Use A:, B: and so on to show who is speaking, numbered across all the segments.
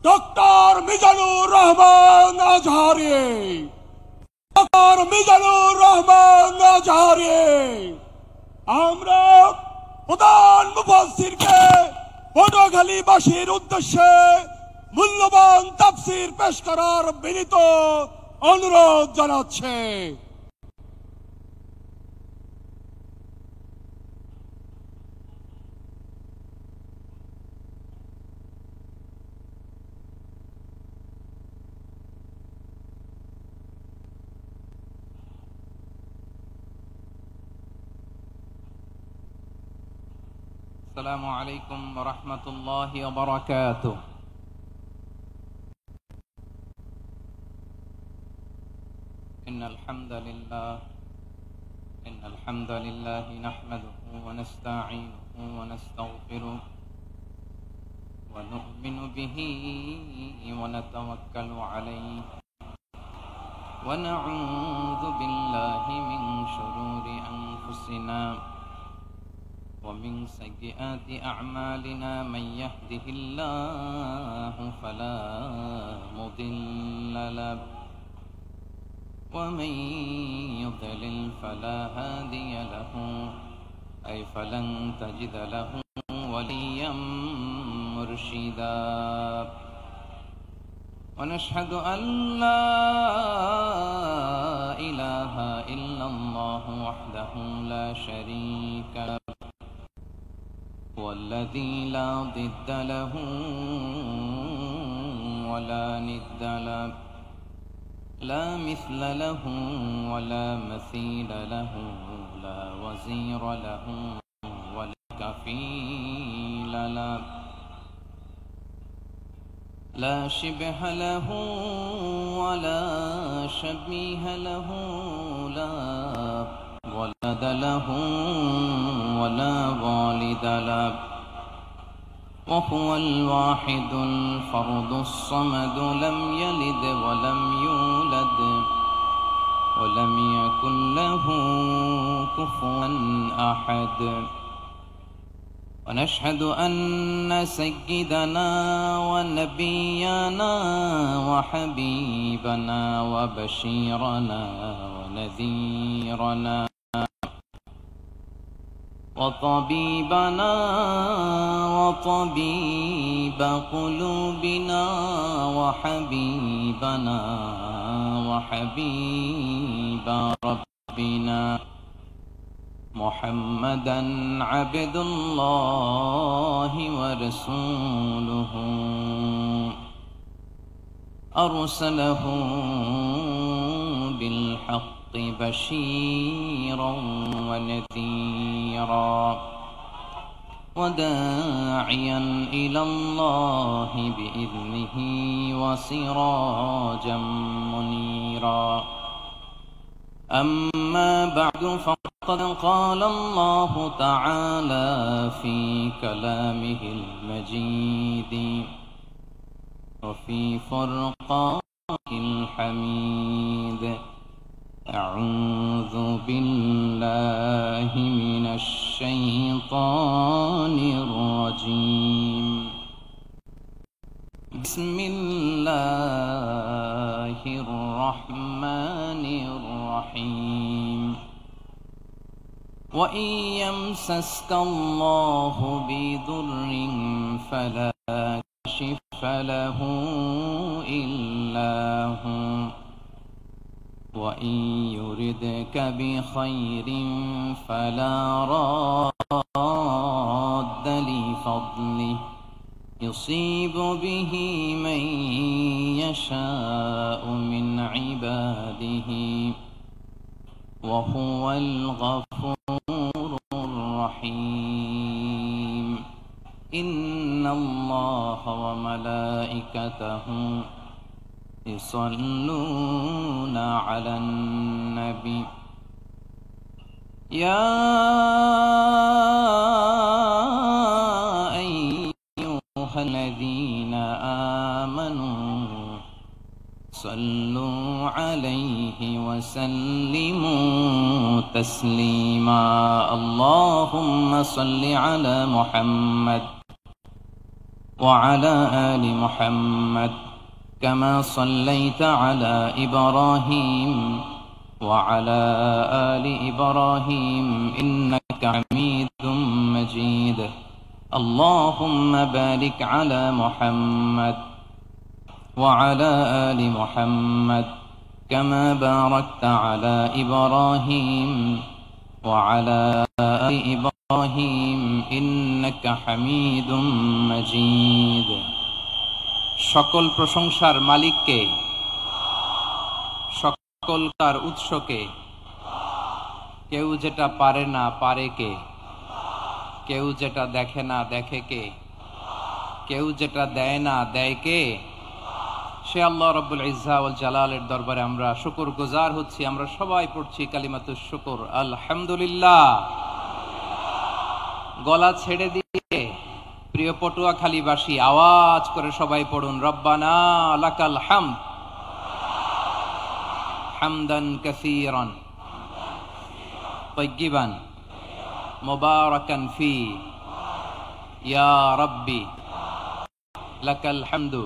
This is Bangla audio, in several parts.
A: Doctor Mizanur Rahman Azhari, doctor Mizanur Rahman Azhari. আমরা প্রধান মুফাসসিরকে পটুয়াখালীবাসীর উদ্দেশ্যে মূল্যবান তাফসীর পেশ করার বিনীত অনুরোধ জানাচ্ছে।
B: السلام عليكم ورحمة الله وبركاته. إن الحمد لله نحمده ونستعينه ونستغفره ونؤمن به ونتوكل عليه ونعوذ بالله من شرور أنفسنا ومن سيئات أعمالنا. من يهده الله فلا مضل له ومن يضلل فلا هادي له فلن تجد له وليا مرشدا. ونشهد أن لا إله إلا الله وحده لا شريك له والذي لا ضد له ولا ند له لا مثل له ولا مثيل له لا وزير له ولا كفيل له لا شبه له ولا شبيه له لا ولد له ولا والد له وهو الواحد الفرد الصمد لم يلد ولم يولد ولم يكن له كفوا أحد. ونشهد أن سيدنا ونبينا وحبيبنا وبشيرنا ونذيرنا وطبيبنا وطبيب قلوبنا وحبيبنا وحبيب ربنا محمدا عبد الله ورسوله أرسله بالحق بشيرا ونذيرا وداعيا إلى الله بإذنه وسراجا منيرا. أما بعد فقد قال الله تعالى في كلامه المجيد وفي فرقانه الحميد: أعوذ بالله من الشيطان الرجيم. بسم الله الرحمن الرحيم. وإن يمسسك الله بضر فلا كاشف له إلا هو وإن يردك بخير فلا راد لفضله يصيب به من يشاء من عباده وهو الغفور الرحيم. إن الله وملائكته يصلون على النبي يا أيها الذين آمنوا صلوا عليه وسلموا تسليما. اللهم صل على محمد وعلى آل محمد كما صليت على إبراهيم وعلى آل إبراهيم إنك حميد مجيد اللهم بارك على محمد وعلى آل محمد كما باركت على إبراهيم وعلى آل إبراهيم إنك حميد مجيد সকল প্রশংসার মালিককে, সকলকার উৎসকে, কেউ যেটা পারে না পারে কে, কেউ যেটা দেখে না দেখে কে, কেউ যেটা দেয় না দেয় কে, সে আল্লাহ রাব্বুল ইজ্জা ওয়াল জালালের দরবারে আমরা শুকরগুজার হচ্ছি। আমরা সবাই পড়ছি কালিমাতুশ শুকর, আলহামদুলিল্লাহ। গলা ছেড়ে দিয়ে প্রিয় পটুয়াখালীবাসী আওয়াজ করে সবাই পড়ুন, রব্বানা লাকাল হামদ হামদান কাসীরান তাইয়্যিবান মুবারাকান ফি ইয়া রাব্বি লাকাল হামদু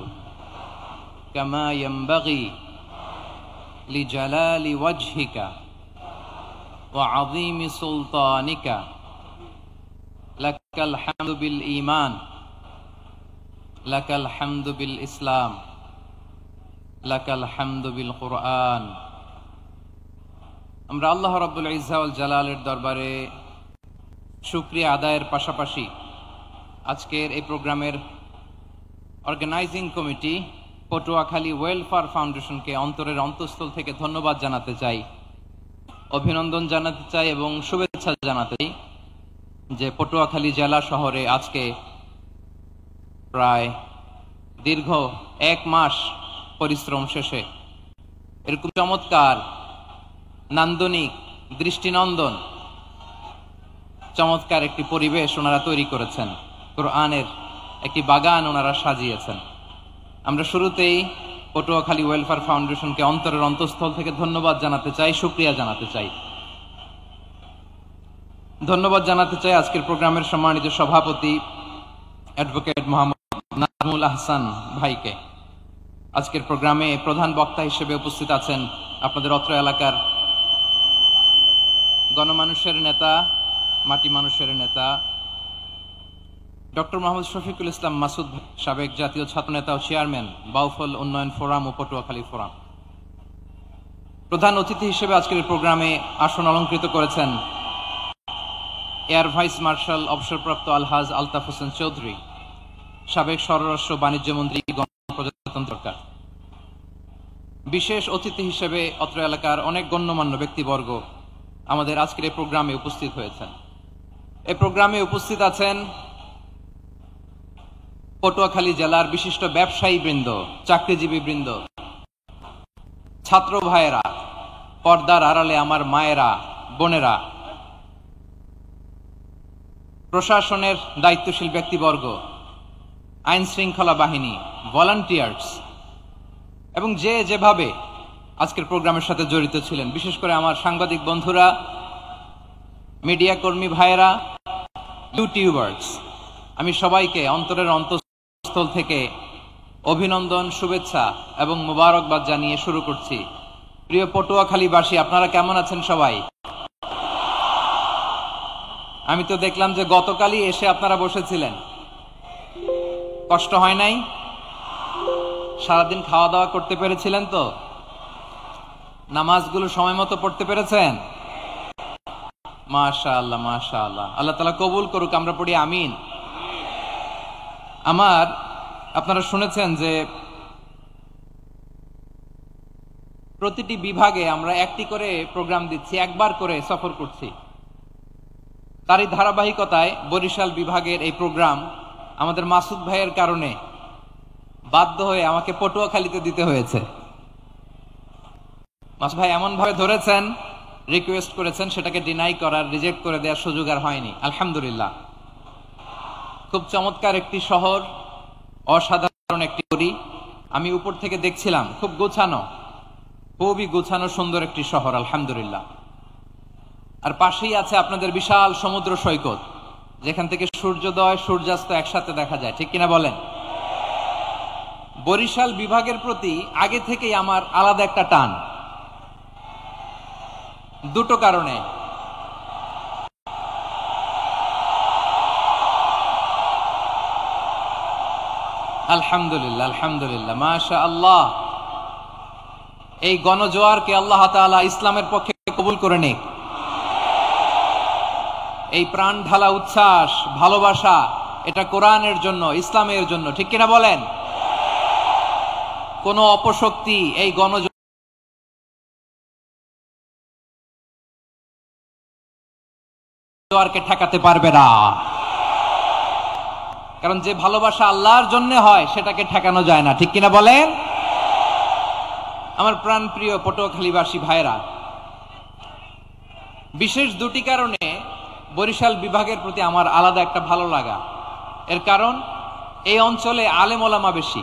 B: কামা ইয়ানবাগি লিজালালি ওয়াজহিকা ওয়া আযীমি সুলতানিকা লাকাল হামদু বিল ঈমান লাকাল হামদু বিল ইসলাম লাকাল হামদু বিল কুরআন। আমরা আল্লাহ রাব্বুল ইজ্জা ওয়াল জালালের দরবারে শুকরিয়া আদায়ের পাশাপাশি আজকের এই প্রোগ্রামের অর্গানাইজিং কমিটি পটুয়াখালী ওয়েলফেয়ার ফাউন্ডেশনকে অন্তরের অন্তঃস্থল থেকে ধন্যবাদ জানাতে চাই, অভিনন্দন জানাতে চাই এবং শুভেচ্ছা জানাতে চাই যে পটুয়াখালী জেলা শহরে আজকে প্রায় দীর্ঘ 1 মাস পরিশ্রম শেষে এরকম চমৎকার, নান্দনিক, দৃষ্টিনন্দন চমৎকার একটি পরিবেশ ওনারা তৈরি করেছেন। কোরআনের একটি বাগান ওনারা সাজিয়েছেন। আমরা শুরুতেই পটুয়াখালী ওয়েলফেয়ার ফাউন্ডেশনকে অন্তরের অন্তঃস্থল থেকে ধন্যবাদ জানাতে চাই, শুকরিয়া জানাতে চাই। ধন্যবাদ জানাতে চাই আজকের প্রোগ্রামের সম্মানিত সভাপতি অ্যাডভোকেট মোহাম্মদ নাজমুল আহসান ভাইকে। আজকের প্রোগ্রামে প্রধান বক্তা হিসেবে উপস্থিত আছেন আপনাদের অত্র এলাকার গণমানুষের নেতা, মাটি মানুষের নেতা ডক্টর মোহাম্মদ শফিকুল ইসলাম মাসুদ, সাবেক জাতীয় ছাত্র নেতা ও চেয়ারম্যান বাউফল উন্নয়ন ফোরাম ও পটুয়াখালী ফোরাম। প্রধান অতিথি হিসেবে আজকের প্রোগ্রামে আসন অলঙ্কৃত করেছেন এয়ার ভাইস মার্শাল অবসরপ্রাপ্ত আলহাজ আলতাফ হোসেন চৌধুরী, সাবেক স্বরাষ্ট্র বাণিজ্য মন্ত্রী, গণপ্রজাতন্ত্র সরকার। বিশেষ অতিথি হিসেবে অত্র এলাকার অনেক গণ্যমান্য ব্যক্তিবর্গ আমাদের আজকের এই প্রোগ্রামে উপস্থিত হয়েছেন। এই প্রোগ্রামে উপস্থিত আছেন পটুয়াখালী জেলার বিশিষ্ট ব্যবসায়ী বৃন্দ, চাকরিজীবী বৃন্দ, ছাত্র ভাইয়েরা, পর্দার আড়ালে আমার মায়েরা, বোনেরা, প্রশাসনের দায়িত্বশীল ব্যক্তিবর্গ, আইন শৃঙ্খলা বাহিনী, ভলান্টিয়ার্স এবং যে যেভাবে আজকের প্রোগ্রামের সাথে জড়িত ছিলেন, বিশেষ করে আমার সাংবাদিক বন্ধুরা, মিডিয়া কর্মী ভাইয়েরা, ইউটিউবার্স, আমি সবাইকে অন্তরের অন্তঃস্থল থেকে অভিনন্দন, শুভেচ্ছা এবং মোবারকবাদ জানিয়ে শুরু করছি। প্রিয় পটুয়াখালীবাসী, আপনারা কেমন আছেন সবাই? আমি তো দেখলাম যে গতকালই এসে আপনারা বসেছিলেন, কষ্ট হয় নাই? সারাদিন খাওয়া দাওয়া করতে পেরেছিলেন তো? নামাজগুলো সময় মতো পড়তে পেরেছেন? মাশাআল্লাহ, মাশাআল্লাহ। আল্লাহ তাআলা কবুল করুক, আমরা পড়ি আমিন। আপনারা শুনেছেন যে প্রতিটি বিভাগে আমরা একটি করে প্রোগ্রাম দিচ্ছি, একবার করে সফর করছি। তারই ধারাবাহিকতায় বরিশাল বিভাগের এই প্রোগ্রাম আমাদের মাসুদ ভাইয়ের কারণে বাধ্য হয়ে আমাকে পটুয়াখালীতে দিতে হয়েছে। মাসুদ ভাই এমন ভাবে ধরেছেন, রিকোয়েস্ট করেছেন, সেটাকে ডিনাই করার, রিজেক্ট করে দেওয়ার সুযোগ আর হয়নি। আলহামদুলিল্লাহ। খুব চমৎকার একটি শহর, অসাধারণ একটি গড়ি। আমি উপর থেকে দেখছিলাম, খুব গোছানো, খুবই গোছানো সুন্দর একটি শহর, আলহামদুলিল্লাহ। আর পাশেই আছে আপনাদের বিশাল সমুদ্র সৈকত, যেখান থেকে সূর্যোদয় সূর্যাস্ত একসাথে দেখা যায়, ঠিক কিনা বলেন? বরিশাল বিভাগের প্রতি আগে থেকেই আমার আলাদা একটা টান, দুটো কারণে। আলহামদুলিল্লাহ, আলহামদুলিল্লাহ, মাশা আল্লাহ। এই গণজোয়ারকে আল্লাহ তাআলা ইসলামের পক্ষে কবুল করে নিক। এই প্রাণ ঢালা উচ্ছ্বাস, ভালোবাসা, এটা কোরআনের জন্য, ইসলামের জন্য, ঠিক কিনা বলেন? কোন অপশক্তি এই গণজোয়ারকে ঠেকাতে পারবে না, কারণ যে ভালোবাসা আল্লাহর জন্য হয় সেটাকে ঠেকানো যায় না, ঠিক কিনা বলেন? আমার প্রাণ প্রিয় পটুয়াখালীবাসী ভাইরা, বিশেষ দুটি কারণে বরিশাল বিভাগের প্রতি আমার আলাদা একটা ভালো লাগা। এর কারণ, এই অঞ্চলে আলেম ওলামা বেশি,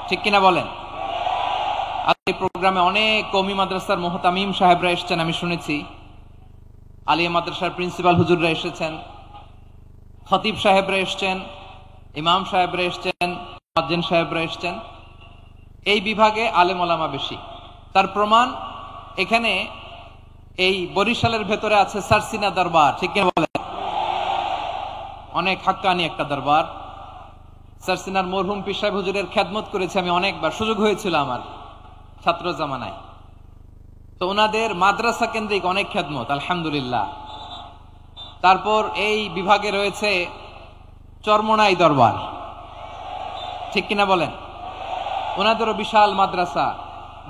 B: ঠিক কিনা বলেন? এই প্রোগ্রামে অনেক কওমি মাদ্রাসার মুহতামিম সাহেবরা এসেছেন, আমি শুনেছি। আলিয়া মাদ্রাসার প্রিন্সিপাল হুজুররা এসেছেন, খতিব সাহেবরা এসেছেন, ইমাম সাহেবরা এসেছেন, মুয়াজ্জিন সাহেবরা এসেছেন। এই বিভাগে আলেম ওলামা বেশি। তার প্রমাণ, এখানে এই বরিশালের ভেতরে আছে সারসিনা দরবার, ঠিক কিনা বলেন? অনেক হাক্কানি একটা দরবার। সারসিনার মরহুম পীর সাহেব হুজুরের খেদমত করেছি আমি অনেকবার, সুযোগ হয়েছিল আমার ছাত্র জামানায়। তো ওনাদের মাদ্রাসা কেন্দ্রিক অনেক খেদমত, আলহামদুলিল্লাহ। তারপর এই বিভাগে রয়েছে চরমোনাই দরবার, ঠিক কিনা বলেন? ওনাদেরও বিশাল মাদ্রাসা,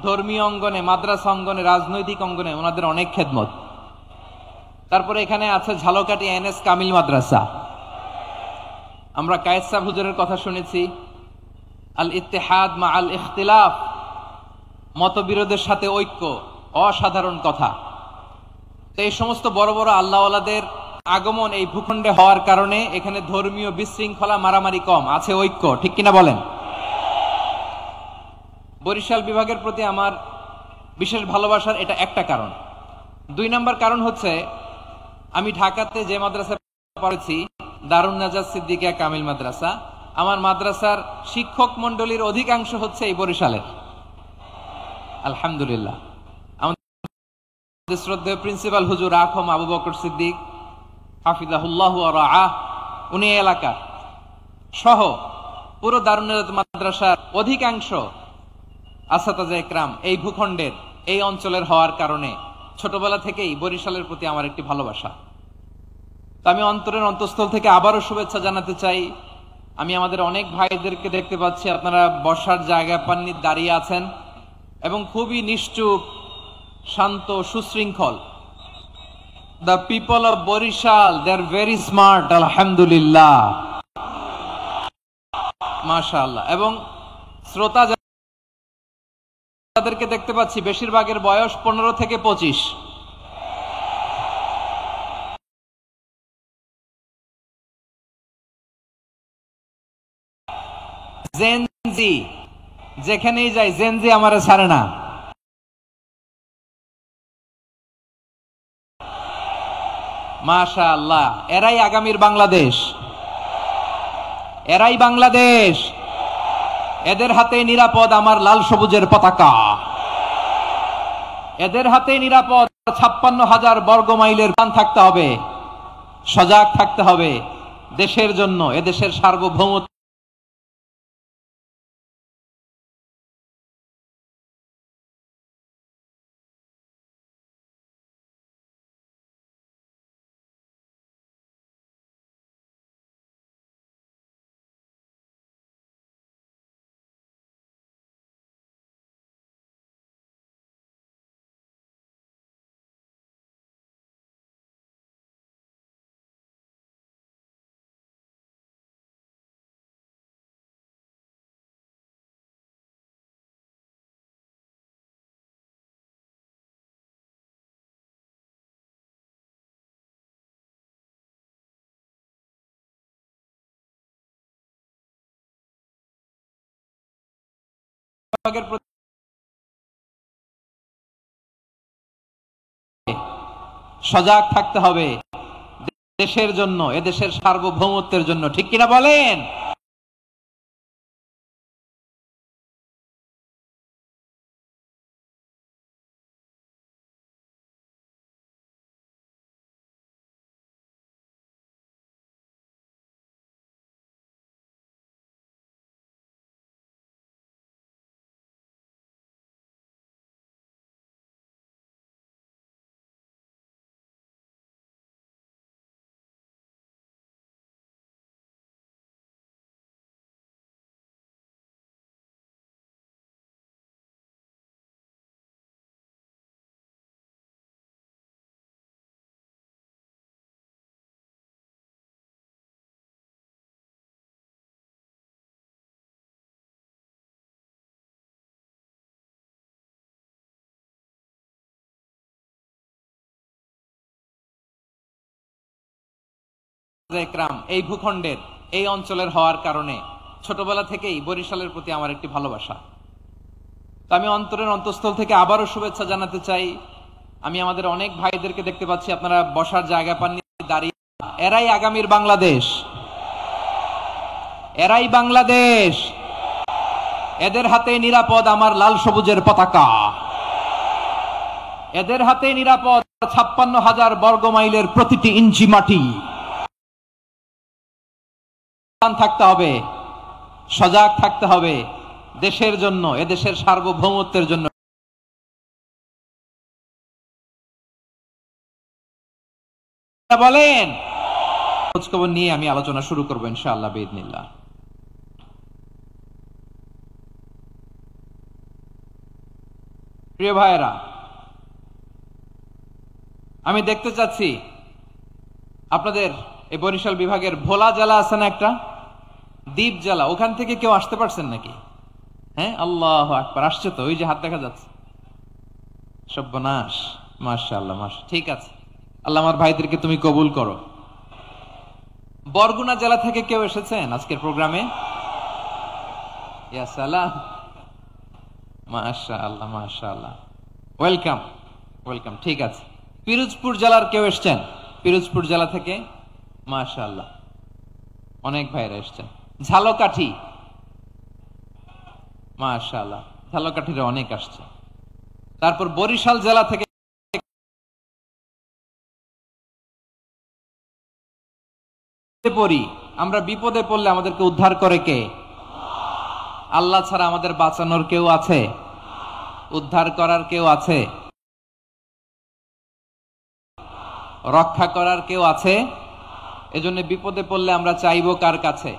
B: ধর্মীয় অঙ্গনে, মাদ্রাসা অঙ্গনে, রাজনৈতিক অঙ্গনে ওনাদের অনেক খেদমত। তারপরে এখানে আছে ঝালকাঠি এনএস কামিল মাদ্রাসা। আমরা কায়েদ সাহেব হুজুরের কথা শুনেছি, আল ইত্তেহাদ মা আল ইখতিলাফ, মতবিরোধের সাথে ঐক্য, অসাধারণ কথা। তো এই সমস্ত বড় বড় আল্লাহওয়ালাদের আগমন এই ভূখণ্ডে হওয়ার কারণে এখানে ধর্মীয় বিশৃঙ্খলা, মারামারি কম, আছে ঐক্য, ঠিক কিনা বলেন? বরিশাল বিভাগের প্রতি আমার বিশেষ ভালোবাসার এটা একটা কারণ। দুই নাম্বার কারণ হচ্ছে, আমি ঢাকাতে যে মাদ্রাসায় পড়েছি, দারুন নাজাত সিদ্দিকিয়া কামিল মাদ্রাসা, আমার মাদ্রাসার শিক্ষক মন্ডলীর অধিকাংশ হচ্ছে এই বরিশালের, আলহামদুলিল্লাহ। আমাদের শ্রদ্ধেয় প্রিন্সিপাল হুজুর আখম আবু বকর সিদ্দিক হাফিজাহুল্লাহ ওয়া রাআহ, উনি এলাকার সহ পুরো দারুন নাজাত মাদ্রাসার অধিকাংশ আসাতাজা ইকরাম এই ভূখণ্ডের, এই অঞ্চলের হওয়ার কারণে ছোটবেলা থেকেই বরিশালের প্রতি আমার একটি ভালোবাসা। তো আমি অন্তরের অন্তঃস্থল থেকে আবারও শুভেচ্ছা জানাতে চাই। আমি আমাদের অনেক ভাইদেরকে দেখতে পাচ্ছি, আপনারা বসার জায়গা পাননি, দাঁড়িয়ে আছেন এবং খুবই নিশ্চুপ, শান্ত, সুশৃঙ্খল। The people of Barishal, they are very smart, আলহামদুলিল্লাহ, মাশাআল্লাহ। এবং শ্রোতা যাদেরকে দেখতে পাচ্ছি, বেশিরভাগের বয়স 15 থেকে 25। জেনজি, যেখানেই যাই জেনজি আমারে ছাড়ে না। মাশাআল্লাহ, এরাই আগামীর বাংলাদেশ, এরাই বাংলাদেশ। এদের হাতে নিরাপদ আমার লাল সবুজের পতাকা, এদের হাতে নিরাপদ 56,000 বর্গ মাইলের প্রাণ থাকতে হবে, সজাগ থাকতে হবে দেশের জন্য, এদেশের সার্বভৌমত্ব বিভাগের প্রতি সজাগ থাকতে হবে দেশের জন্য, এদেশের সার্বভৌমত্বের জন্য, ঠিক কিনা বলেন? একরাম এই ভূখণ্ডের এই অঞ্চলের হওয়ার কারণে ছোটবেলা থেকেই বরিশালের প্রতি আমার একটি ভালোবাসা। তো আমি অন্তরের অন্তঃস্থল থেকে আবারও শুভেচ্ছা জানাতে চাই। আমি আমাদের অনেক ভাইদেরকে দেখতে পাচ্ছি, আপনারা বসার জায়গা পাননি, দাঁড়িয়ে। এরাই আগামীর বাংলাদেশ, এরাই বাংলাদেশ। এদের হাতে নিরাপদ আমার লাল সবুজের পতাকা, এদের হাতে নিরাপদ 56,000 বর্গ মাইলের প্রতিটি ইঞ্চি মাটি। থাকতে হবে, সজাগ থাকতে হবে দেশের জন্য, এদেশের সার্বভৌমত্বের জন্য। বলেন, খোঁজখবর নিয়ে আমি আলোচনা শুরু করবো ইনশাআল্লাহ বিইذنিল্লাহ। প্রিয় ভাইয়েরা, আমি দেখতে চাচ্ছি আপনাদের এই বরিশাল বিভাগের ভোলা জেলা আছে না একটা, দ্বীপ জেলা, ওখান থেকে কেউ আসতে পারছেন নাকি? হ্যাঁ, আল্লাহু আকবার, আসছে তো, ওই যে হাত দেখা যাচ্ছে। সর্বনাশ, মাশাআল্লাহ, ঠিক আছে, আল্লাহ আমার ভাইদেরকে তুমি কবুল করো। বরগুনা জেলা থেকে কেউ এসেছেন আজকের প্রোগ্রামে? ইয়া সালাম, মাশাআল্লাহ মাশাআল্লাহ, ওয়েলকাম ওয়েলকাম, ঠিক আছে। পিরোজপুর জেলার কেউ এসেছেন? পিরোজপুর জেলা থেকে মাশাআল্লাহ অনেক ভাইরা এসেছেন। ঝালকাঠি, মাশাআল্লাহ, ঝালকাঠির অনেক আসছে। তারপর বরিশাল জেলা থেকে পড়ি, আমরা বিপদে পড়লে আমাদেরকে উদ্ধার করে কে? আল্লাহ ছাড়া আমাদের বাঁচানোর কেউ আছে? উদ্ধার করার কেউ আছে? রক্ষা করার কেউ আছে? এজন্য বিপদে পড়লে আমরা চাইবো কার কাছে?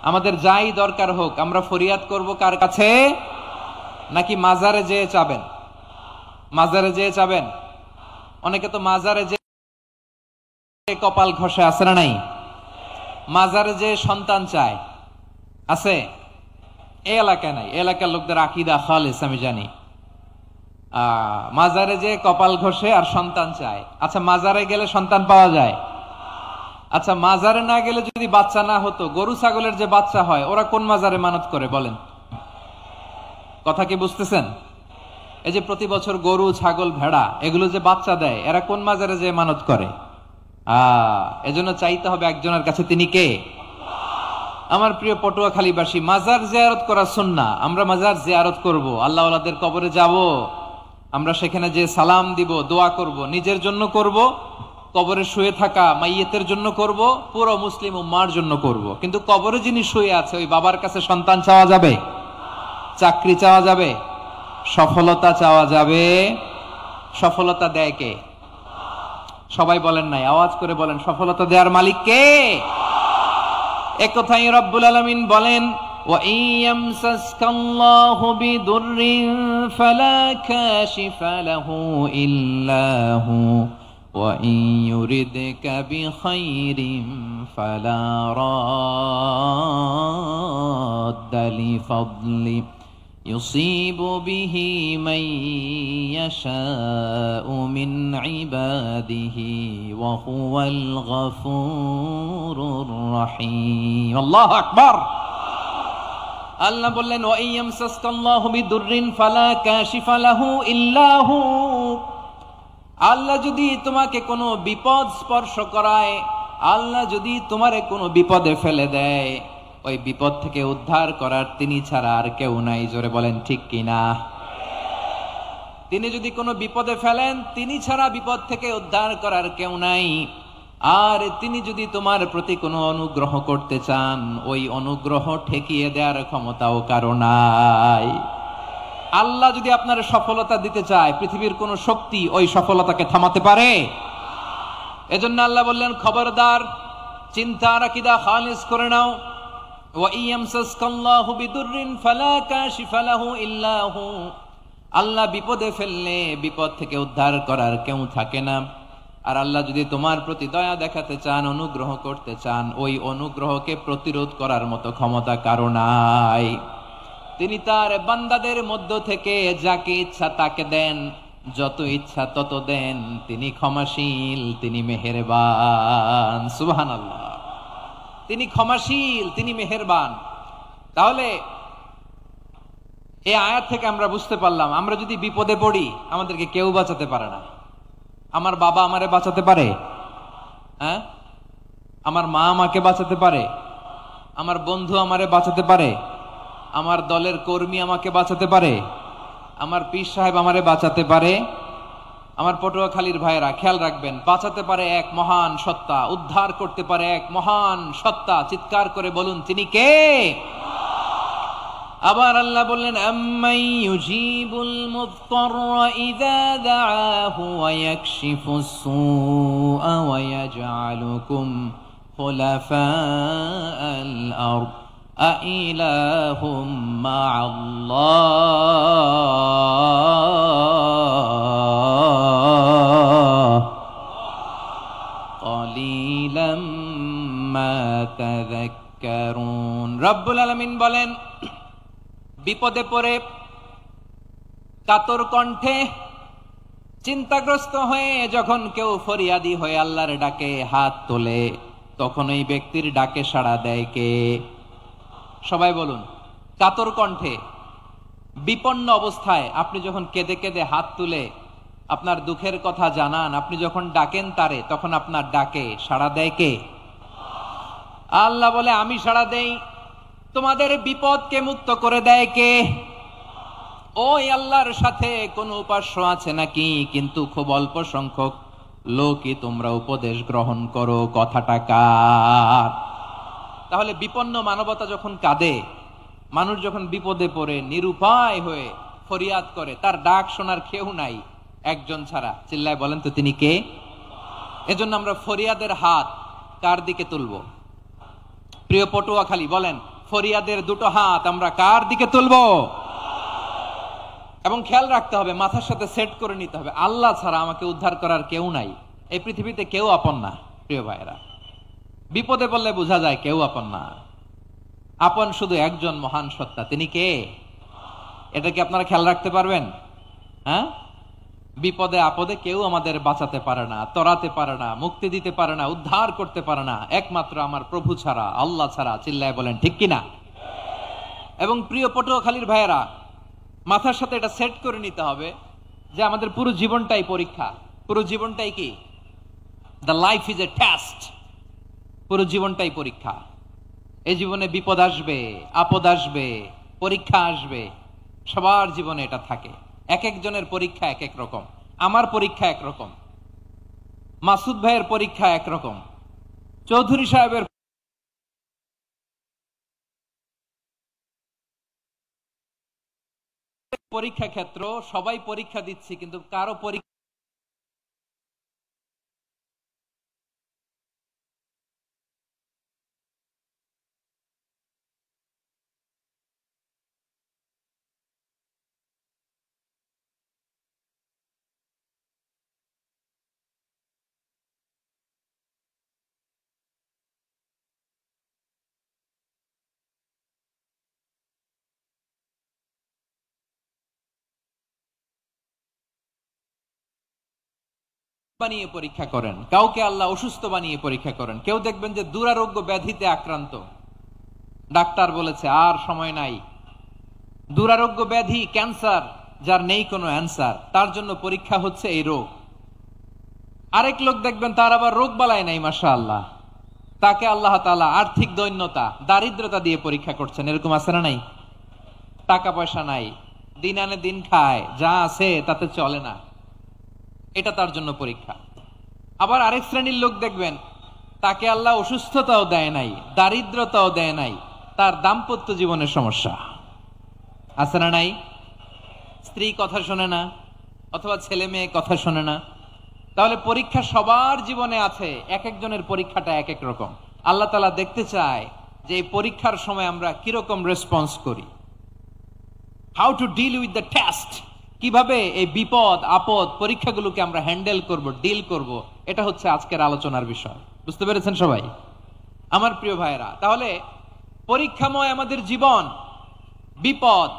B: আমাদের যাই দরকার হোক আমরা ফরিয়াদ করব কার কাছে? নাকি মাজারে যেয়ে চাবেন? মাজারে যেয়ে চাবেন? অনেকে তো মাজারে যে কপাল ঘষে, আছে না নাই? মাজারে যে সন্তান চায়, আছে? এই এলাকায় নাই, এলাকার লোকদের আকীদা খালিস আমি জানি। মাজারে যে কপাল ঘষে আর সন্তান চায়। আচ্ছা, মাজারে গেলে সন্তান পাওয়া যায়? আচ্ছা, মাজারে না গেলে যদি বাচ্চা না হতো, গরু ছাগলের যে বাচ্চা হয় ওরা কোন মাজারে মানত করে বলেন? কথা কি বুঝতেছেন? এই যে প্রতি বছর গরু ছাগল ভেড়া এগুলো যে বাচ্চা দেয়, এরা কোন মাজারে যে মানত করে? এজন্য চাইতে হবে একজনের কাছে, তিনি কে? আমার প্রিয় পটুয়াখালীবাসী, মাজার জিয়ারত করা সুন্নাহ। আমরা মাজার জিয়ারত করব, আল্লাহ ওয়ালাদের কবরে যাব, আমরা সেখানে যে সালাম দিব, দোয়া করব, নিজের জন্য করব, কবরে শুয়ে থাকা মাইয়েতের জন্য করব, পুরো মুসলিম উম্মার জন্য করব। কিন্তু কবরে যিনি শুয়ে আছে ওই বাবার কাছে সন্তান চাওয়া যাবে? চাকরি চাওয়া যাবে? সফলতা চাওয়া যাবে? সফলতা দেয় কে? সবাই বলেন নাই, আওয়াজ করে বলেন, সফলতা দেওয়ার মালিক কে? একথাই রব্বুল আলামিন বলেন, ওয়া ইয়ামসাসকাল্লাহু বিদুররিন ফালা কাশিফা লাহু ইল্লা হু ওয়া ইয়ুরিদকা বিখাইরিন ফালা রাদ্দা লিফাদলি يصيب به من يشاء من عباده وهو الغفور الرحيم الله أكبر আল্লাহ বললেন, ওয়া ইয়ামসাসকাল্লাহু বিদুররিন ফালা কাশিফা লাহু ইল্লা হু। আল্লাহ যদি তোমাকে কোনো বিপদ স্পর্শ করায়, আল্লাহ যদি তোমারে কোনো বিপদে ফেলে দেয়, ওই বিপদ থেকে উদ্ধার করার তিনি ছাড়া আর কেউ নাই। জোরে বলেন ঠিক কিনা? তিনি যদি কোনো বিপদে ফেলেন, তিনি ছাড়া বিপদ থেকে উদ্ধার করার কেউ নাই। আর তিনি যদি তোমার প্রতি কোনো অনুগ্রহ করতে চান, ওই অনুগ্রহ ঠেকিয়ে দেওয়ার ক্ষমতাও কারো নাই। আল্লাহ যদি আপনার সফলতা দিতে চায়, পৃথিবীর কোন শক্তি ওই সফলতাকে থামাতে পারে? এজন্য আল্লাহ বললেন, খবরদার, চিন্তার আকীদা খালিস করে নাও। ওয়া ইয়ামসাসকাল্লাহু বিদুররিন ফালা কাশিফা লাহু ইল্লা হু। আল্লাহ বিপদে ফেললে বিপদ থেকে উদ্ধার করার কেউ থাকে না। আর আল্লাহ যদি তোমার প্রতি দয়া দেখাতে চান, অনুগ্রহ করতে চান, ওই অনুগ্রহকে প্রতিরোধ করার মতো ক্ষমতা কারো নাই। তিনি তার বান্দাদের মধ্য থেকে যাকে ইচ্ছা তাকে দেন, যত ইচ্ছা তত দেন, তিনি ক্ষমাশীল, তিনি মেহেরবান। সুবহানাল্লাহ। তিনি ক্ষমাশীল, তিনি মেহেরবান। তাহলে এই আয়াত থেকে আমরা বুঝতে পারলাম, আমরা যদি বিপদে পড়ি আমাদেরকে কেউ বাঁচাতে পারে না। আমার বাবা আমারে বাঁচাতে পারে? হ্যাঁ? আমার মা আমাকে বাঁচাতে পারে? আমার বন্ধু আমারে বাঁচাতে পারে? আমার দলের কর্মী আমাকে বাঁচাতে পারে? আমার পীর সাহেব আমারে বাঁচাতে পারে? আমার পটুয়াখালীর ভাইয়েরা খেয়াল রাখবেন, বাঁচাতে পারে এক মহান সত্তা, উদ্ধার করতে পারে এক মহান সত্তা। চিৎকার করে বলুন, তিনি কে? আবার আল্লাহ বললেন, আম্মাই ইউজিবুল মুযতাররা ইযা দাআহু ওয়া ইয়াকশিফুস সুআ ওয়া ইয়াজআলুকুম খুলাফাআল আরদ আইলাহুম মা'আল্লাহ ক্বালিলাম মা তাযাক্কারুন। রব্বুল আলামিন বলেন, বিপদে পড়ে কাতর কণ্ঠে চিন্তাগ্রস্ত হয়ে যখন কেউ ফরিয়াদি হয়ে আল্লাহর ডাকে হাত তোলে, তখন ওই ব্যক্তির ডাকে সাড়া দেয় কে? সবাই বলুন। কাতর কণ্ঠে বিপন্ন অবস্থায় আপনি যখন কেঁদে কেঁদে হাত তুলে আপনার দুঃখের কথা জানান, আপনি যখন ডাকেন তারে, তখন আপনার ডাকে সাড়া দেয় কে? আল্লাহ বলে, আমি সাড়া দেই। তোমাদের বিপদকে মুক্ত করে দেয় কে? ওই আল্লাহর সাথে কোন উপাস্য আছে নাকি? কিন্তু খুব অল্প সংখ্যক লোকই তোমরা উপদেশ গ্রহণ করো। কথাটা কার? তাহলে বিপন্ন মানবতা যখন কাঁদে, মানুষ যখন বিপদে পড়ে নিরুপায় হয়ে ফরিয়াদ করে, তার ডাক শোনার কেউ নাই একজন ছাড়া। চিল্লায় বলেন তো, তিনি কে? এজন্য আমরা ফরিয়াদের হাত কার দিকে তুলব? প্রিয় পটুয়াখালী বলেন, ফরিয়াদের দুটো হাত আমরা কার দিকে তুলব? এবং খেয়াল রাখতে হবে, মাথার সাথে সেট করে নিতে হবে, আল্লাহ ছাড়া আমাকে উদ্ধার করার কেউ নাই। এই পৃথিবীতে কেউ আপন না। প্রিয় ভাইরা, বিপদে পড়লে বোঝা যায় কেউ আপন না। আপন শুধু একজন মহান সত্তা, তিনি কে? এটা কি আপনারা খেয়াল রাখতে পারবেন? হ্যাঁ, বিপদে আপদে কেউ আমাদের বাঁচাতে পারে না, তরাতে পারে না, মুক্তি দিতে পারে না, উদ্ধার করতে পারে না, একমাত্র আমার প্রভু ছাড়া, আল্লাহ ছাড়া। চিল্লায় বলেন ঠিক কিনা? এবং প্রিয় পটুয়াখালীর ভাইয়েরা, মাথার সাথে এটা সেট করে নিতে হবে যে আমাদের পুরো জীবনটাই পরীক্ষা। পুরো জীবনটাই কি? The life is a test. পুরো জীবনটাই পরীক্ষা। এই জীবনে বিপদ আসবে, আপদ আসবে, পরীক্ষা আসবে, সবার জীবনে এটা থাকে। এক একজনের পরীক্ষা এক এক রকম। আমার পরীক্ষা একরকম, মাসুদ ভাইয়ের পরীক্ষা একরকম, চৌধুরী সাহেবের পরীক্ষা ক্ষেত্র। সবাই পরীক্ষা দিচ্ছি, কিন্তু কারো পরীক্ষা বানিয়ে পরীক্ষা করেন, কাউকে আল্লাহ অসুস্থ বানিয়ে পরীক্ষা করেন। কেউ দেখবেন যে দুরারোগ্য ব্যাধিতে আক্রান্ত, ডাক্তার বলেছে আর সময় নাই। দুরারোগ্য ব্যাধি, ক্যান্সার, যার নেই কোনো অ্যান্সার, তার জন্য পরীক্ষা হচ্ছে এই রোগ। আরেক লোক দেখবেন তার আবার রোগ বালাই নাই, মাশাআল্লাহ, তাকে আল্লাহ তাআলা আর্থিক দৈন্যতা, দারিদ্রতা দিয়ে পরীক্ষা করছেন। এরকম আছে না নাই? টাকা পয়সা নাই, দিন আনে দিন খায়, যা আছে তাতে চলে না, এটা তার জন্য পরীক্ষা। আবার আরেক শ্রেণীর লোক দেখবেন তাকে আল্লাহ অসুস্থতাও দেয় নাই, দারিদ্রতাও দেয় নাই, তার দাম্পত্য জীবনের সমস্যা। আছে না নাই? স্ত্রী কথা শোনে না, অথবা ছেলে মেয়ে কথা শোনে না। তাহলে পরীক্ষা সবার জীবনে আছে, এক একজনের পরীক্ষাটা এক এক রকম। আল্লাহ তাআলা দেখতে চায় যে এই পরীক্ষার সময় আমরা কিরকম রেসপন্স করি। How to deal with the test, কিভাবে এই বিপদ আপদ পরীক্ষাগুলোকে আমরা হ্যান্ডেল করব, ডিল করব, এটা হচ্ছে আজকের আলোচনার বিষয়। বুঝতে পেরেছেন সবাই আমার প্রিয় ভাইরা? তাহলে পরীক্ষাময় আমাদের জীবন, বিপদ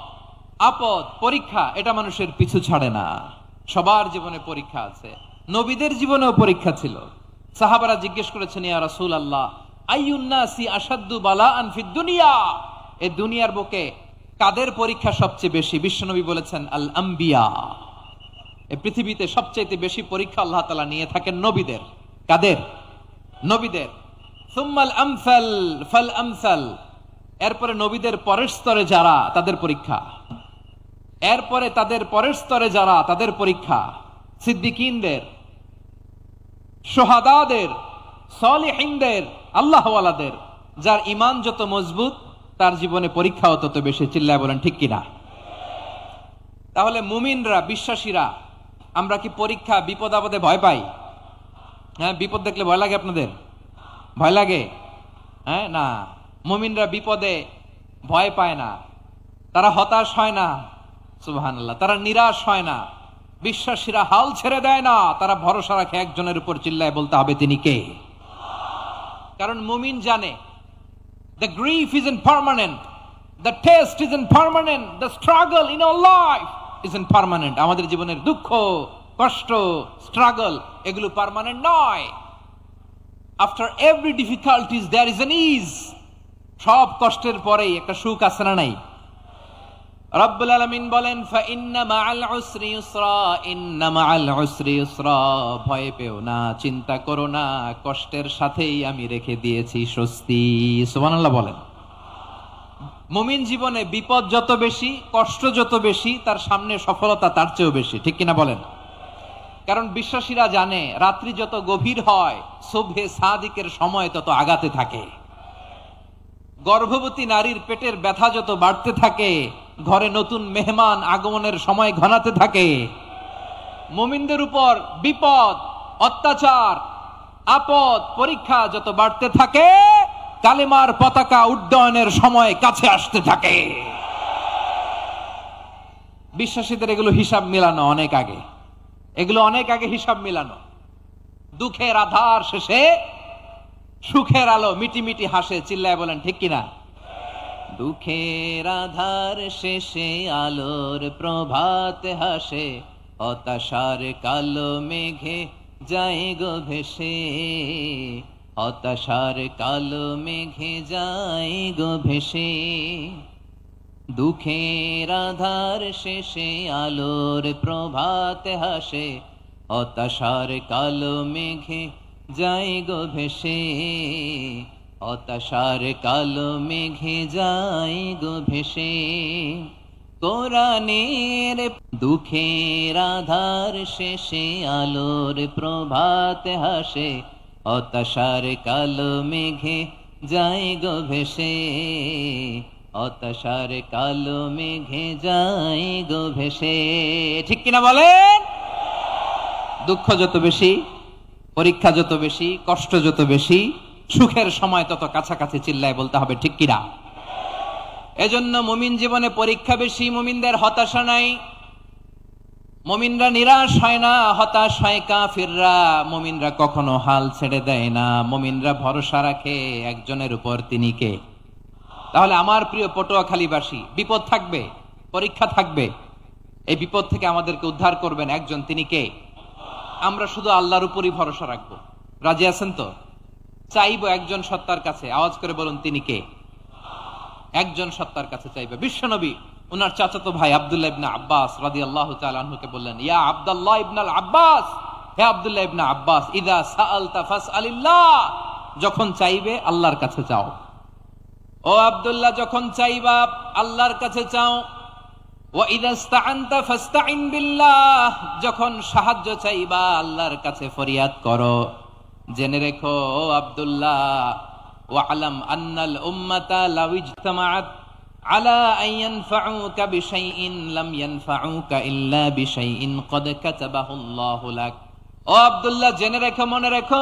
B: আপদ পরীক্ষা, এটা মানুষের পিছু ছাড়ে না। সবার জীবনে পরীক্ষা আছে, নবীদের জীবনেও পরীক্ষা ছিল। সাহাবারা জিজ্ঞেস করেছেন, ইয়া রাসূলুল্লাহ, আইয়ুন নাসি আশাদ্দু বালাআন ফিদ দুনিয়া, এই দুনিয়ার বুকে কাদের পরীক্ষা সবচেয়ে বেশি? বিশ্বনবী বলেছেন, আল আম্বিয়া। এই পৃথিবীতে সবচেয়ে বেশি পরীক্ষা আল্লাহ তাআলা নিয়ে থাকেন নবীদের। কাদের? নবীদের। সুম্মাল আমসাল ফাল আমসাল, এরপরে নবীদের পরের স্তরে যারা, তাদের পরীক্ষা। এরপরে তাদের পরের স্তরে যারা, তাদের পরীক্ষা। সিদ্দিকিনদের, শুহাদাদের, সালিহিনদের, আল্লাহওয়ালাদের। যার ঈমান যত মজবুত তার জীবনে পরীক্ষাও তত বেশি। চিল্লায় বলেন ঠিক কিনা? তাহলে মুমিনরা, বিশ্বাসীরা, আমরা কি পরীক্ষা, বিপদ আপদে ভয় পাই? হ্যাঁ, বিপদ দেখলে ভয় লাগে আপনাদের? ভয় লাগে? হ্যাঁ, না, মুমিনরা বিপদে ভয় পায় না, তারা হতাশ হয় না, সুবহানাল্লাহ, তারা নিরাশ হয় না। বিশ্বাসীরা হাল ছেড়ে দেয় না, তারা ভরসা রাখে একজনের উপর। চিল্লায় বলতে হবে তিনি কে? কারণ মুমিন জানে, the grief isn't permanent, the test isn't permanent, the struggle in our life isn't permanent. আমাদের জীবনের দুঃখ, কষ্ট, স্ট্রাগল, এগুলো পার্মানেন্ট নয়। After every difficulties there is an ease. সব কষ্টের পরেই একটা সুখ আছে না নাই? রব্বুল আলামিন বলেন, ফা ইন্না মাআল উসরি ইউসরা, ইন্না মাআল উসরি ইউসরা, ভয় পেও না, চিন্তা করো না, কষ্টের সাথেই আমি রেখে দিয়েছি স্বস্তি। সুবহানাল্লাহ বলেন। মুমিন জীবনে বিপদ যত বেশি, কষ্ট যত বেশি, তার সামনে সফলতা তার চেয়েও বেশি। ঠিক কিনা বলেন? কারণ বিশ্বাসীরা জানে, রাত্রি যত গভীর হয়, সুবহে সাদিকের সময় তত আগাতে থাকে। গর্ভবতী নারীর পেটের ব্যথা যত বাড়তে থাকে, ঘরে নতুন মেহমান আগমনের সময় ঘনাতে থাকে। মুমিনদের উপর বিপদ, অত্যাচার, আপদ, পরীক্ষা যত বাড়তে থাকে, কালেমার পতাকা উড্ডয়নের সময় কাছে আসতে থাকে। বিশ্বাসীদের এগুলো হিসাব মিলানো অনেক আগে, এগুলো অনেক আগে হিসাব মিলানো। দুঃখের আধার শেষে সুখের আলো মিটি মিটি হাসে। চিল্লায় বলেন ঠিক কিনা? দুঃখের আধার শেষে আলোর প্রভাত হাসে, হতাশার কালো মেঘে যায় গো ভেসে, হতাশার কালো মেঘে যায় গো ভেসে। দুঃখের আধার শেষে আলোর প্রভাত হাসে, হতাশার কালো মেঘে যায় গো ভেসে, হতাশার কালো মেঘে যায় গো ভেসে। কোরআনের দুঃখের আধার শেষে আলোর প্রভাত হাসে, হতাশার কালো মেঘে যায় গো ভেসে, হতাশার কালো মেঘে যায় গো ভেসে। ঠিক কিনা বলেন? দুঃখ যত বেশি, পরীক্ষা যত বেশি, কষ্ট যত বেশি, সুখের সময় তত কাছাকাছি। চিল্লায় বলতে হবে ঠিক কিনা? এজন্য মুমিন জীবনে পরীক্ষা বেশি, মুমিনদের হতাশা নাই। মুমিনরা নিরাশ হয় না, হতাশ হয় কাফিররা। মুমিনরা কখনো হাল ছেড়ে দেয় না, মুমিনরা ভরসা রাখে একজনের উপর, তিনি কে? তাহলে আমার প্রিয় পটুয়াখালীবাসী, বিপদ থাকবে, পরীক্ষা থাকবে, এই বিপদ থেকে আমাদেরকে উদ্ধার করবেন একজন, তিনি কে? আমরা শুধু আল্লাহর উপরই ভরসা রাখবো। রাজি আছেন তো? চাইবো একজন সত্তার কাছে। আওয়াজ করে বলুন তিনি কে? একজন সত্তার কাছে চাইবে। বিশ্বনবী ওনার চাচাতো ভাই আব্দুল্লাহ ইবনে আব্বাস রাদিয়াল্লাহু তাআলা আনহুকে বললেন, ইয়া আব্দুল্লাহ ইবনুল আব্বাস, হে আব্দুল্লাহ ইবনে আব্বাস, ইযা সাআলতা ফাসআলিল্লাহ, যখন চাইবে আল্লাহর কাছে চাও। ও আব্দুল্লাহ, যখন চাইবা আল্লাহর কাছে চাও। ওয়া ইযা ইসতাআনতা ফাসতাইন বিল্লাহ, যখন সাহায্য চাইবা আল্লাহর কাছে ফরিয়াদ করো। জেনে রেখো ও আব্দুল্লাহ, ওয়া'লাম আন্নাল উম্মাতা লাউ ইজতামাআত আলা আন ইয়ানফাউকা বিশাইইন লাম ইয়ানফাউকা ইল্লা বিশাইইন ক্বাদ কাতাবাহু আল্লাহু লাক। ও আব্দুল্লাহ, জেনে রেখো, মনে রেখো,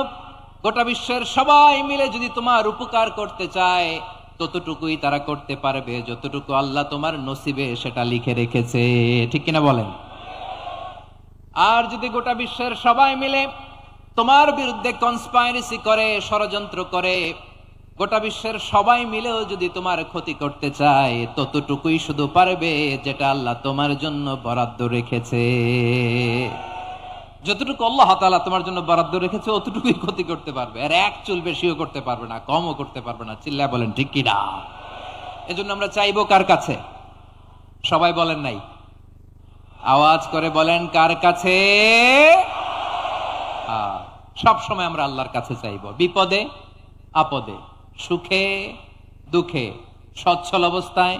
B: গোটা বিশ্বের সবাই মিলে যদি তোমার উপকার করতে চায়, ততটুকুই তারা করতে পারবে যতটুকু আল্লাহ তোমার নসিবে সেটা লিখে রেখেছে। ঠিক কিনা বলেন? আর যদি গোটা বিশ্বের সবাই মিলে তোমার বিরুদ্ধে কনস্পাইরেসি করে, ষড়যন্ত্র করে, গোটা বিশ্বের সবাই মিলেও যদি তোমার ক্ষতি করতে চায়, ততটুকুই শুধু পারবে যেটা আল্লাহ তোমার জন্য বরাদ্দ রেখেছে। যতটুকু আল্লাহ তাআলা তোমার জন্য বরাদ্দ রেখেছে অতটুকুই ক্ষতি করতে পারবে, আর এক চুল বেশিও করতে পারবে না, কমও করতে পারবে না। চিল্লায় বলেন ঠিক কি না? এজন্য আমরা চাইবো কার কাছে? সবাই বলেন নাই, আওয়াজ করে বলেন কার কাছে? সব সময় আমরা আল্লাহর কাছে চাইবো, বিপদে আপদে, সুখে দুঃখে, সচ্ছল অবস্থায়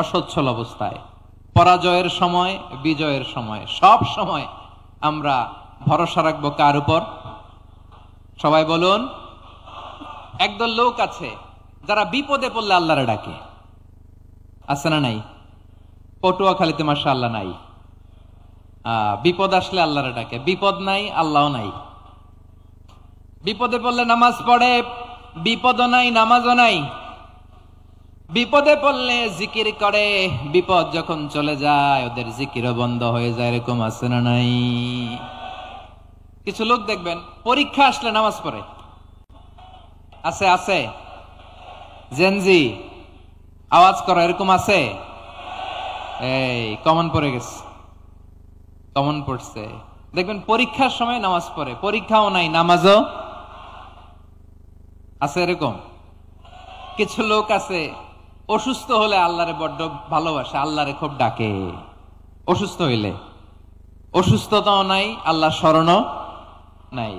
B: অসচ্ছল অবস্থায়, পরাজয়ের সময় বিজয়ের সময়, সব সময় আমরা ভরসা রাখবো কার উপর? সবাই বলুন। একদল লোক আছে যারা বিপদে পড়লে আল্লাহরে ডাকে, আছে না নাই? পটুয়াখালীতে মাশাআল্লাহ নাই। বিপদ আসলে আল্লাহরে ডাকে, বিপদ নাই আল্লাহ নাই। বিপদে পড়লে নামাজ পড়ে, বিপদও নাই নামাজও নাই। বিপদে পড়লে জিকির করে, বিপদ যখন চলে যায় ওদের জিকিরও বন্ধ হয়ে যায়। এরকম আছে না নাই? কিছু লোক দেখবেন পরীক্ষা আসলে নামাজ পড়ে, আছে আছে। জেনজি আওয়াজ করো, এরকম আছে? এই কমন পড়ে গেছে, কমন পড়ছে। দেখবেন পরীক্ষার সময় নামাজ পড়ে, পরীক্ষাও নাই নামাজও আছে। এরকম কিছু লোক আছে অসুস্থ হলে আল্লাহরে বড্ড ভালোবাসে, আল্লাহরে খুব ডাকে। অসুস্থ হইলে অসুস্থতাও নাই, আল্লাহ স্মরণও নাই।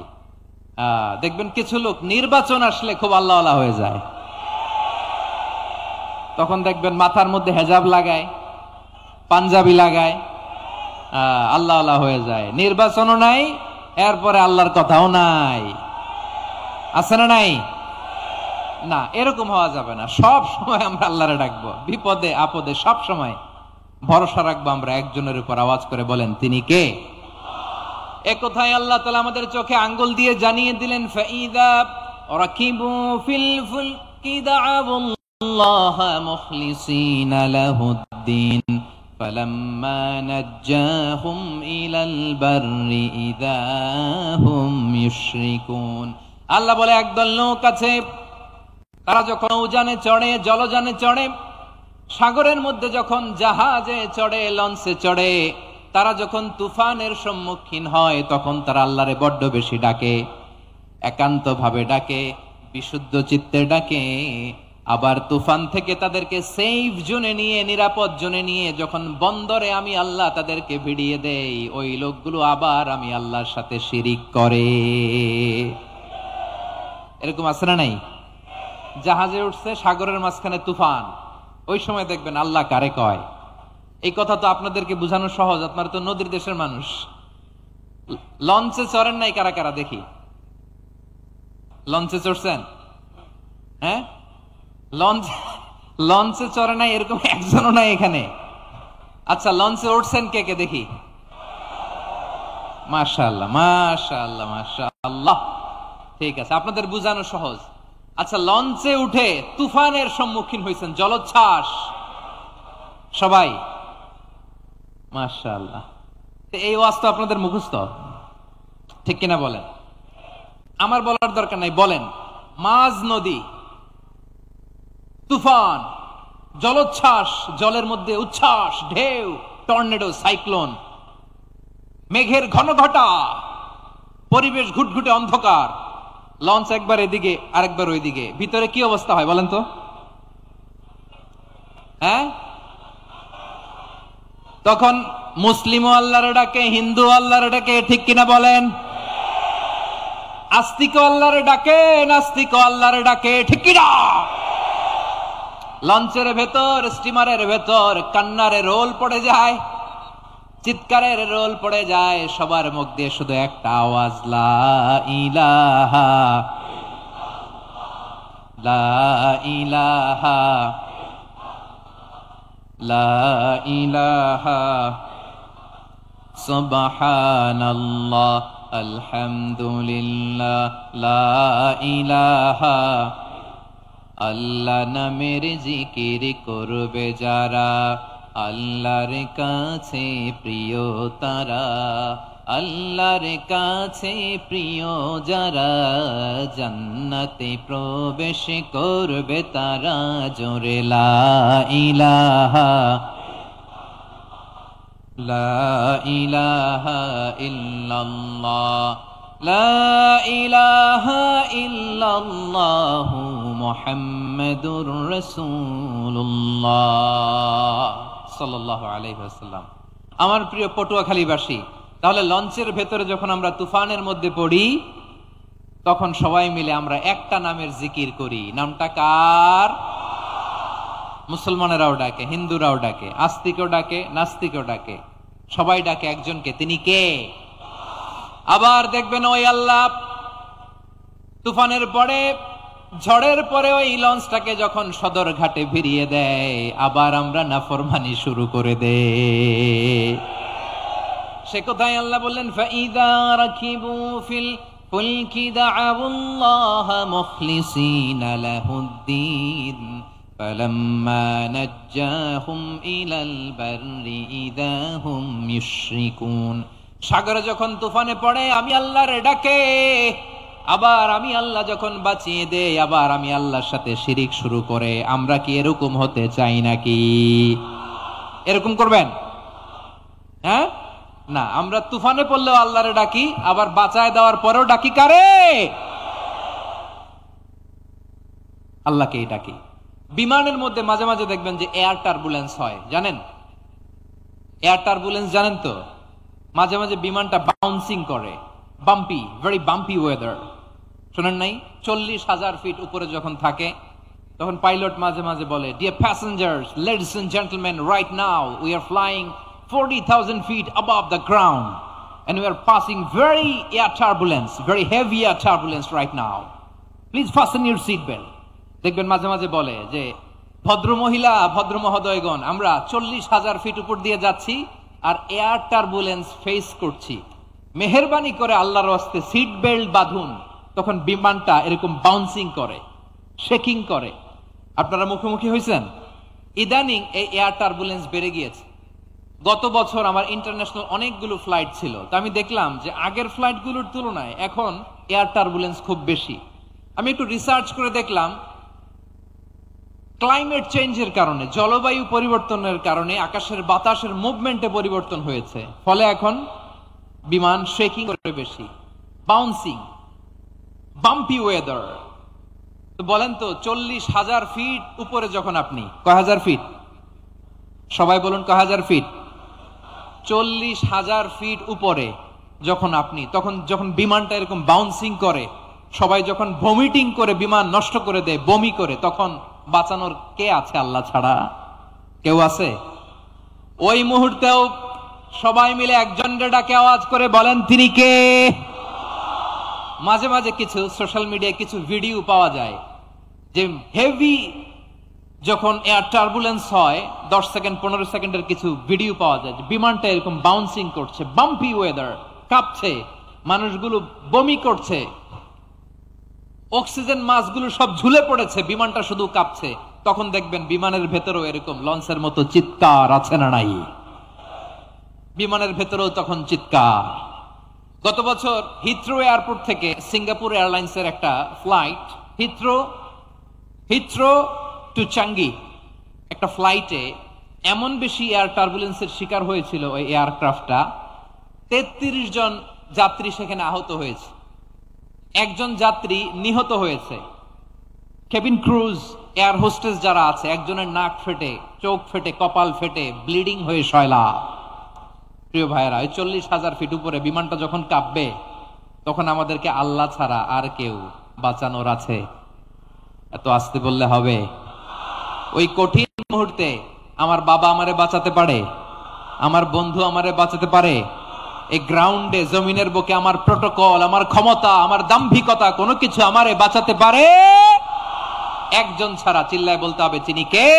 B: দেখবেন কিছু লোক নির্বাচন আসলে খুব আল্লাহওয়ালা হয়ে যায়, তখন দেখবেন মাথার মধ্যে হেজাব লাগায়, পাঞ্জাবি লাগায়, আল্লাহওয়ালা হয়ে যায়। নির্বাচনও নাই, এরপরে আল্লাহর কথাও নাই। আছে না নাই? না, এরকম হওয়া যাবে না। সব সময় আমরা আল্লাহরে ডাকবো, বিপদে আপদে সব সময় ভরসা রাখবো আমরা একজনের উপর। আওয়াজ করে বলেন তিনি কে? এ কথাই আল্লাহ তাআলা আমাদের চোখে আঙ্গুল দিয়ে জানিয়ে দিলেন, ফাইদা রাকিবু ফিল ফুলকি দাআউল্লাহ মুখলিসিনা লাহুদ্দিন ফালাম্মা নাজ্জাহুম ইলাল বাররি ইযা হুম ইউশরিকুন। আল্লাহ বলে একদল লোক আছে, তারা যখন নৌযানে চড়ে, জলযানে চড়ে, সাগরের মধ্যে যখন জাহাজে চড়ে, লঞ্চে চড়ে, তারা যখন তুফানের সম্মুখীন হয় তখন তারা আল্লাহরে বড্ড বেশি ডাকে, একান্ত ভাবে ডাকে, বিশুদ্ধ চিত্তে ডাকে। আবার তুফান থেকে তাদেরকে সেফ জোনে নিয়ে, নিরাপদ জোনে নিয়ে যখন বন্দরে আমি আল্লাহ তাদেরকে ভিড়িয়ে দেই, ওই লোকগুলো আবার আমি আল্লাহর সাথে শিরিক করে। এরকম আছে না নাই? জাহাজে উঠছে, সাগরের মাঝখানে তুফান, ওই সময় দেখবেন আল্লাহ কারে কয়। এই কথা তো আপনাদেরকে বোঝানো সহজ, আপনারা তো নদীর দেশের মানুষ। লঞ্চে চড়েন নাই কারা কারা? দেখি, লঞ্চে চড়ছেন? হ্যাঁ, লঞ্চে চড়ে নাই এরকম একজনও নাই এখানে। আচ্ছা, লঞ্চে উঠছেন কে কে? দেখি। মাশাআল্লাহ মাশাআল্লাহ মাশাআল্লাহ, ঠিক আছে, আপনাদের বোঝানো সহজ। আচ্ছা, লঞ্চে উঠে তুফানের সম্মুখীন হয়েছেন, জলোচ্ছ্বাস, সবাই? মাশাআল্লাহ। এই ওয়াজ তো আপনাদের মুখস্থ, ঠিক কিনা বলেন? আমার বলার দরকার নাই, বলেন। মাঝ নদী, তুফান, জলোচ্ছ্বাস, জলের মধ্যে উচ্ছ্বাস, ঢেউ, টর্নেডো, সাইক্লোন, মেঘের ঘনঘটা, পরিবেশ ঘুটঘুটে অন্ধকার, লঞ্চ একবার এদিকে আরেকবার ওইদিকে, ভিতরে কি অবস্থা হয় বলেন তো? হ্যাঁ, তখন মুসলিমও আল্লাহর ডাকে, হিন্দু আল্লাহর ডাকে, ঠিক কিনা বলেন? আস্তিক আল্লাহর ডাকে, নাস্তিক আল্লাহর ডাকে, ঠিক কিনা? লঞ্চের ভেতর, স্টিমারের ভেতর কান্নারে রোল পড়ে যায়, চিৎকারের রোল পড়ে যায়, সবার মুখ দিয়ে শুধু একটা আওয়াজ, লা ইলাহা লা ইলাহা লা ইলাহা সুবহানাল্লাহ আলহামদুলিল্লাহ লা ইলাহা। আল্লাহ নামের জিকির করবে যারা, আল্লাহর কাছে প্রিয় তারা, আল্লাহর কাছে প্রিয় যারা, জান্নাতে প্রবেশ করবে তারা, জোরে লা ইলাহা লা ইলাহা ইল্লাল্লাহ, লা ইলাহা ইল্লাল্লাহ মুহাম্মাদুর রাসূলুল্লাহ সাল্লাল্লাহু আলাইহি ওয়াসাল্লাম। আমার প্রিয় পটুয়াখালীবাসী, তাহলে লঞ্চের ভেতরে যখন আমরা তুফানের মধ্যে পড়ি, তখন সবাই মিলে আমরা একটা নামের জিকির করি। নামটা কার? মুসলমানেরাও ডাকে, হিন্দুরাও ডাকে, আস্তিকও ডাকে, নাস্তিকও ডাকে, সবাই ডাকে একজনকে। তিনি কে? আবার দেখবেন ওই আল্লাহ তুফানের পরে, ঝড়ের পরে ওই লঞ্চটাকে যখন সদর ঘাটে ভিড়িয়ে দেয়, আবার আমরা নাফরমানি শুরু করে দেই। সে কোথায়? আল্লাহ বললেন, ফাইদা রাকিবু ফিল ফুলকি দাআউল্লাহ মুখলিসিনা লাহুদ্দিন ফালাম্মা নাজ্জাহুম ইলাল বাররি ইযা হুম ইউশরিকুন। সাগরে যখন তুফানে পড়ে আমি আল্লাহর ডাকে, আবার আমি আল্লাহ যখন বাঁচিয়ে দেই, আবার আমি আল্লাহর সাথে শিরিক শুরু করে। আমরা কি এরকম হতে চাই নাকি? এরকম করবেন? হ্যাঁ না, আমরা তুফানে পড়লেও আল্লাহরে ডাকি, আবার বাঁচায় দেওয়ার পরেও ডাকি কারে? আল্লাহকেই ডাকি। বিমানের মধ্যে মাঝে মাঝে দেখবেন যে এয়ার টার্বুলেন্স হয়, জানেন? এয়ার টার্বুলেন্স জানেন তো? মাঝে মাঝে বিমানটা বাউন্সিং করে, বাম্পি, ভেরি বাম্পি ওয়েদার। শোনেন নাই? 40,000 ফিট উপরে যখন থাকে, তখন পাইলট মাঝে মাঝে বলে, dear passengers, ladies and gentleman, right now we are flying 40,000 feet above the ground and we are passing very air turbulence, very heavy air turbulence right now. Please fasten your seat belt. দেখবেন মাঝে মাঝে বলে যে, ভদ্র মহিলা, ভদ্র মহোদয়গণ, আমরা 40,000 ফিট উপর দিয়ে যাচ্ছি আর এয়ার টার্বুলেন্স ফেস করছি, মেহেরবানি করে আল্লাহর ওয়াস্তে সিট বেল্ট বাঁধুন। তখন বিমানটা এরকম বাউন্সিং করে, শেকিং করে। আপনারা মুখোমুখি হয়েছেন? ইদানিং এই এয়ার টার্বুলেন্স বেড়ে গিয়েছে। গত বছর আমার ইন্টারন্যাশনাল অনেকগুলো ফ্লাইট ছিল, তো আমি দেখলাম যে আগের ফ্লাইটগুলোর তুলনায় এখন এয়ার টার্বুলেন্স খুব বেশি। আমি একটু রিসার্চ করে দেখলাম, ক্লাইমেট চেঞ্জের কারণে, জলবায়ু পরিবর্তনের কারণে আকাশের বাতাসের মুভমেন্টে পরিবর্তন হয়েছে, ফলে এখন বিমান শেকিং করে বেশি, বাউন্সিং, বাম্পি ওয়েদার। তো বলেন তো, 40,000 ফিট উপরে যখন আপনি, কয় হাজার ফিট? সবাই বলুন, কয় হাজার ফিট? 40,000 ফিট উপরে যখন আপনি, তখন যখন বিমানটা এরকম বাউন্সিং করে, সবাই যখন ভমিটিং করে বিমান নষ্ট করে দেয়, বমি করে, তখন বাঁচানোর কে আছে আল্লাহ ছাড়া? কেউ আছে? ওই মুহূর্তেও সবাই মিলে একজনের ডাকে আওয়াজ করে বলেন, তিনি কে? মাঝে মাঝে কিছু সোশ্যাল মিডিয়ায় কিছু ভিডিও পাওয়া যায় যে হেভি যখন এয়ার টার্বুলেন্স হয়, 10 সেকেন্ড 15 সেকেন্ডের কিছু ভিডিও পাওয়া যায়, বিমানটা এরকম বাউন্সিং করছে, বাম্পি ওয়েদার, কাঁপছে, মানুষগুলো বমি করছে, অক্সিজেন মাসগুলো সব ঝুলে পড়েছে, বিমানটা শুধু কাঁপছে। তখন দেখবেন বিমানের ভেতরেও এরকম লঞ্চের মতো চিৎকার আছে না নাই? বিমানের ভেতরেও তখন চিৎকার। গত বছর হিথ্রো এয়ারপোর্ট থেকে সিঙ্গাপুর এয়ারলাইন্সের একটা ফ্লাইট, হিথ্রো টু চাঙ্গি, একটা ফ্লাইটে এমন বেশি এয়ার টার্বুলেন্সের শিকার হয়েছিল ওই এয়ারক্রাফটটা, 33 জন যাত্রী সেখানে আহত হয়েছে, একজন যাত্রী নিহত হয়েছে। কেবিন ক্রুজ, এয়ার হোস্টেস যারা আছে, একজনের নাক ফেটে, চোখ ফেটে, কপাল ফেটে, ব্লিডিং হয়ে শয়লা। প্রিয় ভাইয়েরা, ওই 40,000 ফিট উপরে বিমানটা যখন কাঁপবে, তখন আমাদেরকে আল্লাহ ছাড়া আর কেউ বাঁচানোর আছে? এত আসতে বললে হবে? ওই কঠিন মুহূর্তে আমার বাবা আমারে বাঁচাতে পারে, আমার বন্ধু আমারে বাঁচাতে পারে। এই গ্রাউন্ডে, জমিনের বুকে আমার প্রোটোকল, আমার ক্ষমতা, আমার দাম্ভিকতা, কোনো কিছু আমারে বাঁচাতে পারে একজন ছাড়া। চিল্লায় বলতে হবে, তিনি কে?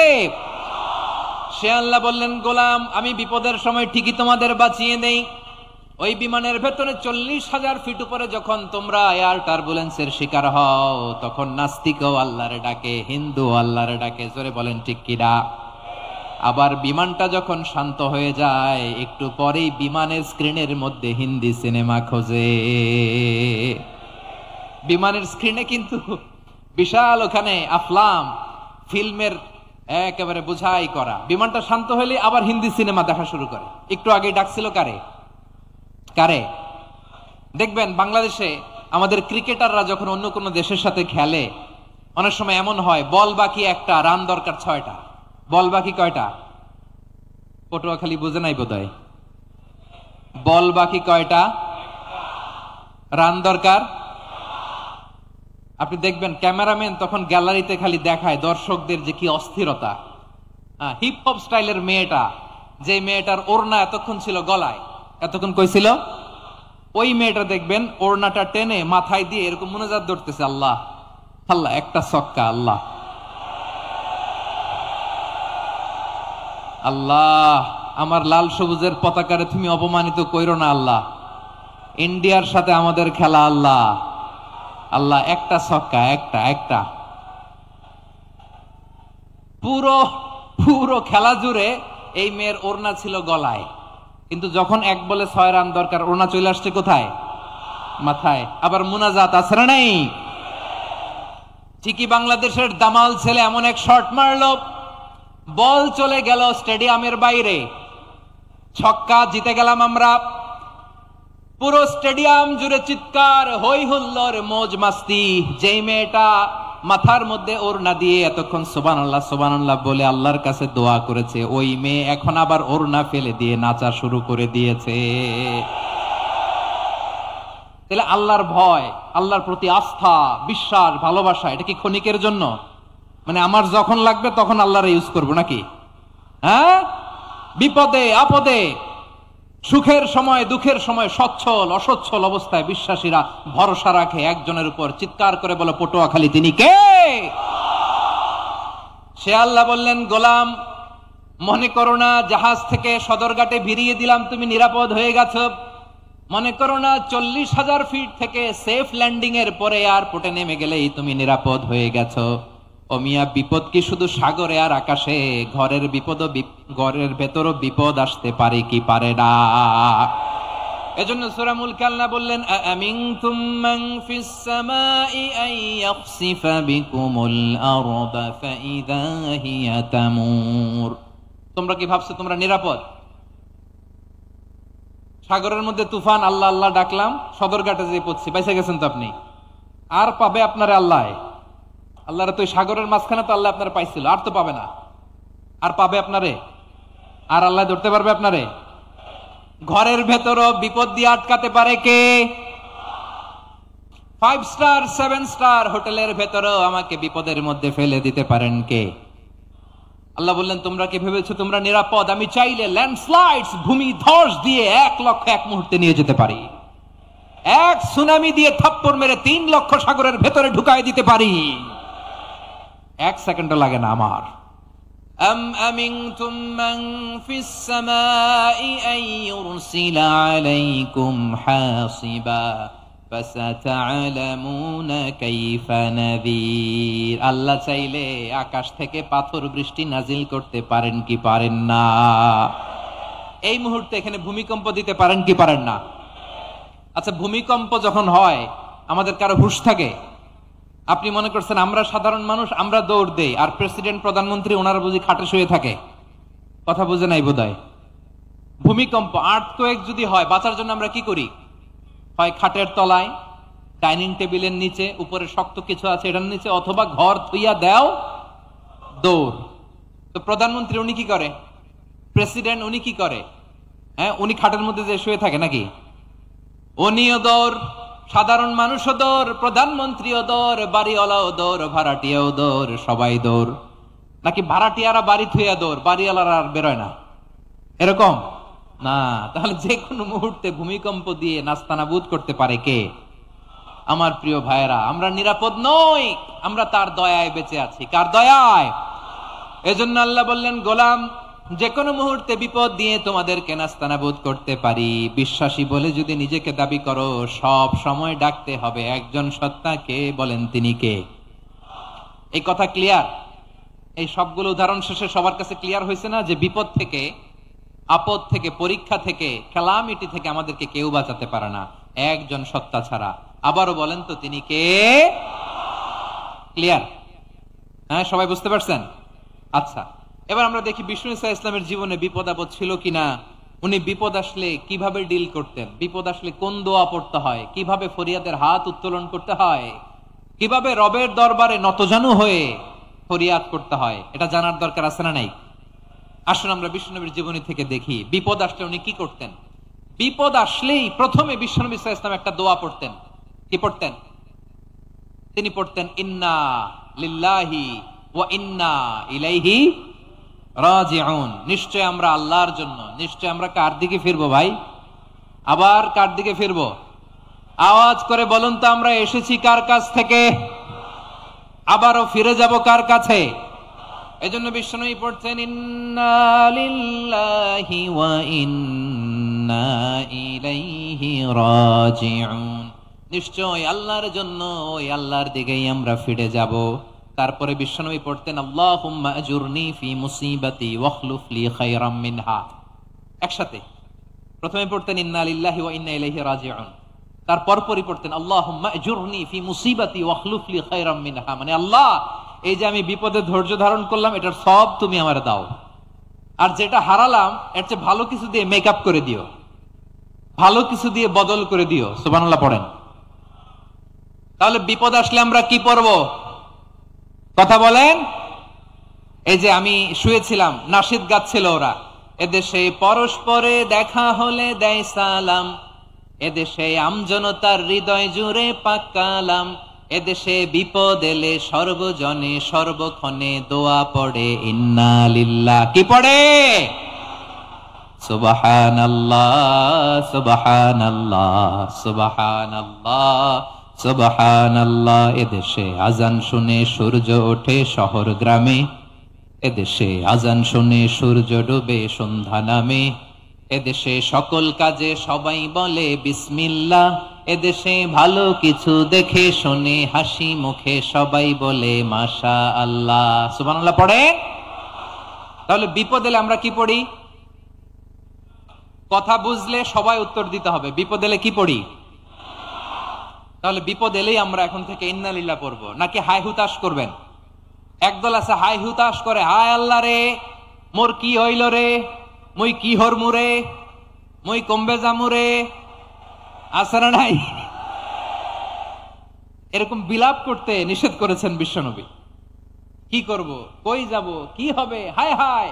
B: সে আল্লাহ বললেন, গোলাম, আমি বিপদের সময় ঠিকই তোমাদের বাঁচিয়ে দেই। ওই বিমানের ভেতরে 40,000 ফিট উপরে যখন তোমরা এয়ার টার্বুলেন্সের শিকার হও, তখন নাস্তিকও আল্লাহরে ডাকে, হিন্দু আল্লাহরে ডাকে। জোরে বলেন ঠিক কিনা? আবার বিমানটা যখন শান্ত হয়ে যায় একটু পরেই বিমানের স্ক্রিনের মধ্যে হিন্দি সিনেমা খোঁজে। বিমানের স্ক্রিনে কিন্তু বিশাল ওখানে আফলাম ফিল্মের একেবারে বোঝাই করা। বিমানটা শান্ত হলে আবার হিন্দি সিনেমা দেখা শুরু করে। একটু আগে ডাকছিল কারে কারে? দেখবেন বাংলাদেশে আমাদের ক্রিকেটাররা যখন অন্য কোনো দেশের সাথে খেলে, অনেক সময় এমন হয় বল বাকি একটা, রান দরকার 6টা। বল বাকি কয়টা? পটুয়াখালী বুঝে নাই বোধহয়। বল বাকি কয়টা, রান দরকার। আপনি দেখবেন ক্যামেরাম্যান তখন গ্যালারিতে খালি দেখায় দর্শকদের যে কি অস্থিরতা। হিপ হপ স্টাইলের মেয়েটা, যে মেয়েটার ওড়না এতক্ষণ ছিল গলায়, এতক্ষণ কই ছিল, ওই মেয়েটা দেখবেন ওড়নাটা টেনে মাথায় দিয়ে এরকম মুনাজাত ধরতেছে, আল্লাহ আল্লাহ একটা ছক্কা, আল্লাহ আল্লাহ আমার লাল সবুজের পতাকারে তুমি অপমানিত কইরো না আল্লাহ, ইন্ডিয়ার সাথে আমাদের খেলা, আল্লাহ আল্লাহ একটা ছক্কা, একটা একটা। পুরো পুরো খেলা জুড়ে এই মেয়ের ওড়না ছিল গলায়, কিন্তু যখন 1 বলে 6 রান দরকার ওড়না চলে আসছে কোথায়? মাথায়। আবার মুনাজাত আছে না নাই? ঠিকই বাংলাদেশের দামাল ছেলে এমন এক শট মারলো, বল চলে গেল স্টেডিয়ামের বাইরে, ছক্কা, জিতে গেলাম আমরা। পুরো স্টেডিয়াম জুড়ে চিৎকার, হই হুল্লোর, মৌজ মাস্তি। যেই মেয়েটা মাথার মধ্যে ওড়না দিয়ে এতক্ষণ সুবহানাল্লাহ সুবহানাল্লাহ বলে আল্লাহর কাছে দোয়া করেছে, ওই মেয়ে এখন আবার ওড়না ফেলে দিয়ে নাচা শুরু করে দিয়েছে। তাহলে আল্লাহর ভয়, আল্লাহর প্রতি আস্থা, বিশ্বাস, ভালোবাসা, এটা কি ক্ষণিকের জন্য? মানে আমার যখন লাগবে তখন আল্লাহর ইউজ করবো নাকি? হ্যাঁ, বিপদে আপদে, সুখের সময় দুঃখের সময়, সচ্ছল অসচ্ছল অবস্থায় বিশ্বাসীরা ভরসা রাখে একজনের উপর। চিৎকার করে বলো পটুয়াখালী তিনি কে? সে আল্লাহ বললেন, গোলাম মনে করো না জাহাজ থেকে সদরঘাটে ভিড়িয়ে দিলাম তুমি নিরাপদ হয়ে গেছো। মনে করো না 40,000 ফিট থেকে সেফ ল্যান্ডিং এর পরে এয়ারপোর্টে নেমে গেলেই তুমি নিরাপদ হয়ে গেছো। ও মিয়া, বিপদ কি শুধু সাগরে আর আকাশে? ঘরের বিপদও, ঘরের ভেতরও বিপদ আসতে পারে কি পারে না? এজন্য সূরা মুলক আল্লাহ বললেন, আমিনতুম মান ফিস সামাই আন ইয়াখসিফা বিকুমুল আরদা ফাইযা হিয়া তামুর। তোমরা কি ভাবছো তোমরা নিরাপদ? সাগরের মধ্যে তুফান, আল্লাহ আল্লাহ ডাকলাম, সদরঘাটে যে পড়ছি, বাইসা গেছেন তো আপনি। আর পাবে আপনারে আল্লাহ? আল্লাহর তো সাগরের মাঝখানে তো আল্লাহ আপনার পাইছিল, আর তো পাবে না। আর পাবে আপনারে? আর আল্লাহ ধরতে পারবে আপনারে? ঘরের ভেতরও বিপদ দিয়ে আটকাতে পারে কে? 5 স্টার 7 স্টার হোটেলের ভেতরও আমাকে বিপদের মধ্যে ফেলে দিতে পারেন কে? আল্লাহ বললেন, তোমরা কি ভেবেছো তোমরা নিরাপদ? আমি চাইলে ল্যান্ডস্লাইডস, ভূমি ধস দিয়ে 1 লক্ষ 1 মুহূর্তে নিয়ে যেতে পারি। এক সুনামি দিয়ে থাপ্পড় মেরে 3 লক্ষ সাগরের ভেতরে ঢুকাই দিতে পারি। 1 সেকেন্ডও লাগে না আমার। আম আমিনতুম মান ফিস সামাই আন ইউরসিলা আলাইকুম হাসিবা ফাসাতা'লামুনা কাইফা নাযীর। আল্লাহ চাইলে আকাশ থেকে পাথর বৃষ্টি নাজিল করতে পারেন কি পারেন না? এই মুহূর্তে এখানে ভূমিকম্প দিতে পারেন কি পারেন না? আচ্ছা, ভূমিকম্প যখন হয় আমাদের কারো হুঁশ থাকে? আপনি মনে করছেন আমরা সাধারণ মানুষ, আমরা দৌড় দেই, আর প্রেসিডেন্ট প্রধানমন্ত্রী ওনারা বুঝি খাটে শুয়ে থাকে? কথা বুঝে নাই বোধহয়। ভূমিকম্প, আর্থকোয়েক যদি হয়, বাঁচার জন্য আমরা কি করি? হয় খাটের তলায়, ডাইনিং টেবিলের নিচে, উপরে শক্ত কিছু আছে এটার নিচে, অথবা ঘর থুইয়া দেও দৌড়। তো প্রধানমন্ত্রী উনি কি করে? প্রেসিডেন্ট উনি কি করে? হ্যাঁ, উনি খাটের মধ্যে যে শুয়ে থাকে নাকি? উনিও দৌড়, সাধারণ মানুষও দৌড়, প্রধানমন্ত্রীও দৌড়, বাড়িওয়ালাও দৌড়, ভাড়াটিয়াও দৌড়, সবাই দৌড়। নাকি ভাড়াটিয়ারা বাড়ি থুইয়া দৌড়, বাড়িওয়ালারা আর বেরোয় না? এরকম না। তাহলে যে কোনো মুহূর্তে ভূমিকম্প দিয়ে নাস্তানাবুদ করতে পারে কে? আমার প্রিয় ভাইয়েরা, আমরা নিরাপদ নই, আমরা তার দয়ায় বেঁচে আছি। কার দয়ায়? এজন্য আল্লাহ বললেন, গোলাম যে কোনো মুহূর্তে বিপদ দিয়ে তোমাদেরকে নাস্তানাবুদ করতে পারি। বিশ্বাসী বলে যদি নিজেকে দাবি করো, সব সময় ডাকতে হবে একজন সত্তাকে। বলেন তিনি কে? এই কথা ক্লিয়ার? এই সবগুলো উদাহরণ শেষে সবার কাছে ক্লিয়ার হয়েছে না যে বিপদ থেকে, আপদ থেকে, পরীক্ষা থেকে, ক্যালামিটি থেকে আমাদেরকে কেউ বাঁচাতে পারে না একজন সত্তা ছাড়া। আবারও বলেন তো তিনি কে? ক্লিয়ার? হ্যাঁ, সবাই বুঝতে পারছেন? আচ্ছা, এবার আমরা দেখি বিষ্ণু ঈসা ইসলামের জীবনে বিপদ আপদ ছিল কিনা। উনি বিপদ আসলে কিভাবে ডিল করতেন, বিপদ আসলে কোন দোয়া পড়তে হয়, কিভাবে ফরিয়াদের হাত উত্তোলন করতে হয়, কিভাবে রবের দরবারে নতজানু হয়ে ফরিয়াদ করতে হয়, এটা জানার দরকার আছে না নাই? আসুন আমরা বিশ্বনবীর জীবনী থেকে দেখি বিপদ আসলে উনি কি করতেন। বিপদ আসলেই প্রথমে বিশ্বনবী সাল্লাল্লাহু আলাইহি ওয়াসাল্লাম একটা দোয়া পড়তেন। কি পড়তেন? তিনি পড়তেন ইন্না লিল্লাহি ওয়া ইন্না ইলাইহি রাজিউন। নিশ্চয় আমরা আল্লাহর জন্য, নিশ্চয় আমরা কার দিকে ফিরবো ভাই? আবার কার দিকে ফিরবো? আওয়াজ করে বলুন তো, আমরা এসেছি কার কাছ থেকে, আবারও ফিরে যাব কার কাছে? এজন্য বিশ্বনবী পড়ছেন ইন্না লিল্লাহি ওয়া ইন্না ইলাইহি রাজিউন। নিশ্চয় আল্লাহর জন্য, ওই আল্লাহর দিকেই আমরা ফিরে যাব। তারপরে বিশ্বনবী পড়তেন আল্লাহুম্মা আজুরনি ফি মুসিবাতি ওয়াখলুফ লি খায়রাম মিনহা। একসাথে প্রথমে পড়তেন ইন্না লিল্লাহি ওয়া ইন্না ইলাইহি রাজিউন, তারপর পরই পড়তেন আল্লাহুম্মা আজুরনি ফি মুসিবাতি ওয়াখলুফ লি খায়রাম মিনহা। মানে আল্লাহ, এই যে আমি বিপদে ধৈর্য ধারণ করলাম, এটার সব তুমি আমারে দাও, আর যেটা হারালাম এর চেয়ে ভালো কিছু দিয়ে মেকআপ করে দিও, ভালো কিছু দিয়ে বদল করে দিও। সুবহানাল্লাহ পড়েন। তাহলে বিপদ আসলে আমরা কি পড়ব? কথা বলেন। এই যে আমি শুয়েছিলাম, নাশিদ গাচ্ছিল ওরা, এদেশে পরস্পরে দেখা হলে দেয় সালাম, এদেশে আমজনতার হৃদয় জুড়ে পাক কালাম, এদেশে বিপদ এলে সর্বজনে সর্বক্ষণে দোয়া পড়ে ইন্না লিল্লাহ। কি পড়ে? সুবহানাল্লাহ সুবহানাল্লাহ সুবহানাল্লাহ সুবহানাল্লাহ। এদেশে আজান শুনে সূর্য ওঠে শহর গ্রামে, এদেশে আজান শুনে সূর্য ডুবে সন্ধ্যা নামে, এদেশে সকল কাজে সবাই বলে বিসমিল্লাহ, এদেশে ভালো কিছু দেখে শুনে হাসি মুখে সবাই বলে মাশা আল্লাহ। সুবহানাল্লাহ পড়ে। তাহলে বিপদ এলে আমরা কি পড়ি? কথা বুঝলে সবাই উত্তর দিতে হবে। বিপদ এলে কি পড়ি? তাহলে বিপদ এলেই আমরা এখন থেকে ইন্না লিল্লাহ পড়বো, নাকি হাই হুতাশ করবেন? একদল আছে হাই হুতাশ করে, হায় আল্লাহ রে মোর কি হইল রে, মুই কি হরমু রে, মুই কমবে জামু রে, আছে না নাই? এরকম বিলাপ করতে নিষেধ করেছেন বিশ্বনবী। কি করব, কই যাব, কি হবে, হায় হায়,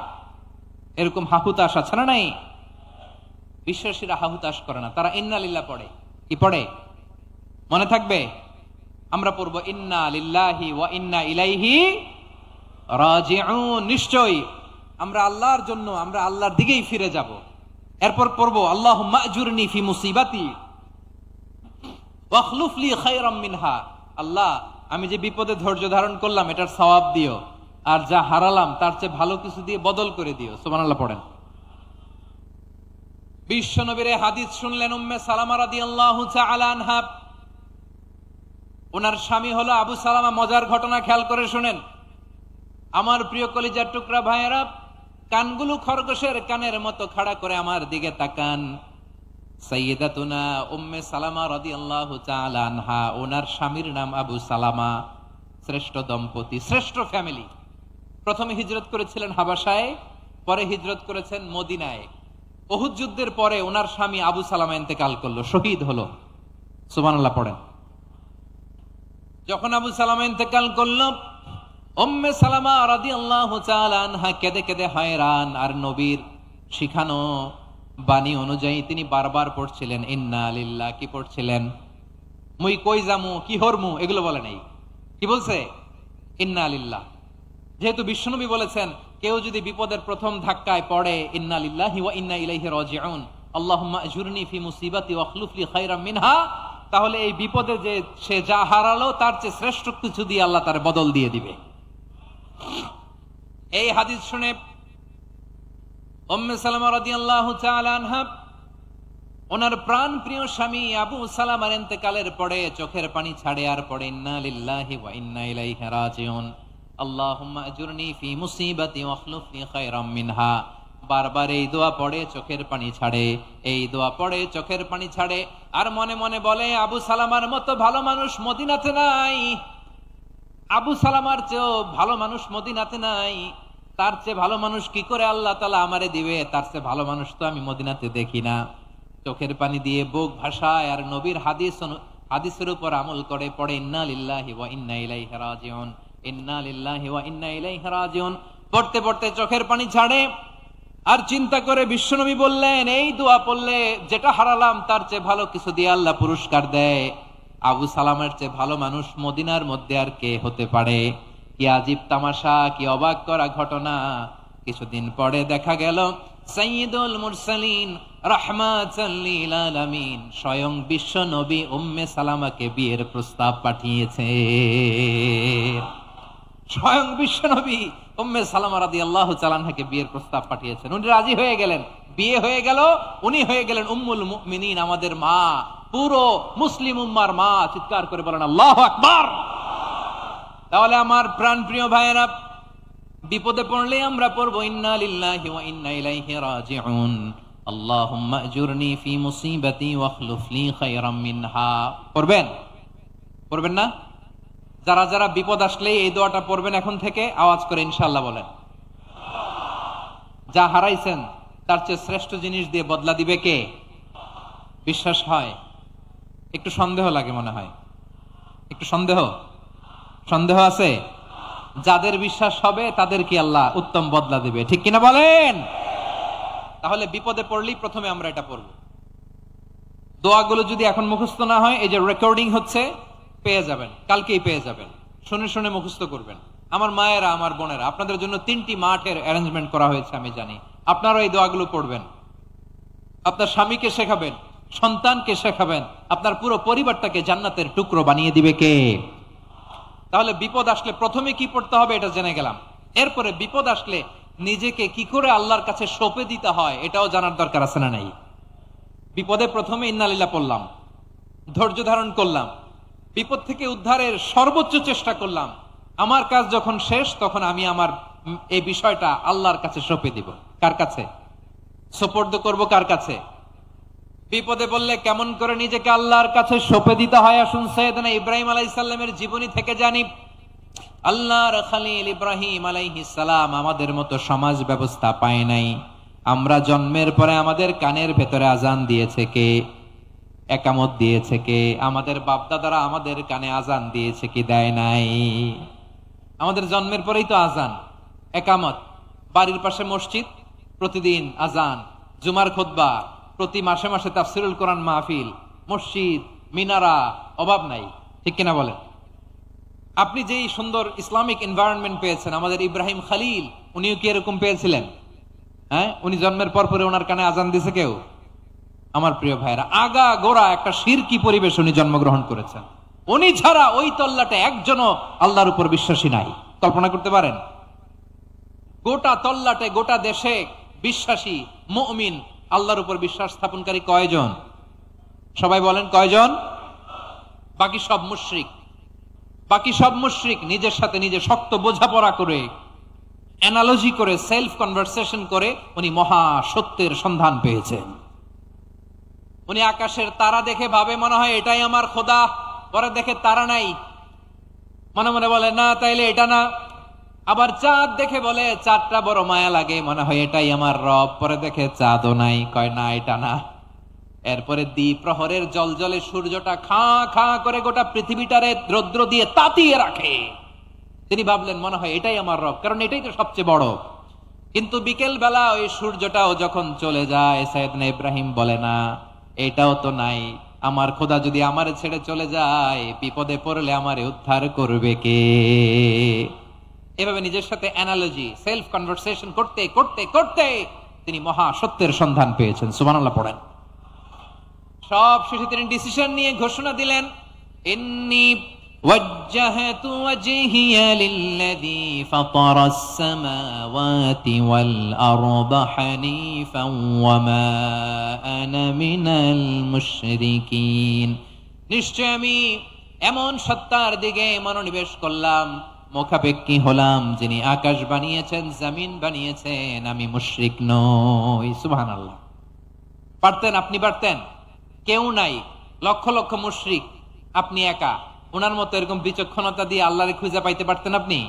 B: এরকম হাহুতাশ আছে না নাই? বিশ্বাসীরা হাহুতাশ করে না, তারা ইন্না লিল্লাহ পড়ে। কি পড়ে? মনে থাকবে, আমরা পড়বো ইন্না লিল্লাহি ওয়া ইন্না ইলাইহি রাজিউন। নিশ্চয়ই আমরা আল্লাহর জন্য, আমরা আল্লাহর দিকেই ফিরে যাব। এরপর পড়বো আল্লাহুম্মা আজুরনি ফি মুসিবাতি ওয়াখলুফ লি খায়রাম মিনহা। আল্লাহ, আমি যে বিপদে ধৈর্য ধারণ করলাম এটার সওয়াব দিও, আর যা হারালাম তার চেয়ে ভালো কিছু দিয়ে বদল করে দিও। সুবহানাল্লাহ পড়েন। বিশ্বনবীর হাদিস শুনলেন উম্মে সালামা রাদিয়াল্লাহু তাআলা আনহা। ওনার স্বামী হলো আবু সালামা। মজার ঘটনা খেয়াল করে শুনেন আমার প্রিয় কলিজার টুকরা ভাইয়েরা। কানগুলো খরগোশের কানের মতো খাড়া করে আমার দিকে তাকান। সাইয়্যিদাতুনা উম্মে সালামা রাদিয়াল্লাহু তাআলা আনহা, ওনার স্বামীর নাম আবু সালামা। শ্রেষ্ঠ দম্পতি, শ্রেষ্ঠ ফ্যামিলি। প্রথমে হিজরত করেছিলেন হাবাসায়, পরে হিজরত করেছেন মদিনায়। উহুদ যুদ্ধের পরে ওনার স্বামী আবু সালামা ইন্তেকাল করলো, শহীদ হলো। সুবহানাল্লাহ পড়েন। যখন আবু সালামা ইন্তেকাল করলো, উম্মে সালামা রাদিয়াল্লাহু তাআলা আনহা কেঁদে কেঁদে হয়রান। আর নবীর শিখানো বাণী অনুযায়ী তিনি বারবার পড়ছিলেন ইন্না লিল্লাহ। কি পড়ছিলেন? মুই কই যামু, কি হরমু, এগুলো বলে নাই। কি বলছে? ইন্না লিল্লাহ। যেহেতু বিশ্বনবী বলেছেন কেউ যদি বিপদের প্রথম ধাক্কায় পড়ে ইন্না লিল্লাহি ওয়া ইন্না ইলাইহি রাজিউন, আল্লাহুম্মা আজুরনি ফি মুসিবাতি ওয়াখলুফ লি খায়রাম মিনহা, তাহলে এই বিপদে যে সে যা হারালো তার চেয়ে শ্রেষ্ঠ কিছু দিয়ে আল্লাহ তার বদল দিয়ে দিবে। এই হাদিস শুনে উম্মে সালামা রাদিয়াল্লাহু তাআলা আনহা ওনার প্রাণ প্রিয় স্বামী আবু সালামার ইন্তেকালের পরে চোখের পানি ছাড়ে আর পড়ে ইন্না লিল্লাহি ওয়া ইন্না ইলাইহি রাজিউন। আল্লাহুম্মা আজুরনি ফি মুসিবাতি ওয়াখলুফনি খায়রাম মিনহা। বারবার এই দোয়া পড়ে চোখের পানি ছাড়ে, এই দোয়া পড়ে চোখের পানি ছাড়ে, আর মনে মনে বলে আবু সালামার মতো ভালো মানুষ মদিনাতে নাই, আবু সালামার চেয়েও ভালো মানুষ মদিনাতে নাই, তার চেয়ে ভালো মানুষ কি করে আল্লাহ তাআলা আমারে দিবে, তার চেয়ে ভালো মানুষ তো আমি মদিনাতে দেখি না। চোখের পানি দিয়ে বুক ভাসায় আর নবীর হাদিসের উপর আমল করে পড়ে ইন্না লিল্লাহি ওয়া ইন্না ইলাইহি রাজিউন, ইন্না লিল্লাহি ওয়া ইন্না ইলাইহি রাজিউন। পড়তে পড়তে চোখের পানি ছাড়ে আর চিন্তা করে বিশ্বনবী বললেন, এই দোয়া পড়লে যেটা হারালাম তার চেয়ে ভালো কিছু দিয়ে আল্লাহ পুরস্কার দেয়। আবু সালামের চেয়ে ভালো মানুষ মদিনার মধ্যে আর কে হতে পারে? কি আজীব তামাশা, কি অবাক করা ঘটনা। কিছুদিন পরে দেখা গেল সাইয়্যিদুল মুরসালিন রাহমাতাল লিল আলামিন স্বয়ং বিশ্ব নবী উম্মে সালামাকে বিয়ের প্রস্তাব পাঠিয়েছে। স্বয়ং বিশ্ব নবী উম্মে সালামা রাদিয়াল্লাহু তাআলা আনহাকে বিয়ের প্রস্তাব পাঠিয়েছেন। উনি রাজি হয়ে গেলেন, বিয়ে হয়ে গেল, উনি হয়ে গেলেন উম্মুল মুমিনিন, আমাদের মা, পুরো মুসলিম উম্মার মা। চিৎকার করে বলেন আল্লাহু আকবার। তাহলে আমার প্রাণ প্রিয় ভাইয়েরা, বিপদে পড়লে আমরা পড়বো ইন্না লিল্লাহি ওয়া ইন্না ইলাইহি রাজিউন, আল্লাহুম্মা আজুরনি ফি মুসিবাতি ওয়াখলুফনি খায়রাম মিনহা। পড়বেন? পড়বেন না? যারা যারা বিপদ আসলে এই দোয়াটা পড়বেন এখন থেকে আওয়াজ করে ইনশাআল্লাহ বলেন। যা হারাইছেন তার চেয়ে শ্রেষ্ঠ জিনিস দিয়ে বদলা দিবে কে? বিশ্বাস হয়? একটু সন্দেহ লাগে মনে হয়, একটু সন্দেহ আছে? যাদের বিশ্বাস হবে তাদের কি আল্লাহ উত্তম বদলা দিবে, ঠিক কিনা বলেন? তাহলে বিপদে পড়লেই প্রথমে আমরা এটা পড়ব। দোয়াগুলো যদি এখন মুখস্থ না হয়, এই যে রেকর্ডিং হচ্ছে, পেয়ে যাবেন, কালকেই পেয়ে যাবেন। শুনে শুনে মুখস্থ করবেন। আমার মায়েরা, আমার বোনেরা, আপনাদের জন্য 3টি মাঠের অ্যারেঞ্জমেন্ট করা হয়েছে, আমি জানি। আপনারা এই দোয়াগুলো পড়বেন, আপনার স্বামীকে শেখাবেন, সন্তানকে শেখাবেন, আপনার পুরো পরিবারটাকে জান্নাতের টুকরো বানিয়ে দিবে কে? তাহলে বিপদ আসলে প্রথমে কি পড়তে হবে এটা জেনে গেলাম। এরপরে বিপদ আসলে নিজেকে কি করে আল্লাহর কাছে সঁপে দিতে হয় এটাও জানার দরকার আছে না নাই? বিপদে প্রথমে ইন্নালিল্লাহ পড়লাম, ধৈর্য ধারণ করলাম, বিপদ থেকে উদ্ধারের সর্বোচ্চ চেষ্টা করলাম। আমার কাজ যখন শেষ তখন আমি আমার এই বিষয়টা আল্লাহর কাছে সঁপে দিব। কার কাছে সোপর্দ করব? কার কাছে? বিপদে বললে কেমন করে নিজেকে আল্লাহর কাছে সঁপে দিতে হয় আসুন সাইয়েদনা ইব্রাহিম আলাইহিস সালামের জীবনী থেকে জানি। আল্লাহর খলিল ইব্রাহিম আলাইহিস সালাম আমাদের মতো সমাজ ব্যবস্থা পায় নাই। আমরা জন্মের পরে আমাদের কানের ভেতরে আজান দিয়েছে কে? একামত দিয়েছে কে? আমাদের বাপদাদারা আমাদের কানে আজান দিয়েছে কি? দেয় নাই। আমাদের জন্মের পরেই তো আজান, একামত, বাড়ির পাশে মসজিদ, প্রতিদিন আজান, জুমার খুতবা, প্রতি মাসে মাসে তাফসিরুল কোরআন মাহফিল, মসজিদ, মিনারা, অভাব নাই, ঠিক কিনা বলেন? আপনি যেই সুন্দর ইসলামিক এনভায়রনমেন্ট পেয়েছেন, আমাদের ইব্রাহিম খলিল উনিও কি এরকম পেয়েছিলেন? হ্যাঁ, উনি জন্মের পর পরে ওনার কানে আজান দিয়েছে কেউ? আমার প্রিয় ভাইরা, আগা গোড়া একটা শিরকি পরিবেশ উনি জন্মগ্রহণ করেছেন। উনি ছাড়া ওই তল্লাটে একজনও আল্লাহর উপর বিশ্বাসী নাই। কল্পনা করতে পারেন? গোটা তল্লাটে, গোটা দেশে বিশ্বাসী মুমিন, আল্লাহর উপর বিশ্বাস স্থাপনকারী কয়জন? সবাই বলেন কয়জন? বাকি সব মুশরিক। বাকি সব মুশরিক নিজের সাথে নিজে শক্ত বোঝাপড়া করে, অ্যানালজি করে, সেলফ কনভারসেশন করে উনি মহা সত্যের সন্ধান পেয়েছেন। উনি আকাশের তারা দেখে ভাবে মনে হয় এটাই আমার খোদা, পরে দেখে তারা নাই, মনে মনে বলে না তাইলে এটা না। আবার চাঁদ দেখে বলে চাঁদটা বড় মায়া লাগে, মনে হয় এটাই আমার রব, পরে দেখে চাঁদও নাই, কয় না এটা না। এরপরে দ্বীপ প্রহরের জলজলে সূর্যটা খাঁ খাঁ করে গোটা পৃথিবীটারে রৌদ্র দিয়ে তাতিয়ে রাখে। তিনি ভাবলেন মনে হয় এটাই আমার রব, কারণ এটাই তো সবচেয়ে বড়। কিন্তু বিকেল বেলা ওই সূর্যটাও যখন চলে যায়, সাইয়েদনা ইব্রাহিম বলে না এটাও তো নাই, আমার খোদা যদি আমারে ছেড়ে চলে যায়, বিপদে পড়লে আমারে উদ্ধার করবে কে? এভাবে নিজের সাথে অ্যানালজি, সেলফ কনভারসেশন করতে করতে করতে তিনি মহা সত্যের সন্ধান পেয়েছেন। সুবহানাল্লাহ পড়েন। সব শেষে তিনি ডিসিশন নিয়ে ঘোষণা দিলেন, ইন্নী ওয়াজ্জাহতু ওয়াজহিয়া লিল্লাযী ফাতারাস সামাওয়াতি ওয়াল আরদা হানিফান ওয়া মা আনা মিনাল মুশরিকিন। নিশ্চয় আমি এমন সত্তার দিকে মনোনিবেশ করলাম, মুখাপেক্ষী হলাম যিনি আকাশ বানিয়েছেন, জমিন বানিয়েছেন, আমি মুশরিক নই। সুবহানাল্লাহ। পারতেন, আপনি পারতেন? কেউ নাই, লক্ষ লক্ষ মুশরিক, আপনি একা। ওনার মতো এরকম বিচক্ষণতা দিয়ে আল্লাহরে খুঁজে পাইতে পারতেন আপনি?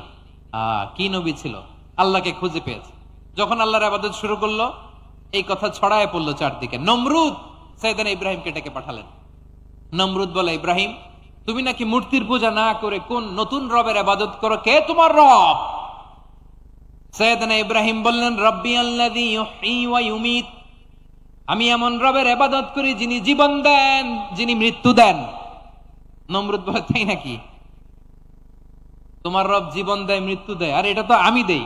B: কি নবী ছিল, আল্লাহকে খুঁজে পেয়েছে। যখন আল্লাহর ইবাদত শুরু করলো, এই কথা ছড়ায় পড়লো চারদিকে। নমরুদ সাইয়েদনা ইব্রাহিমকে ডেকে পাঠালেন। নমরুদ বলে, ইব্রাহিম, তুমি নাকি মূর্তির পূজা না করে কোন নতুন রবের ইবাদত করো, কে তোমার রব? সাইয়েদনা ইব্রাহিম বললেন, রব্বি আল্লাযী ইউহয়ী ওয়া ইউমীত, আমি এমন রবের ইবাদত করি যিনি জীবন দেন, যিনি মৃত্যু দেন। নমরুদ বলে, তাই নাকি? তোমার রব জীবন দেয়, মৃত্যু দেয়? আর এটা তো আমি দেই,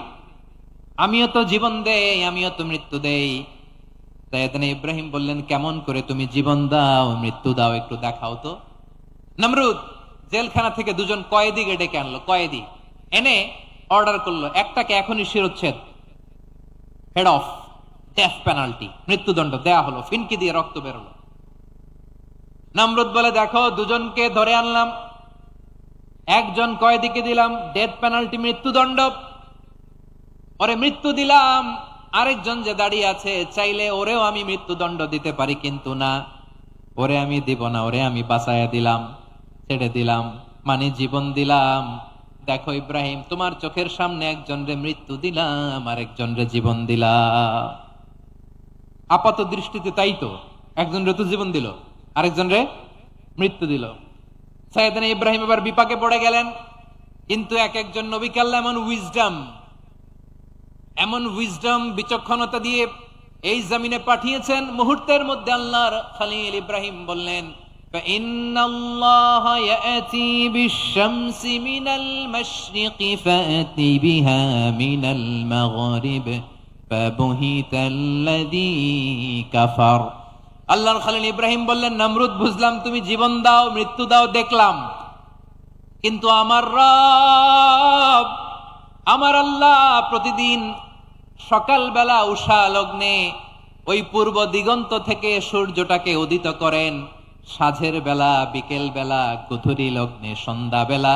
B: আমিও তো জীবন দেই, আমিও তো মৃত্যু দেই। সাইয়েদনা ইব্রাহিম বললেন, কেমন করে তুমি জীবন দাও, মৃত্যু দাও, একটু দেখাও তো। নমরুদ জেলখানা থেকে দুজন কয়েদিকে ডেকে আনলো। কয়েদি এনে অর্ডার করলো, একটাকে এখনই শিরোচ্ছেদ, হেড অফ, ডেথ পেনাল্টি, মৃত্যুদণ্ড দেয়া হলো। ফিনকি দিয়ে রক্ত বেরোলো। নমরুদ বলে, দেখো, দুজনকে ধরে আনলাম, একজন কয়েদিকে দিলাম ডেথ পেনাল্টি, মৃত্যুদণ্ড, ওরে মৃত্যু দিলাম। আরেকজন যে দাঁড়িয়ে আছে, চাইলে ওরেও আমি মৃত্যুদণ্ড দিতে পারি, কিন্তু না, ওরে আমি দিব না, ওরে আমি বাঁচাইয়া দিলাম, ছেড়ে দিলাম, মানে জীবন দিলাম। দেখো ইব্রাহিম, তোমার চোখের সামনে একজন রে মৃত্যু দিলাম, আরেকজন রে জীবন দিলাম। আপাত দৃষ্টিতে তাই তো, একজন রে তো জীবন দিল, আরেকজন রে মৃত্যু দিল। সাইয়েদনা ইব্রাহিম এবার বিপাকে পড়ে গেলেন। কিন্তু এক একজন নবীকে আল্লাহ এমন উইজডম, বিচক্ষণতা দিয়ে এই জমিনে পাঠিয়েছেন। মুহূর্তের মধ্যে আল্লাহর খলিল ইব্রাহিম বললেন, ইন্নাল্লাহা ইয়াতি বিশ-শামসি মিনাল মাশরিকি ফাতি বিহা মিনাল মাগরিব ফাবুহিতাল্লাযী কাফার। আল্লাহর খলিল ইব্রাহিম বললেন, নমরুদ, বুঝলাম তুমি জীবন দাও, মৃত্যু দাও, দেখলাম, কিন্তু আমার রব, আমার আল্লাহ প্রতিদিন সকালবেলা উষা লগ্নে ওই পূর্ব দিগন্ত থেকে সূর্যটাকে উদিত করেন, সাঁঝের বেলা, বিকেল বেলা, গধূলি লগ্নে, সন্ধ্যা বেলা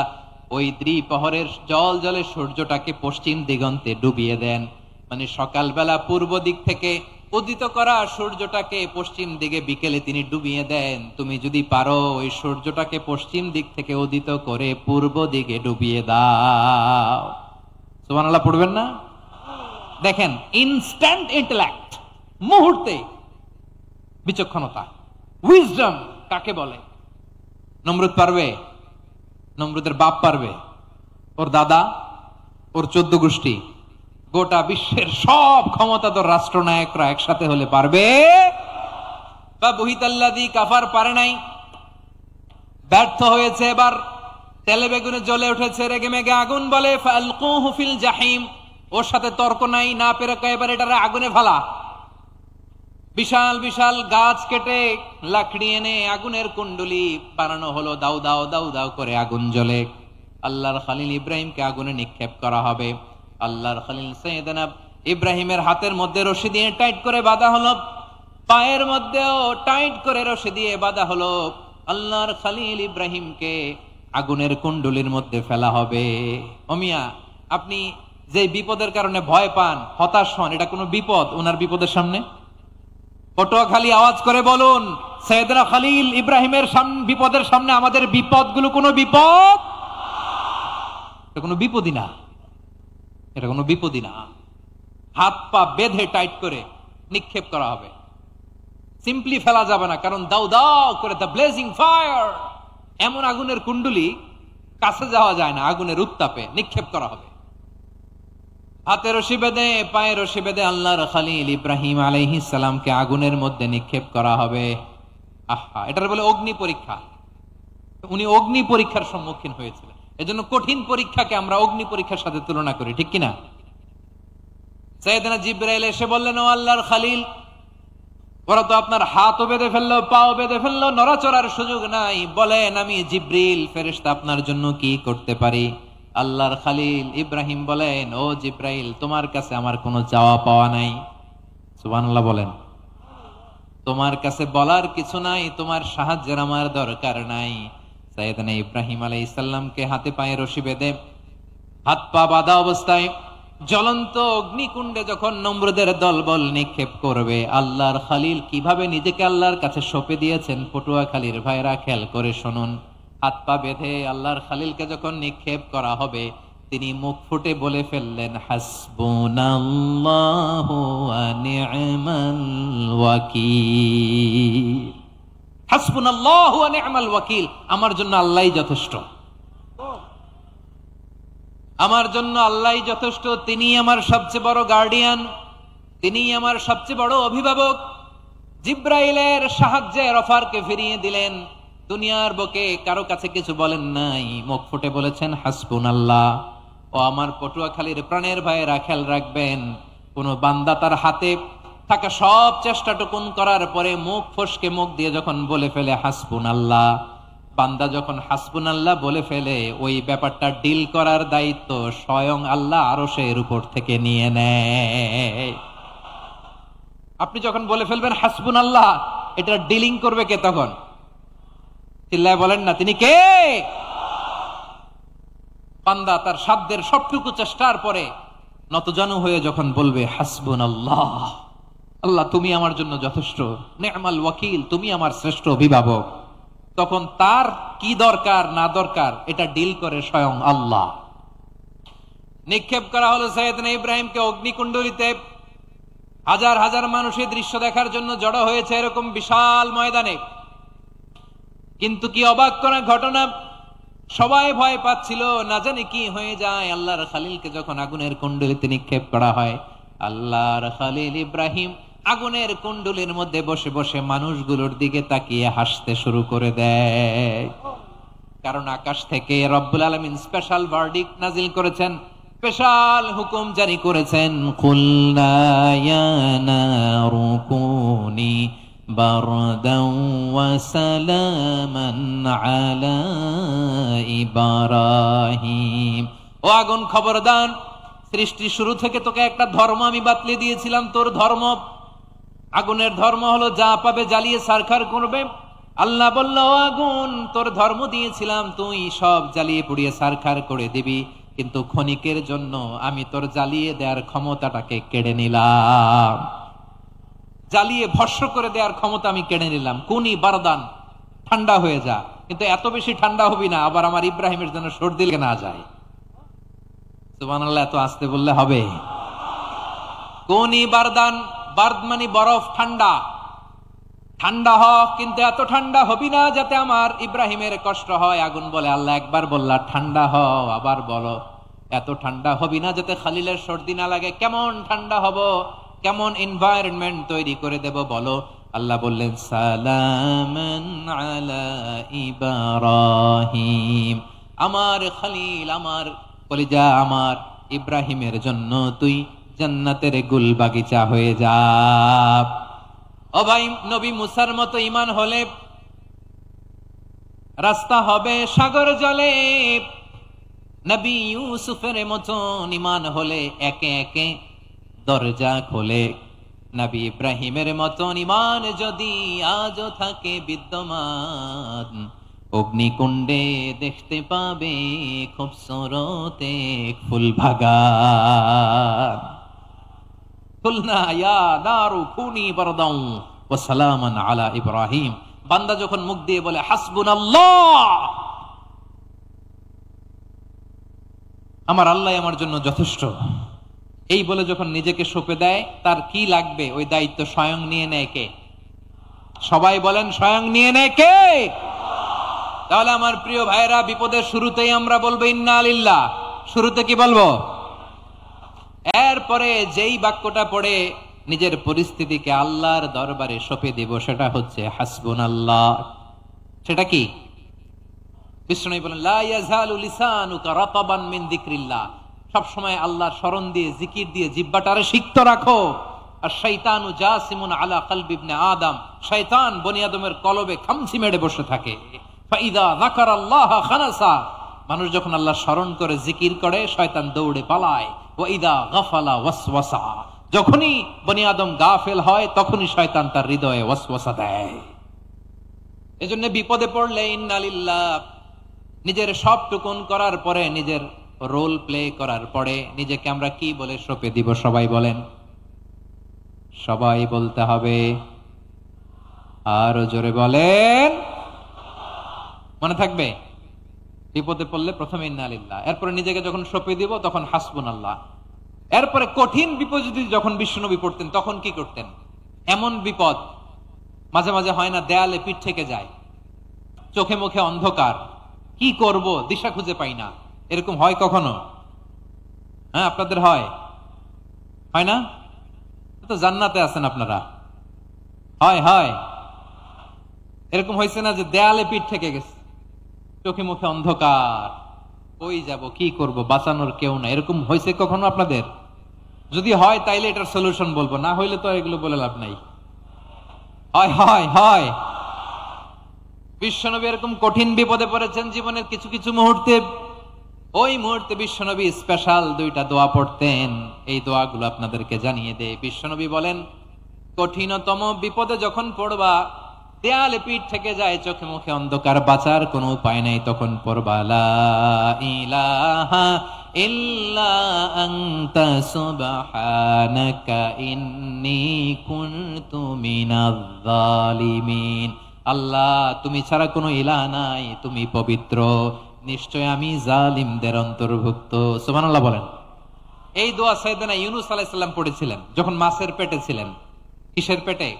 B: ওই দ্বিপ্রহরের জল জলে সূর্যটাকে পশ্চিম দিগন্তে ডুবিয়ে দেন। মানে সকালবেলা পূর্ব দিক থেকে উদিত করা সূর্যটাকে পশ্চিম দিকে বিকেলে তিনি ডুবিয়ে দেন। তুমি যদি পারো ওই সূর্যটাকে পশ্চিম দিক থেকে উদিত করে পূর্ব দিকে ডুবিয়ে দাও। সুবহানাল্লাহ পড়বেন না? দেখেন, ইনস্ট্যান্ট ইন্টেলেক্ট, মুহূর্তে বিচক্ষণতা, উইজডম কাকে বলে? নমরুদ পারবে? নমরুদের বাপ পারবে? ওর দাদা, ওর 14 গোষ্ঠী, গোটা বিশ্বের সব ক্ষমতাধর রাষ্ট্রনায়করা একসাথে হলে পারবে? ফাবুহিতাল্লাযী কাফার পারে নাই, ব্যর্থ হয়েছে। এবার তেলে বেগুনে জ্বলে উঠেছে, রেগে মেগে আগুন বলে, ফালকুহু ফিল জাহিম। ওর সাথে তর্ক নাই, না পেরে এবার এটারে আগুনে ফেলা। বিশাল বিশাল গাছ কেটে লাকড়ি এনে আগুনের কুণ্ডলি বানানো হলো, দাউ দাউ দাউ দাউ করে আগুন জ্বলে। আল্লাহর খলিল ইব্রাহিমকে আগুনে নিক্ষেপ করা হবে। আল্লাহর খলিল সাইয়েদনা ইব্রাহিমের হাতের মধ্যে রশি দিয়ে টাইট করে বাঁধা হলো, পায়ের মধ্যেও টাইট করে রশি দিয়ে বাঁধা হলো। আল্লাহর খলিল ইব্রাহিমকে আগুনের কুণ্ডলির মধ্যে ফেলা হবে। ওমিয়া, আপনি যে বিপদের কারণে ভয় পান, হতাশ হন, এটা কোনো বিপদ ওনার বিপদের সামনে? পটুয়াখালী আওয়াজ করে বলুন, সাইয়েদনা খলিল ইব্রাহিমের বিপদের সামনে আমাদের বিপদগুলো কোনো বিপদ? এটা কোনো বিপদই না, এটা কোনো বিপদই না। হাত পা বেঁধে টাইট করে নিক্ষেপ করা হবে, সিম্পলি ফেলা যাবে না, কারণ দাউ দাউ করে দ্য ব্লেজিং ফায়ার, এমন আগুনের কুণ্ডলি, কাছে যাওয়া যায় না, আগুনের উত্তাপে নিক্ষেপ করা হবে। হাতে রশি বেঁধে, পায়ে রশি বেঁধে আল্লাহর খলিল ইব্রাহিম আলাইহিস সালামকে আগুনের মধ্যে নিক্ষেপ করা হবে। আহা, এটার বলে অগ্নি পরীক্ষা। উনি অগ্নি পরীক্ষার সম্মুখীন হয়েছিলেন, এজন্য কঠিন পরীক্ষাকে আমরা অগ্নি পরীক্ষার সাথে তুলনা করি, ঠিক কিনা? সাইয়েদনা জিবরাইল এসে বললেন, ও আল্লাহর খলিল, ওরা তো আপনার হাতও বেঁধে ফেললো, পাও বেঁধে ফেললো, নড়াচড়ার সুযোগ নাই, বলেন আমি জিবরিল ফেরেশতা আপনার জন্য কি করতে পারি? আল্লাহর খলিল ইব্রাহিম বলেন, ও জিবরাইল, তোমার কাছে আমার কোনো চাওয়া পাওয়া নাই। সুবহানাল্লাহ বলেন। তোমার কাছে বলার কিছু নাই, তোমার সাহায্যের আমার দরকার নাই। সাইয়েদনা ইব্রাহিম আলাইহিস সালামকে হাতে পায়ে রশি বেঁধে হাত পা বাঁধা অবস্থায় জ্বলন্ত অগ্নিকুণ্ডে যখন নমরুদের দলবল নিক্ষেপ করবে, আল্লাহর খলিল কিভাবে নিজেকে আল্লাহর কাছে সঁপে দিয়েছেন পটুয়াখালীর ভাইরা খেয়াল করে শুনুন। হাত পা বেঁধে আল্লাহর খলিলকে যখন নিক্ষেপ করা হবে, তিনি মুখ ফুটে বলে ফেললেন, হাসবুনাল্লাহু ওয়া নি'মাল ওয়াকিল। হাসবুনাল্লাহু ওয়া নি'মাল ওয়াকিল, আমার জন্য আল্লাহই যথেষ্ট, আমার জন্য আল্লাহই যথেষ্ট। তিনি আমার সবচেয়ে বড় গার্ডিয়ান, তিনি আমার সবচেয়ে বড় অভিভাবক। জিব্রাইলের সাহায্যের অফারকে ফিরিয়ে দিলেন, দুনিয়ার বুকে কারো কাছে কিছু বলেন নাই, মুখ ফুটে বলেছেন হাসবুনাল্লাহ। ও আমার পটুয়াখালীর প্রাণের ভাইয়েরা খেয়াল রাখবেন, কোন বান্দা তার হাতে থাকা সব চেষ্টাটুকুন করার পরে মুখ ফসকে মুখ দিয়ে যখন বলে ফেলে হাসবুনাল্লাহ, বান্দা যখন হাসবুনাল্লাহ বলে ফেলে, ওই ব্যাপারটা ডিল করার দায়িত্ব স্বয়ং আল্লাহ আরশের উপর থেকে নিয়ে নেয়। আপনি যখন বলে ফেলবেন হাসবুনাল্লাহ, এটা ডিলিং করবে কে তখন? চিল্লায় বলেন না, তিনি কে? বান্দা তার সাধ্যের সবটুকু চেষ্টার পরে নতজানু হয়ে যখন বলবে হাসবুনাল্লাহ, আল্লাহ তুমি আমার জন্য যথেষ্ট, নি'মাল ওয়াকিল, তুমি আমার শ্রেষ্ঠ অভিভাবক, তখন তার কি দরকার না দরকার এটা ডিল করে স্বয়ং আল্লাহ। নিক্ষেপ করা হলো সাইয়েদনা ইব্রাহিমকে অগ্নিকুণ্ডলিতে। হাজার হাজার মানুষের দৃশ্য দেখার জন্য জড়ো হয়েছে এরকম বিশাল ময়দানে। কিন্তু কি অবাক করা ঘটনা, সবাই ভয় পাচ্ছিল, না জানি কি হয়ে যায়। আল্লাহর খলিলকে যখন আগুনের কুণ্ডলিতে নিক্ষেপ করা হয়, আল্লাহর খলিল ইব্রাহিম আগুনের কুণ্ডলীর মধ্যে বসে বসে মানুষগুলোর দিকে তাকিয়ে হাসতে শুরু করে দেয়। কারণ আকাশ থেকে রব্বুল আলামিন স্পেশাল ভার্ডিক্ট নাজিল করেছেন, স্পেশাল হুকুম জারি করেছেন, কুলনা ইয়া নারু কুনি বারদান ওয়া সালামান আলা ইব্রাহিম। ও আগুন খবরদার, সৃষ্টি শুরু থেকে তোকে একটা ধর্ম আমি বাতলে দিয়েছিলাম, তোর ধর্ম, আগুনের ধর্ম হলো যা পাবে জ্বালিয়ে সারখার করবে। আল্লাহ বলল, আগুন তোর ধর্ম দিয়েছিলাম, তুই সব জ্বালিয়ে পুড়িয়ে সারখার করে দিবি, কিন্তু ক্ষণিকের জন্য আমি তোর জ্বালিয়ে দেওয়ার ক্ষমতাটাকে কেড়ে নিলাম, জ্বালিয়ে ভস্ম করে দেওয়ার ক্ষমতা আমি কেড়ে নিলাম। কুনি বারদান, ঠান্ডা হয়ে যা, কিন্তু এত বেশি ঠান্ডা হবি না আবার আমার ইব্রাহিমের জন্য সর্দি লেগে না যায়। সুবহানাল্লাহ, এত আস্তে বললে হবে? কুনি বারদান, বার্দ মানে বরফ, ঠান্ডা, ঠান্ডা হ, কিন্তু এত ঠান্ডা হবি না যাতে আমার ইব্রাহিমের কষ্ট হয়। আগুন বলে, আল্লাহ একবার বললা ঠান্ডা হ, আবার বলো এত ঠান্ডা হবি না যাতে খলিলের সর্দি না লাগে। কেমন ঠান্ডা হব, কেমন এনভায়রনমেন্ট তৈরি করে দেব বলো? আল্লাহ বললেন, সালামান আলা ইব্রাহিম, আমার খলিল, আমার কলিজা, আমার ইব্রাহিমের জন্য তুই জান্নাতের গুল বাগিচা হয়ে যা। ও ভাই, নবী মুসার মতো ঈমান হলে রাস্তা হবে সাগর জলে, নবী ইউসুফের মতন ঈমান হলে একে একে দরজা খোলে। নবী ইব্রাহিমের মতন ঈমান যদি আজও থাকে বিদ্যমান, অগ্নিকুণ্ডে দেখতে পাবে খুবসুরত এক ফুল বাগান। কুলনা ইয়া নারু কুনি বারদান ওয়া সালামান আলা ইব্রাহিম। বান্দা যখন মুখ দিয়ে বলে হাসবুনাল্লাহ, আমার আল্লাহ আমার জন্য যথেষ্ট, এই বলে যখন নিজেকে সঁপে দেয়, তার কি লাগবে ওই দায়িত্ব স্বয়ং নিয়ে নেয় কে? সবাই বলেন, স্বয়ং নিয়ে নেয় কে? তাহলে আমার প্রিয় ভাইরা, বিপদের শুরুতেই আমরা বলবো ইন্না লিল্লাহ। শুরুতে কি বলবো? এরপরে যেই বাক্যটা পড়ে নিজের পরিস্থিতিকে আল্লাহর দরবারে সঁপে দিব, সেটা হচ্ছে হাসবুনাল্লাহ। সেটা কি? বিষ্ণু বলেন, লা ইয়াজালু লিসানুকা রাতাবান মিন যিকরিল্লাহ, সব সময় আল্লাহর স্মরণ দিয়ে, জিকির দিয়ে জিহ্বাটারে সিক্ত রাখো। আর শয়তানু জাসিমুন আলা কলবি ইবনে আদম, শয়তান বনি আদমের কলবে খামচি মেরে বসে থাকে। ফাইদা যাকারাল্লাহ খানাসা, মানুষ যখন আল্লাহ স্মরণ করে, জিকির করে, শয়তান দৌড়ে পালায়। ওয়া ইদা গাফালা ওয়াসওয়াসা, যখনই বনি আদম গাফেল হয় তখনই শয়তান তার হৃদয়ে ওয়াসওয়াসা দেয়। এজন্য বিপদে পড়লে ইন্না লিল্লাহ, নিজের সবটুকুন করার পরে নিজের রোল প্লে করার পরে নিজেকে আমরা কি বলে সঁপে দিব? সবাই বলেন, সবাই বলতে হবে। আরো জোরে বলেন, মনে থাকবে? বিপদে পড়লে প্রথমে ইন্না লিল্লাহ, এরপরে নিজেকে যখন সঁপে দিব তখন হাসবুনাল্লাহ। এরপরে কঠিন বিপদ যদি যখন বিশ্বনবী পড়তেন তখন কি করতেন? এমন বিপদ মাঝে মাঝে হয় না, দেয়ালে পিঠ থেকে যায়, চোখে মুখে অন্ধকার, কি করব দিশা খুঁজে পাই না, এরকম হয় কখনো? হ্যাঁ, আপনাদের হয়? হয় না? তো জান্নাতে আছেন আপনারা। হয় হয় এরকম হয়েছে না যে দেয়ালে পিঠ থেকে গেছে, চোখে মুখে অন্ধকার, কই যাব, কি করব, বাঁচানোর কেউ না, এরকম হয়েছে কখনো আপনাদের? যদি হয় তাইলে এটার সলিউশন বলবো, না হইলে তো এগুলো বলে লাভ নাই। হয় হয় হয় বিশ্বনবী এরকম কঠিন বিপদে পড়েছেন জীবনের কিছু কিছু মুহূর্তে। ওই মুহূর্তে বিশ্বনবী স্পেশাল 2টা দোয়া পড়তেন। এই দোয়াগুলো আপনাদেরকে জানিয়ে দেয়। বিশ্বনবী বলেন, কঠিনতম বিপদে যখন পড়বা, দেয়ালে পিঠ থেকে যায়, চোখে মুখে অন্ধকার, বাঁচার কোনো উপায় নাই, তখন পড়বা লা ইলাহা ইল্লা আনতা সুবহানাকা ইন্নী কুনতু মিনাজ জালিমিন। আল্লাহ, তুমি ছাড়া কোনো ইলাহ নাই, তুমি পবিত্র, নিশ্চয় আমি জালিমদের অন্তর্ভুক্ত। সুবহানাল্লাহ বলেন। এই দোয়া সাইয়েদনা ইউনূস আলাইহিস সালাম পড়েছিলেন যখন মাছের পেটে ছিলেন। কিসের পেটে?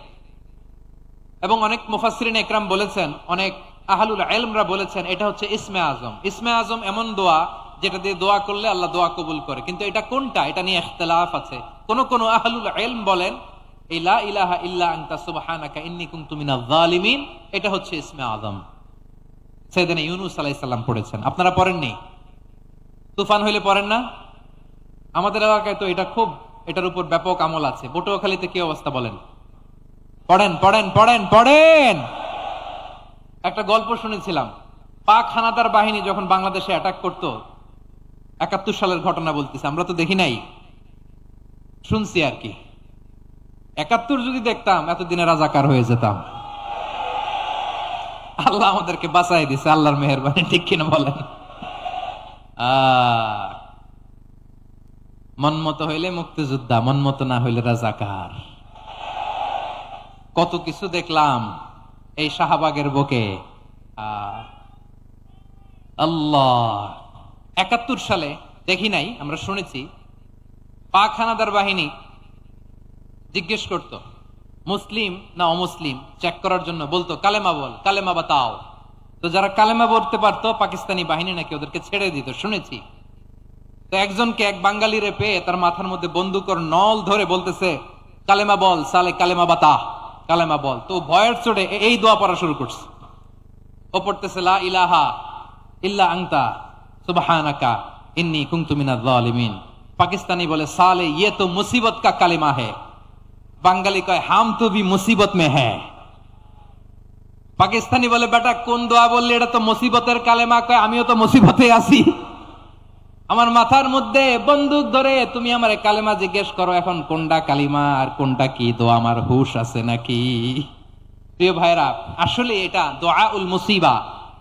B: এবং অনেক মুফাসসিরিন ইকরাম বলেছেন, অনেক আহলুল ইলমরা বলেছেন, এটা হচ্ছে ইসমে আজম। ইসমে আজম এমন দোয়া যেটা দিয়ে দোয়া করলে আল্লাহ দোয়া কবুল করে, কিন্তু এটা কোনটা এটা নিয়ে ইখতিলাফ আছে। কোন কোন আহলুল ইলম বলেন এই লা ইলাহা ইল্লা আনতা সুবহানাকা ইন্নী কুনতু মিনাজ জালিমিন এটা হচ্ছে ইসমে আজম। সাইয়েদনা ইউনূস আলাইহিস সালাম পড়েছেন, আপনারা পড়েননি? তুফান হইলে পড়েন না? আমাদের এলাকায় তো এটা খুব, এটার উপর ব্যাপক আমল আছে। পটুয়াখালীতে কি অবস্থা বলেন? পড়েন পড়েন পড়েন পড়েন। একটা গল্প শুনেছিলাম, পাক হানাদার বাহিনী যখন বাংলাদেশে অ্যাটাক করতো, 71 সালের ঘটনা বলতেছে, আমরা তো দেখি নাই, শুনছি আর কি। 71 যদি দেখতাম এতদিনে রাজাকার হয়ে যেতাম। আল্লাহ আমাদেরকে বাঁচাই দিছে, আল্লাহর মেহেরবানি, ঠিক কিনা বলেন? মন মতো হইলে মুক্তিযোদ্ধা, মন মতো না হইলে রাজাকার। কত কিছু দেখলাম এই শাহবাগের বুকে। আল্লাহ, 71 সালে দেখি নাই, আমরা শুনেছি পাক হানাদার বাহিনী জিজ্ঞেস করত মুসলিম না অমুসলিম চেক করার জন্য, বলতো কালেমা বল, কালেমা বাতাও। তো যারা কালেমা বলতে পারতো পাকিস্তানি বাহিনী নাকি ওদেরকে ছেড়ে দিত, শুনেছি। তো একজনকে, এক বাঙালিরে পেয়ে তার মাথার মধ্যে বন্দুকর নল ধরে বলতেছে কালেমা বল সালে, কালেমা বাতা, কালেমা বল। তো ভয়ের চোটে এই দোয়া পড়া শুরু করছে। ও পড়তেছে লা ইলাহা ইল্লা আনতা সুবহানাকা ইন্নী কুনতু মিনাজ জালিমিন। পাকিস্তানি বলে সালে ये तो मुसीबत का কালিমা है। বাঙালি কয় হাম তো ভি মুসিবত মে হ্যায়। পাকিস্তানি বলে বেটা কোন দোয়া বললি, এটা তো মুসিবতের কালেমা। কয় আমিও তো মুসিবতে আছি, আমার মাথার মধ্যে বন্দুক ধরে তুমি আমার কালেমা জিজ্ঞেস করো, এখন কোনটা কালিমা আর কোনটা কি দোয়া, আমার হুশ আছে নাকি? প্রিয় ভাইরা, আসলে এটা দুআউল মুসিবা,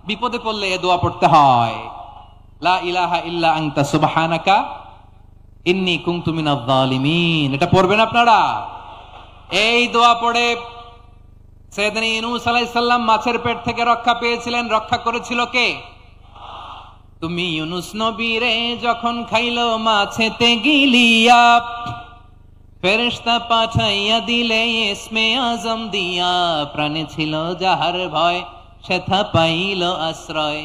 B: বিপদে পড়লে এই দোয়া পড়তে হয়। লা ইলাহা ইল্লা আনতা সুবহানাকা ইন্নী কুনতু মিনাজ জালিমিন, এটা পড়বেন আপনারা। এই দোয়া পড়ে সাইয়েদনা ইউনূস আলাইহিস সালাম মাছের পেট থেকে রক্ষা পেয়েছিলেন। রক্ষা করেছিল কে? তুমি ইউনূস নবীরে যখন খাইলো মাছেতে গিলিয়া, ফেরেশতা পাঠাইয়া দিলে ইসমে আজম দিয়া। প্রাণে ছিল যাহার ভয় সেথা পাইল আশ্রয়,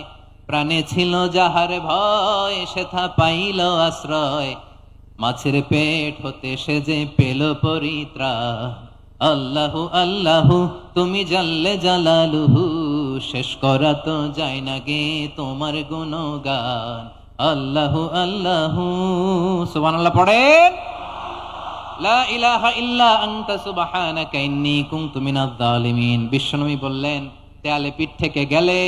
B: প্রাণে ছিল যাহার ভয় সেথা পাইল আশ্রয়। মাছের পেট হতে সে যে পেল পরিত্রাণ। আল্লাহু আল্লাহু তুমি জাল্লে জালালুহু, শেষ করা তো যায় না গে তোমার গুণগান। আল্লাহু আল্লাহু সুবহানাল্লাহ পড়েন। লা ইলাহা ইল্লা আনতা সুবহানাকা ইন্নী কুনতু মিনাজ জালিমিন। বিশ্বনবী বললেন, দেয়ালে পিঠ থেকে গেলে,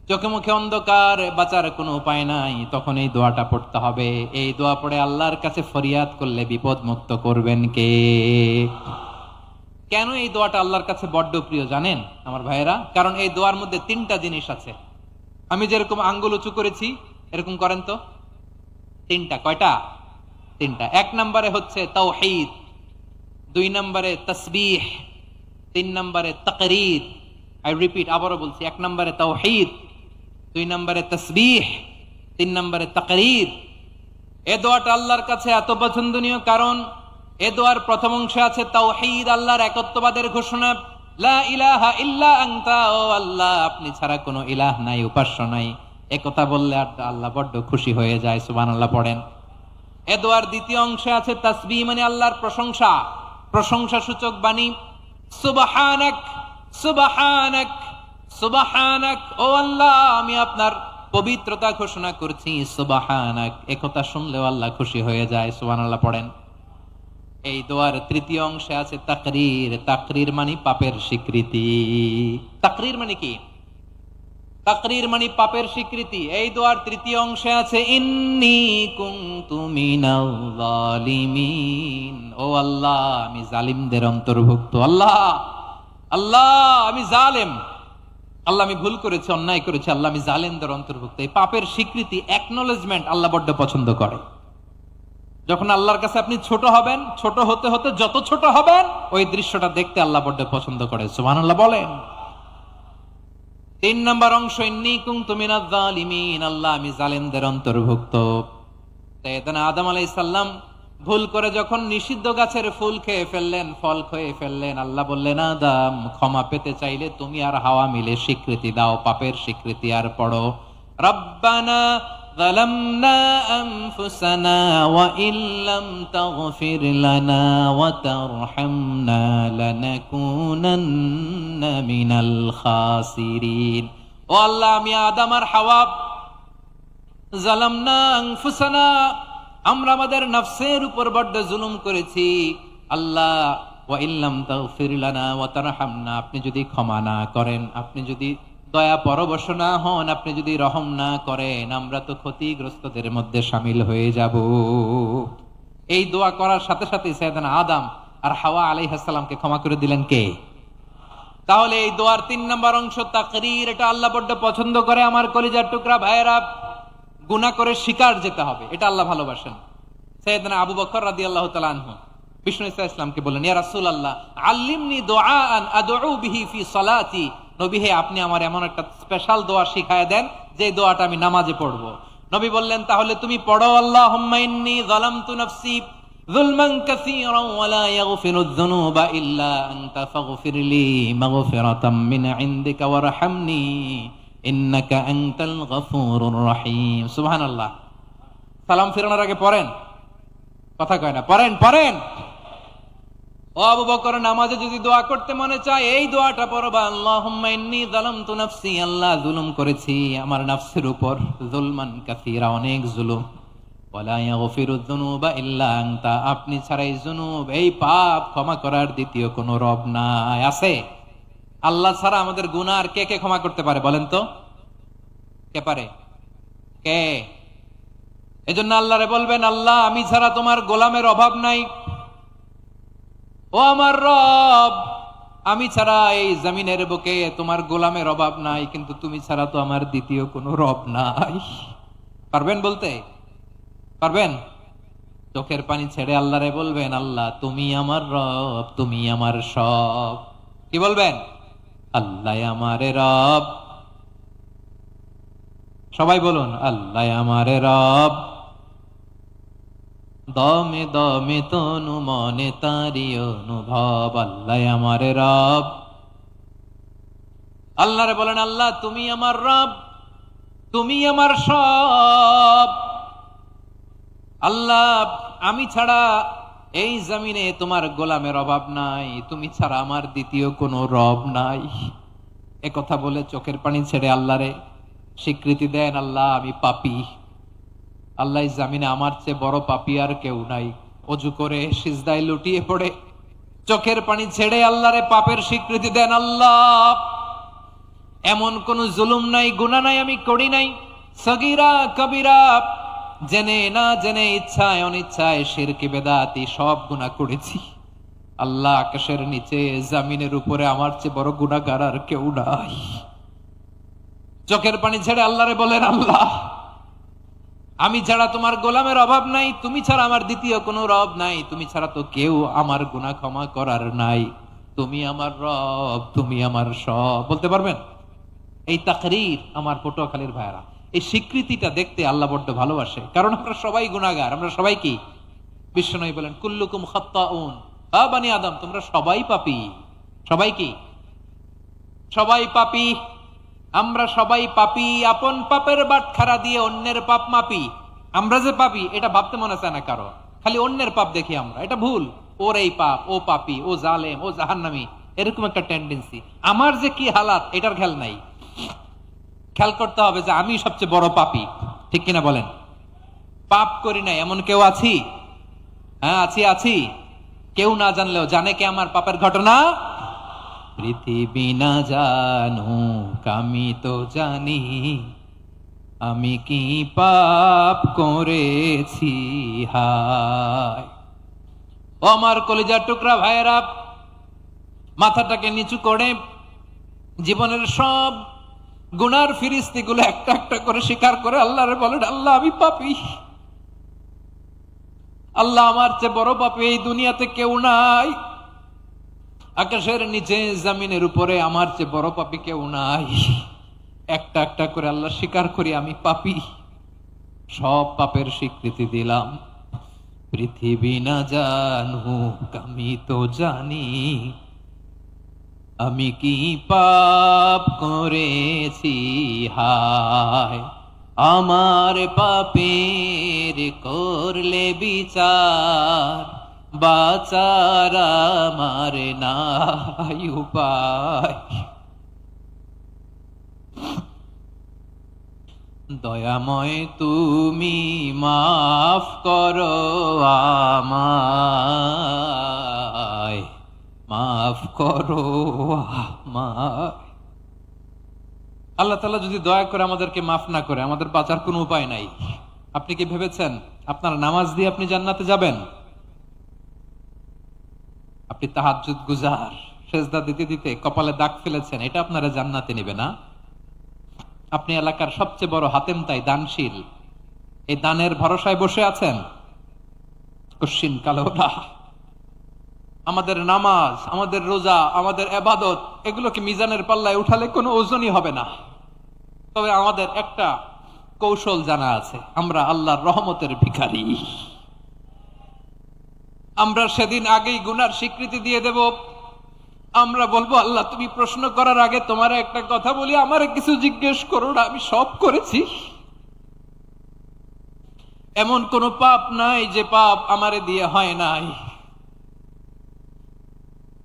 B: চোখে মুখে অন্ধকার, বাঁচার কোনো উপায় নাই, তখন এই দোয়াটা পড়তে হবে। এই দোয়া পড়ে আল্লাহর কাছে ফরিয়াদ করলে বিপদ মুক্ত করবেন কে? কেন এই দোয়াটা আল্লাহর কাছে বড্ড প্রিয় জানেন আমার ভাইয়েরা? কারণ এই দোয়ার মধ্যে 3টা জিনিস আছে। আমি যেরকম আঙ্গুল উঁচু করেছি এরকম করেন তো, তিনটা। কয়টা? তিনটা। এক নম্বরে হচ্ছে তাওহীদ, দুই নম্বরে তাসবিহ, তিন নম্বরে তাকরীর। আই রিপিট, আবারও বলছি, এক নম্বরে তাওহীদ, দুই নম্বরে তাসবিহ, তিন নম্বরে তাকরীর। এ দোয়াটা আল্লাহর কাছে এত পছন্দনীয় কারণ এ দোয়ার প্রথম অংশে আছে তাওহীদ, আল্লাহর একত্ববাদের ঘোষণা। লা ইলাহা ইল্লা আনতা, ও আল্লাহ আপনি ছাড়া কোনো ইলাহ নাই, উপাস্য নাই। একথা বললে আল্লাহ বড্ড খুশি হয়ে যায়। সুবহানাল্লাহ পড়েন। এ দোয়ার দ্বিতীয় অংশে আছে তাসবিহ, মানে আল্লাহর প্রশংসা, প্রশংসা সূচক বাণী। সুবহানাক সুবহানাক সুবহানাক, ও আল্লাহ আমি আপনার পবিত্রতা ঘোষণা করছি। সুবহানাক, একথা শুনলেও আল্লাহ খুশি হয়ে যায়। সুবহানাল্লাহ পড়েন। এই দোয়ার তৃতীয় অংশে আছে তাকরীর, তাকরীর মানে পাপের স্বীকৃতি। তাকরীর মানে কি? তাকরীর মানে পাপের স্বীকৃতি। এই দোয়ার তৃতীয় অংশে আছে ইন্নী কুনতু মিনাল জালিমিন, ও আল্লাহ আমি জালিমদের অন্তর্ভুক্ত। আল্লাহ আল্লাহ আমি জালেম, আল্লাহ আমি ভুল করেছি, অন্যায় করেছি, আল্লাহ আমি জালেমদের অন্তর্ভুক্ত। এই পাপের স্বীকৃতি, অ্যাকনলেজমেন্ট আল্লাহ বড্ড পছন্দ করে। যখন আল্লাহর কাছে আপনি ছোট হবেন, ছোট হতে হতে যত ছোট হবেন, ওই দৃশ্যটা দেখতে আল্লাহ বড্ড পছন্দ করে। সুবহানাল্লাহ বলেন। তিন নম্বর অংশ ইন্নী কুনতু মিনাজ জালিমিন, আল্লাহ আমি জালেমদের অন্তর্ভুক্ত। সাইয়েদনা আদম আলাইহিস সালাম ভুল করে যখন নিষিদ্ধ গাছের ফুল খেয়ে ফেললেন, ফল খেয়ে ফেললেন, আল্লাহ বললেন আদম ক্ষমা পেতে চাইলে তুমি আর হাওয়া মিলে স্বীকৃতি দাও, পাপের স্বীকৃতি। আর পড়ো রব্বানা যালামনা আনফুসানা ওয়া ইল্লাম তাগফির লানা ওয়া তারহামনা লানাকুনান্না মিনাল খাসিরিন। ও আল্লাহ আমি আদম আর হাওয়া যালামনা আনফুসানা, আমরা আমাদের নফসের উপর বড্ড জুলুম করেছি। আল্লাহ ওয়া ইল্লাম তাগফির লানা ওয়া তারহামনা, আপনি যদি ক্ষমা না করেন, আপনি যদি দয়া পরবশ না হন, আপনি যদি রহম না করেন, আমরা তো ক্ষতিগ্রস্তদের মধ্যে শামিল হয়ে যাব। এই দোয়া করার সাথে সাথে সাইয়েদনা আদম আর হাওয়া আলাইহিস সালামকে ক্ষমা করে দিলেন কে? তাহলে এই দোয়ার তিন নম্বর অংশ তাকরীর, এটা আল্লাহ বড্ড পছন্দ করে। আমার কলিজার টুকরা ভাইয়েরা, গুনাহ করে শিকার যেতে হবে, এটা আল্লাহ ভালোবাসেন। সাইয়েদনা আবু বকর রাদিয়াল্লাহু তাআলা আনহু বিষ্ণু ইসলামকে বললেন, ইয়া রাসূলুল্লাহ আল্লিমনি দুআআন আদউ বিহি ফি সালাতি, নবী হে আপনি আমার এমন একটা স্পেশাল দোয়া শিখায় দেন যে দোয়াটা আমি নামাজে পড়ব। নবী বললেন, তাহলে তুমি পড়ো আল্লাহুম্মা ইন্নী যালামতু নাফসি যুলমান কাসীরান ওয়া লা ইয়াগফিরুয যুনুবা ইল্লা আনতা ফাগফিরলি মাগফিরাতাম মিন ইনদিকা ওয়ারহামনি ইন্নাকা আনতাল গফুরুর রহিম। সুবহানাল্লাহ। সালাম ফিরানোর আগে পড়েন, কথা কয় না, পড়েন পড়েন। ও আবু বকর, নামাজে যদি দোয়া করতে মনে চায় এই দোয়াটা পড়বা, আল্লাহুম্মা ইন্নী যালামতু নাফসি, আল্লাহ জুলুম করেছি আমার নফসের উপর, যুলমান কাসীরা, অনেক জুলুম, ওয়া লা ইয়াগফিরুয যুনুবা ইল্লা আনতা, আপনি ছাড়াই জুনুব, এই পাপ ক্ষমা করার দ্বিতীয় কোনো রব নাই। আছে? আল্লাহ ছাড়া আমাদের গুনাহ আর কে কে ক্ষমা করতে পারে বলেন তো? কে পারে? কে? এজন্য আল্লাহরে বলবেন, আল্লাহ আমি ছাড়া তোমার গোলামের অভাব নাই, ও আমার রব আমি ছাড়া এই জমিনের বুকে তোমার গোলামের অভাব নাই, কিন্তু তুমি ছাড়া তো আমার দ্বিতীয় কোনো রব নাই। পারবেন বলতে? পারবেন? চোখের পানি ছেড়ে আল্লাহরে বলবেন, আল্লাহ তুমি আমার রব, তুমি আমার সব। কি বলবেন? আল্লাহ আমারে রব। সবাই বলুন, আল্লাহ আমারে রব, দমে দমে তনু মনে তারি অনুভব, আল্লাহ আমারে রব। আল্লাহরে বলেন, আল্লাহ তুমি আমার রব, তুমি আমার সব। আল্লাহ আমি ছাড়া এই জমিনে তোমার গোলামের অভাব নাই, তুমি ছাড়া আমার দ্বিতীয় কোনো রব নাই। একথা বলে চোখের পানি ছেড়ে আল্লাহরে স্বীকৃতি দেন, আল্লাহ আমি পাপী, আল্লাহ জামিনে আমার চেয়ে বড় পাপী আর কেউ নাই। অজু করে সিজদায় লুটিয়ে পড়ে চোখের পানি ছেড়ে আল্লাহরে পাপের স্বীকৃতি দেন, আল্লাহ এমন কোন জুলুম নাই, গুনাহ নাই আমি করি নাই, সগীরা কবিরা, জেনে না জেনে, ইচ্ছায় অনিচ্ছায়, শিরকি বেদাতি সব গুনাহ করেছি। আল্লাহ আকাশের নিচে জামিনের উপরে আমার চেয়ে বড় গুনাহগার আর কেউ নাই। চোখের পানি ছেড়ে আল্লাহরে বলেন, আল্লাহ আমি ছাড়া তোমার গোলামের অভাব নাই, তুমি ছাড়া আমার দ্বিতীয় কোনো রব নাই, তুমি ছাড়া তো কেউ আমার গুনাহ ক্ষমা করার নাই, তুমি আমার রব, তুমি আমার সব। বলতে পারবেন? এই তাকরীর আমার পটুয়াখালীর ভাইরা, এই স্বীকৃতিটা দেখতে আল্লাহ বড্ড ভালোবাসে, কারণ আমরা সবাই গুনাহগার। আমরা সবাই কি? বিশ্বনবী বলেন কুল্লুকুম খাত্তাউন, বানি আদম তোমরা সবাই পাপী। সবাই কি? সবাই পাপী। আমরা সবাই পাপী, আপন পাপের বাটখারা দিয়ে অন্যের পাপ মাপি। আমরা যে পাপী এটা ভাবতে মনে চায় না কারো, খালি অন্যের পাপ দেখি আমরা, এটা ভুল। ওর এই পাপ, ও পাপী, ও জালেম, ও জাহান্নামী, এরকম একটা টেন্ডেন্সি। আমার যে কি হালাত এটার খেয়াল নাই। খেয়াল করতে হবে যে আমি সবচেয়ে বড় পাপী, ঠিক কিনা বলেন? পাপ করি নাই এমন কেউ আছি? হ্যাঁ আছি। কেউ না জানলেও জানে কে আমার পাপের ঘটনা? পৃথিবী না জানুক আমি তো জানি, আমি কি পাপ করেছি হায়। ও আমার কলিজার টুকরা ভাইয়েরা, মাথাটাকে নিচু করে জীবনের সব গুনার ফিরিস্তিগুলো একটা একটা করে স্বীকার করে আল্লাহরে বলেন, আল্লাহ আমি পাপী, আল্লাহ আমার চেয়ে বড় পাপী এই দুনিয়াতে কেউ নাই, আকাশের নিচে জমিনের উপরে আমার চেয়ে বড় পাপী কেউ নাই। একটা একটা করে আল্লাহ স্বীকার করি আমি পাপী, সব পাপের স্বীকৃতি দিলাম। পৃথিবী না জানুক আমি তো জানি, আমি কি পাপ করেছি হায়। আমার পাপের করলে বিচার, বাঁচার আমার নাই উপায়। দয়াময় তুমি মাফ করো আমায়, মাফ করো আমায়। আল্লাহ তাআলা যদি দয়া করে আমাদেরকে মাফ না করে, আমাদের বাঁচার কোনো উপায় নাই। আপনি কি ভেবেছেন আপনার নামাজ দিয়ে আপনি জান্নাতে যাবেন? আপনি তাহাজ্জুদ গুজার, সেজদা দিতে দিতে কপালে দাগ ফেলেছেন, এটা আপনারা জান্নাতে নেবে না? আপনি এলাকার সবচেয়ে বড় হাতেম তাই দানশীল, এই দানের ভরসায় বসে আছেন, কশিন কালো না। আমাদের নামাজ, আমাদের রোজা, আমাদের ইবাদত, এগুলোকে মিজানের পাল্লায় উঠালে কোনো ওজনই হবে না। তবে আমাদের একটা কৌশল জানা আছে, আমরা আল্লাহর রহমতের ভিখারি। আমরা সেদিন আগেই গুনার স্বীকৃতি দিয়ে দেব। আমরা বলবো, আল্লাহ তুমি প্রশ্ন করার আগে তোমার একটা কথা বলি, আমারে কিছু জিজ্ঞেস করো না, আমি সব করেছি। এমন কোন পাপ নাই যে পাপ আমারে দিয়ে হয় নাই।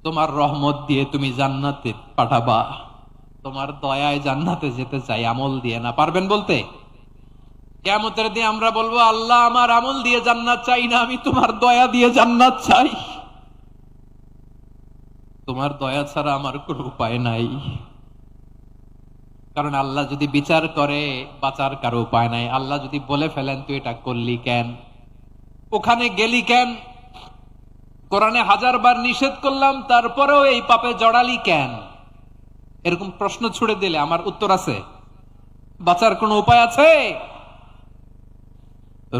B: তোমার রহমত দিয়ে তুমি জান্নাতে পাঠাবা, তোমার দয়ায় জান্নাতে যেতে চাই, আমল দিয়ে না। পারবেন বলতে? কিয়ামতের দিন আমরা বলবো, আল্লাহ আমার আমল দিয়ে জান্নাত চাই না, আমি তোমার দয়া দিয়ে জান্নাত চাই। তোমার দয়া ছাড়া আমার কোনো উপায় নাই। কারণ আল্লাহ যদি বিচার করে বাঁচার কারো উপায় নাই। আল্লাহ যদি বলে ফেলেন তুই এটা করলি কেন, ওখানে গেলি কেন, কোরআনে 1000 বার নিষেধ করলাম তারপরেও এই পাপে জড়ালি কেন, এরকম প্রশ্ন ছুড়ে দিলে আমার উত্তর আছে? বাঁচার কোনো উপায় আছে?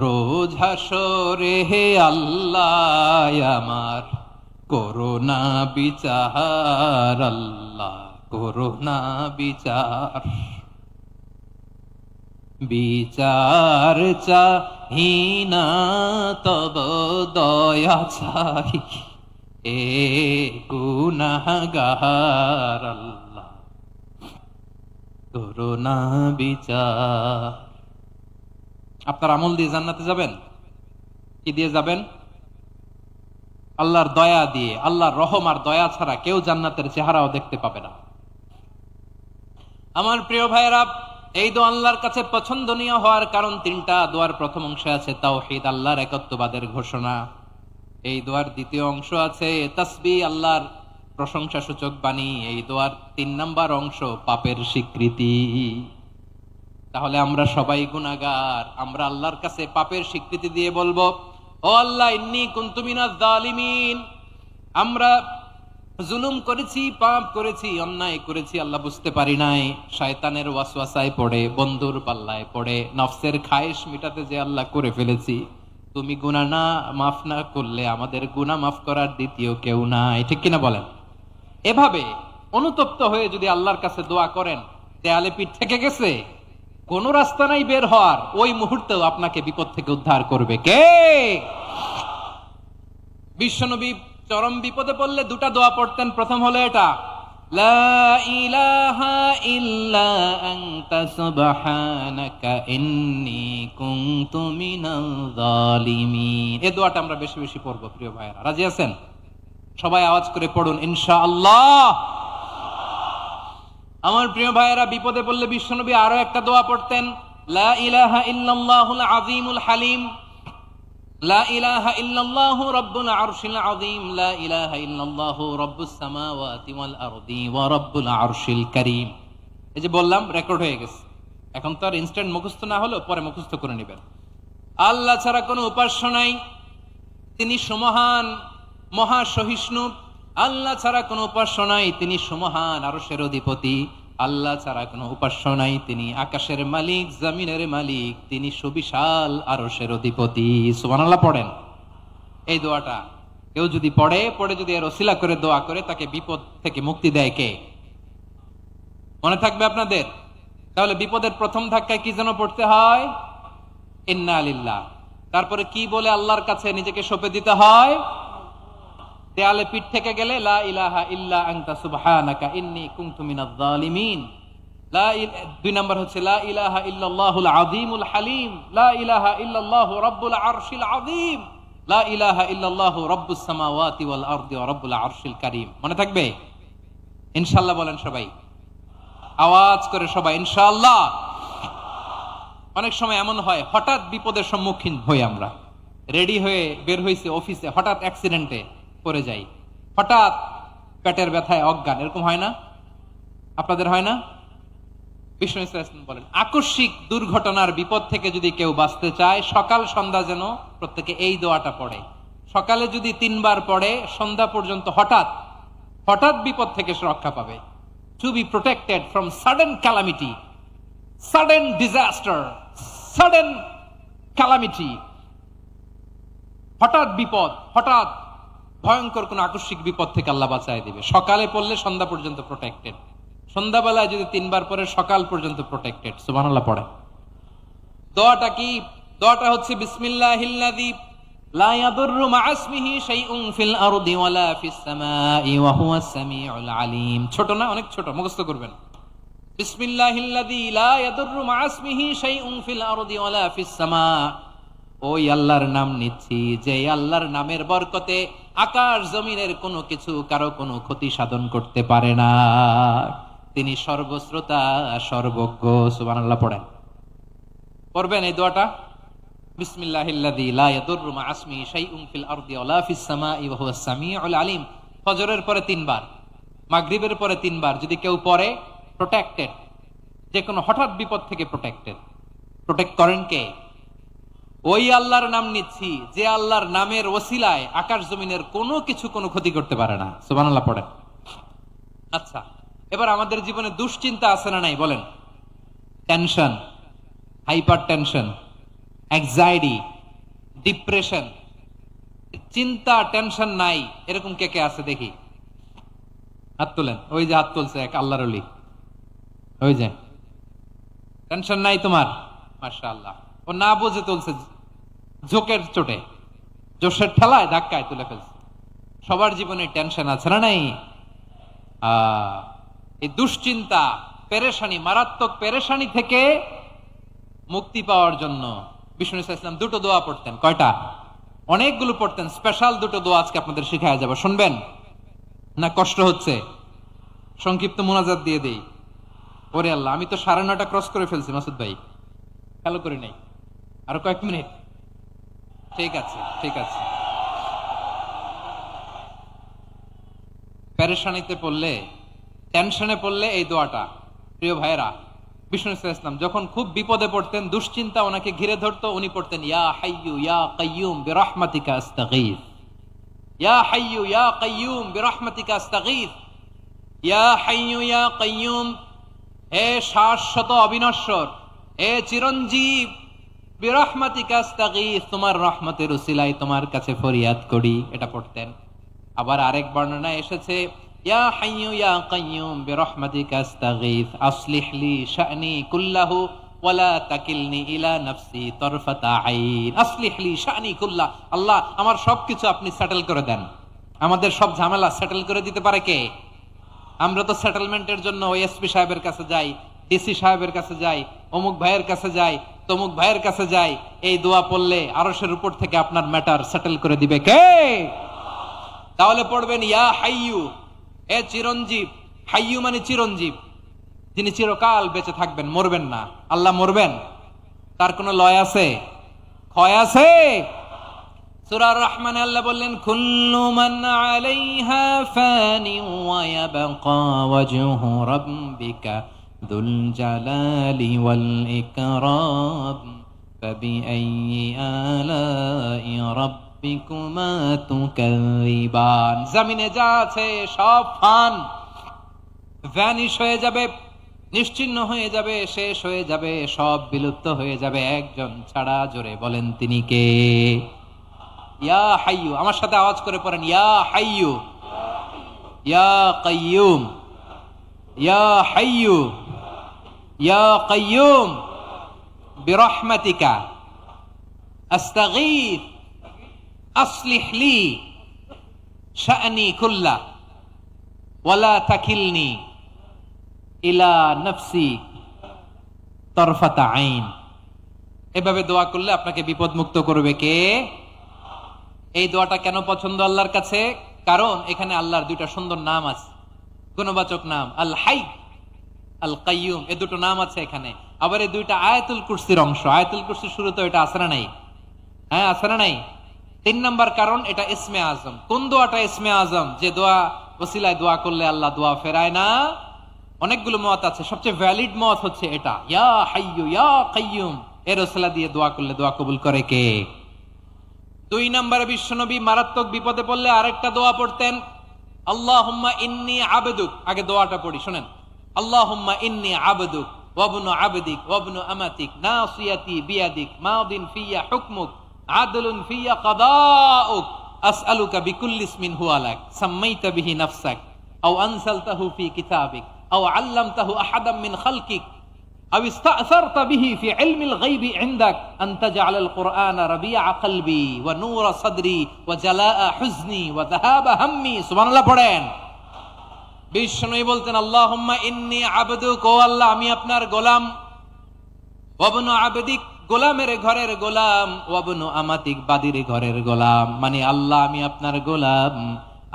B: রোজ হাসরে হে আল্লাহ আমার করোনা বিচার, আল্লাহ করোনা বিচার। বিচার চাহি না তব দয়া চাই, এ গুনাহগার, আল্লাহ করোনা বিচার। আপনার আমল দিয়ে জান্নাতে যাবেন? কি দিয়ে যাবেন? আল্লাহর দয়া দিয়ে। আল্লাহর রহম আর দয়া ছাড়া কেউ জান্নাতের চেহারাও দেখতে পাবে না। আমার প্রিয় ভাইয়েরা, এই দোয়া আল্লাহর কাছে পছন্দনীয় হওয়ার কারণ 3টা। দোয়ার প্রথম অংশে আছে তাওহীদ, আল্লাহর একত্ববাদের ঘোষণা। এই দোয়ার দ্বিতীয় অংশ আছে তাসবিহ, আল্লাহর প্রশংসা সূচক বাণী। এই দোয়ার 3 নাম্বার অংশ পাপের স্বীকৃতি। তাহলে আমরা সবাই গুনাহগার। আমরা আল্লাহর কাছে পাপের স্বীকৃতি দিয়ে বলবো, ও আল্লাহ ইন্নী কুনতু মিনাজ জালিমিন, আমরা জুলুম করেছি, পাপ করেছি, অন্যায় করেছি, আল্লাহ বুঝতে পারি নাই, শয়তানের ওয়াসওয়াসায় পড়ে, বন্ধুর পাল্লায় পড়ে, নফসের খায়েশ মিটাতে যে আল্লাহ করে ফেলেছি, তুমি গুনাহ না মাফ না করলে আমাদের গুনাহ মাফ করার দ্বিতীয় কেউ নাই। ঠিক কিনা বলেন? এভাবে অনুতপ্ত হয়ে যদি আল্লাহর কাছে দোয়া করেন, দেয়ালে পিঠ থেকে গেছে, কোন রাস্তা নাই বের হওয়ার, ওই মুহূর্তেও আপনাকে বিপদ থেকে উদ্ধার করবে কে? বিশ্বনবী চরম বিপদে পড়লে দুটা দোয়া পড়তেন। প্রথম হলো এটা, লা ইলাহা ইল্লা আনতা সুবহানাকা ইন্নী কুনতু মিনাল জালিমিন। এই দোয়াটা আমরা বেশি বেশি পড়বো প্রিয় ভাইরা। রাজি আছেন? সবাই আওয়াজ করে পড়ুন ইনশাআল্লাহ। আমার প্রিয় ভাইয়েরা, বিপদে পড়লে বিশ্বনবী আরো একটা দোয়া পড়তেন, লা ইলাহা ইল্লাল্লাহুল আযীমুল হালিম, লা ইলাহা ইল্লাল্লাহু রাব্বুল আরশিল আযীম, লা ইলাহা ইল্লাল্লাহু রাব্বুস সামাওয়াতি ওয়াল আরদি ওয়া রাব্বুল আরশিল কারীম। এই যে বললাম, রেকর্ড হয়ে গেছে। এখন তো আর ইনস্ট্যান্ট মুখস্থ না হলো, পরে মুখস্থ করে নেবেন। আল্লাহ ছাড়া কোনো উপাস্য নাই, তিনি সমহান, মহা সহিষ্ণু। আল্লাহ ছাড়া কোনো উপাস্য নাই, তিনি সমহান, আরশের অধিপতি। আল্লাহ ছাড়া কোনো উপাস্য নাই, তিনি আকাশের মালিক, জমিনের মালিক, তিনি সুবিশাল আরশের অধিপতি। সুবহানাল্লাহ পড়েন। এই দোয়াটা কেউ যদি পড়ে যদি এর ওসিলা করে দোয়া করে, তাকে বিপদ থেকে মুক্তি দেয় কে? মনে থাকবে আপনাদের? তাহলে বিপদের প্রথম ধাক্কায় কি যেন পড়তে হয়? ইন্না লিল্লাহ। তারপরে কি বলে আল্লাহর কাছে নিজেকে সঁপে দিতে হয়? দেয়ালে পিঠ থেকে গেলে লা ইলাহা ইল্লা আনতা সুবহানাকা ইন্নী কুনতু মিনাজ জালিমিন। দুই নাম্বার হচ্ছে লা ইলাহা ইল্লাল্লাহুল আযীমুল হালিম, লা ইলাহা ইল্লাল্লাহু রাব্বুল আরশিল আযীম, লা ইলাহা ইল্লাল্লাহু রাব্বুস সামাওয়াতি ওয়াল আরদি ওয়া রাব্বুল আরশিল কারীম। মনে থাকবে? ইনশাআল্লাহ বলেন সবাই, আওয়াজ করে সবাই ইনশাআল্লাহ। অনেক সময় এমন হয়, হঠাৎ বিপদের সম্মুখীন হই আমরা, রেডি হয়ে বের হইছে অফিসে, হঠাৎ অ্যাক্সিডেন্টে পড়ে যাই, হঠাৎ পেটের ব্যথায় অজ্ঞান, এরকম হয় না? আপনাদের হয় না? বিষ্ণু ইসলাম বলেন, আকস্মিক দুর্ঘটনার বিপদ থেকে যদি কেউ বাঁচতে চায়, সকাল সন্ধ্যা যেন প্রত্যেকে এই দোয়াটা পড়ে। সকালে যদি 3 বার পড়ে, সন্ধ্যা পর্যন্ত হঠাৎ হঠাৎ বিপদ থেকে সে রক্ষা পাবে। To be protected from sudden calamity, sudden disaster, sudden calamity. হঠাৎ বিপদ, হঠাৎ ভয়ঙ্কর কোন আকস্মিক বিপদ থেকে আল্লাহ বাঁচায় দিবে। সকালে পড়লে সন্ধ্যা পর্যন্ত প্রোটেক্টেড, সন্ধ্যাবেলায় যদি 3 বার পরে সকাল পর্যন্ত প্রোটেক্টেড। সুবহানাল্লাহ পড়ে। দোয়াটা কি? দোয়াটা হচ্ছে বিসমিল্লাহিল্লাযী লা ইয়াদুররু মা ইসমিহি শাইউন ফিল আরদি ওয়ালা ফিস সামাই ওয়া হুয়াস সামিউল আলিম। ছোট না? অনেক ছোট, মুখস্থ করবেন। বিসমিল্লাহিল্লাযী লা ইয়াদুররু মা ইসমিহি শাইউন ফিল আরদি ওয়ালা ফিস সামা। ওই আল্লাহর নাম নিচ্ছি, যে আল্লাহর নামের বরকতে আকাশ জমিনের কোনো কিছু কারো কোনো ক্ষতি সাধন করতে পারে না। তিনি সর্বশ্রোতা, সর্বজ্ঞ। সুবহানাল্লাহ পড়েন। পড়বেন এই দোয়াটা, বিসমিল্লাহিল্লাযী লা ইয়াদুররু মা ইসমিহি শাইউন ফিল আরদি ওয়ালা ফিস সামাই ওয়া হুয়াস সামিউল আলিম। ফজরের পরে 3 বার, মাগরিবের পরে 3 বার যদি কেউ পড়ে, প্রোটেক্টেড, যে কোনো হঠাৎ বিপদ থেকে প্রোটেক্টেড। প্রোটেক্ট করেন কে? ওই আল্লাহর নাম নিচ্ছি, যে আল্লাহর নামের ওসিলায় আকাশ জমিনের কোনো কিছু কোনো ক্ষতি করতে পারে না। সুবহানাল্লাহ পড়েন। আচ্ছা, এবার আমাদের জীবনে দুশ্চিন্তা আছে না নাই বলেন? Tension, hyper tension, anxiety, depression, চিন্তা, টেনশন নাই, এরকম কে কে আছে দেখি? হাত তোলেন। ওই যে হাত তুলছে এক আল্লাহর ওলি, ওই যে। টেনশন নাই তোমার? মাশাআল্লাহ। ও না বুঝে তুলছে, ঝোঁকের চোটে, জোশের ঠেলায় ধাক্কায় তুলে ফেলছে। সবার জীবনে টেনশন আছে না নাই? এই দুশ্চিন্তা, পেরেশানি, মারাত্মক পেরেশানি থেকে মুক্তি পাওয়ার জন্য বিষ্ণু ইসলাম 2টো দোয়া পড়তেন। কয়টা? অনেকগুলো পড়তেন। স্পেশাল 2টো দোয়া আজকে আপনাদের শিখায়া যাব, শুনবেন না? কষ্ট হচ্ছে? সংক্ষিপ্ত মুনাজাত দিয়ে দেই। ওরে আল্লাহ, আমি তো 9:30 ক্রস করে ফেলছি মাসুদ ভাই, খেয়াল করি নাই। আরো কয়েক মিনিট? ঠিক আছে, ঠিক আছে। পেরেশানিতে পড়লে, টেনশনে পড়লে এই দোয়াটা, প্রিয় ভাইরা, বিষ্ণু ইসলাম যখন খুব বিপদে পড়তেন, দুশ্চিন্তা ওনাকে ঘিরে ধরতো, উনি পড়তেন ইয়া হাইয়ু ইয়া কাইয়ুম বিরহমাতিকা আস্তাগীথ, ইয়া হাইয়ু ইয়া কাইয়ুম বিরহমাতিকা আস্তাগীথ, ইয়া হাইয়ু ইয়া কাইয়ুম, হে শাশ্বত অবিনশ্বর, হে চিরঞ্জীব, বিরহমাতিকা আস্তাগীথ, তোমার রহমতের উসিলায় তোমার কাছে ফরিয়াদ করি। এটা পড়তেন। আবার আরেক বর্ণনায় এসেছে ইয়া হাইয়ু ইয়া কাইয়ুম বিরহমাতিকা আস্তাগীথ আসলিহ লি শা'নি কুল্লাহু ওয়ালা তাকিলনি ইলা নাফসি তরফাতা আইন। আসলিহ লি শা'নি কুল্লাহ, আল্লাহ আমার সবকিছু আপনি সেটেল করে দেন। আমাদের সব ঝামেলা সেটেল করে দিতে পারে কে? আমরা তো সেটেলমেন্টের জন্য ওএসপি সাহেবের কাছে যাই, ডিসি সাহেবের কাছে যাই, অমুক ভাইয়ের কাছে যাই, তমুক ভাইয়ের কাছে যাই। এই দোয়া পড়লে আরশের উপর থেকে আপনার ম্যাটার সেটেল করে দিবে কে? তাহলে পড়বেন ইয়া হাইয়ু, হে চিরঞ্জীব। হাইয়ু মানে চিরঞ্জীব, যিনি চিরকাল বেঁচে থাকবেন, মরবেন না। আল্লাহ মরবেন? তার কোনো লয় আছে? ক্ষয় আছে? সূরা আর-রহমানে আল্লাহ বললেন কুল্লু মান আলাইহা ফানি ওয়া ইয়াবকা ওয়াজহু রাব্বিকা যুল জালালি ওয়াল ইকরাম ফাবিআইয়ি আলাই রাব্বিকুমা তুকাযিবান। জমিনে যা আছে সব ফান, ভ্যানিশ হয়ে যাবে, নিশ্চিহ্ন হয়ে যাবে, শেষ হয়ে যাবে, সব বিলুপ্ত হয়ে যাবে একজন ছাড়া। জোরে বলেন তিনি কে? ইয়া হাইয়ু, আমার সাথে আওয়াজ করে পড়েন ইয়া হাইয়ু ইয়া কাইয়ুম ইয়া হাইয়ু ইয়া কাইয়ুম বিরহমাতিকা আস্তাগীথ আসলিহ লি শা'নি কুল্লাহ ওয়ালা তাকিলনি ইলা নাফসি তরফাতা আইন। এভাবে দোয়া করলে আপনাকে বিপদ মুক্ত করবে কে? এই দোয়াটা কেন পছন্দ আল্লাহর কাছে? কারণ এখানে আল্লাহর দুইটা সুন্দর নাম আছে, গুণবাচক নাম, আল হাই, আল কাইয়ুম, এই দুটো নাম আছে এখানে। আবার এই দুইটা আয়াতুল কুরসির অংশ। আয়াতুল কুরসির শুরুতে এটা আছে না নাই? হ্যাঁ, আছে না নাই? 3 নাম্বার কারণ এটা ইসমে আজম। কোন দোয়াটা ইসমে আজম? যে দোয়া ওসিলায় দোয়া করলে আল্লাহ দোয়া ফেরায় না। অনেকগুলো মত আছে, সবচেয়ে ভ্যালিড মত হচ্ছে এটা, ইয়া হাইয়ু ইয়া কাইয়ুম, এর ওসিলা দিয়ে দোয়া করলে দোয়া কবুল করে কে? 2 নম্বরে বিশ্বনবী মারাত্মক বিপদে পড়লে আরেকটা দোয়া পড়তেন, আল্লাহুম্মা ইন্নী আবদুক। আগে দোয়াটা পড়ি, শুনেন। আল্লাহুম্মা ইন্নী আবদুক ওয়া ইবনু আবদিক ওয়া ইবনু আমাতিক নাসিয়াতি বিয়াদিক মাদিন ফিয়া হুকমুক আদলুন ফিয়া কাদাউক আসআলুকা বিকুল্লি ইসমিন হুয়া লাক সাম্মাইতা বিহি নাফসাক আও আনসালতাহু ফি কিতাবিক আও আল্লামতাহু আহাদাম মিন খালকিক أو استأثرت به في علم الغيب عندك أن تجعل القرآن ربيع قلبي ونور صدري وجلاء حزني وذهاب همي। سبحان الله পড়েন। বিষ্ণুই বলতেন আল্লাহুম্মা ইন্নী আবদুক, ও আল্লাহ আমি আপনার গোলাম, ওয়াবনু আবদিক, গোলামের ঘরের গোলাম, ওয়াবনু আমাতিক, বাদির ঘরের গোলাম। মানে আল্লাহ আমি আপনার গোলাম,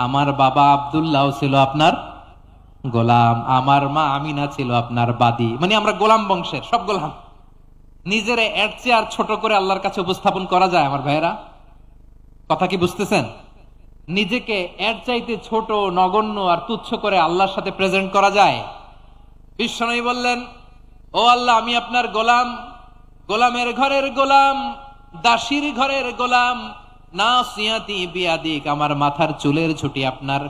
B: আমার বাবা আব্দুল্লাহ ছিল আপনার গোলাম, আমার মা আমিনা ছিল আপনার বাদী। মানে আমরা গোলাম বংশের, সব গোলাম। নিজের এর চেয়ে আর ছোট করে আল্লাহর কাছে উপস্থাপন করা যায় আমার ভাইয়েরা? কথা কি বুঝতেছেন? নিজেকে এর চাইতে ছোট, নগণ্য আর তুচ্ছ করে আল্লাহর সাথে প্রেজেন্ট করা যায়? বিশ্বনবী বললেন ও আল্লাহ আমি আপনার গোলাম, গোলামের ঘরের গোলাম, দাসীর ঘরের গোলাম, নাসিয়াতি বিয়াদিক, আমার মাথার চুলের ঝুঁটি আপনার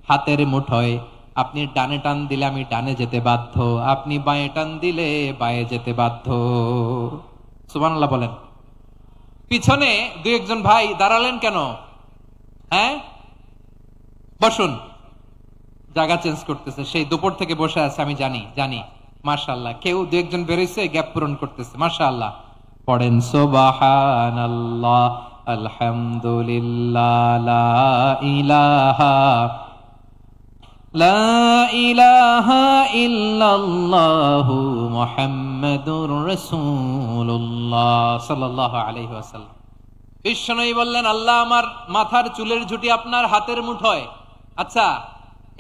B: হাতের মুঠোয়। আপনি ডানে টান দিলে আমি ডানে যেতে বাধ্য, আপনি বাঁয়ে টান দিলে বাঁয়ে যেতে বাধ্য। সুবহানাল্লাহ বলেন। পিছনে 2-1 ভাই দাঁড়ালেন কেন? হ্যাঁ, বসুন। জায়গা চেঞ্জ করতেছে, সেই দুপুর থেকে বসে আছে আমি জানি। মাশাআল্লাহ। কেউ 2-1 বেরোইছে, গ্যাপ পূরণ করতেছে। মাশাআল্লাহ। পড়েন সুবহানাল্লাহ আলহামদুলিল্লাহ লা ইলাহা লা ইলাহা ইল্লাল্লাহু মুহাম্মাদুর রাসূলুল্লাহ সাল্লাল্লাহু আলাইহি ওয়াসাল্লাম। বিশ্বনবী বললেন আল্লাহ আমার মাথার চুলের ঝুঁটি আপনার হাতের মুঠোয়। আচ্ছা,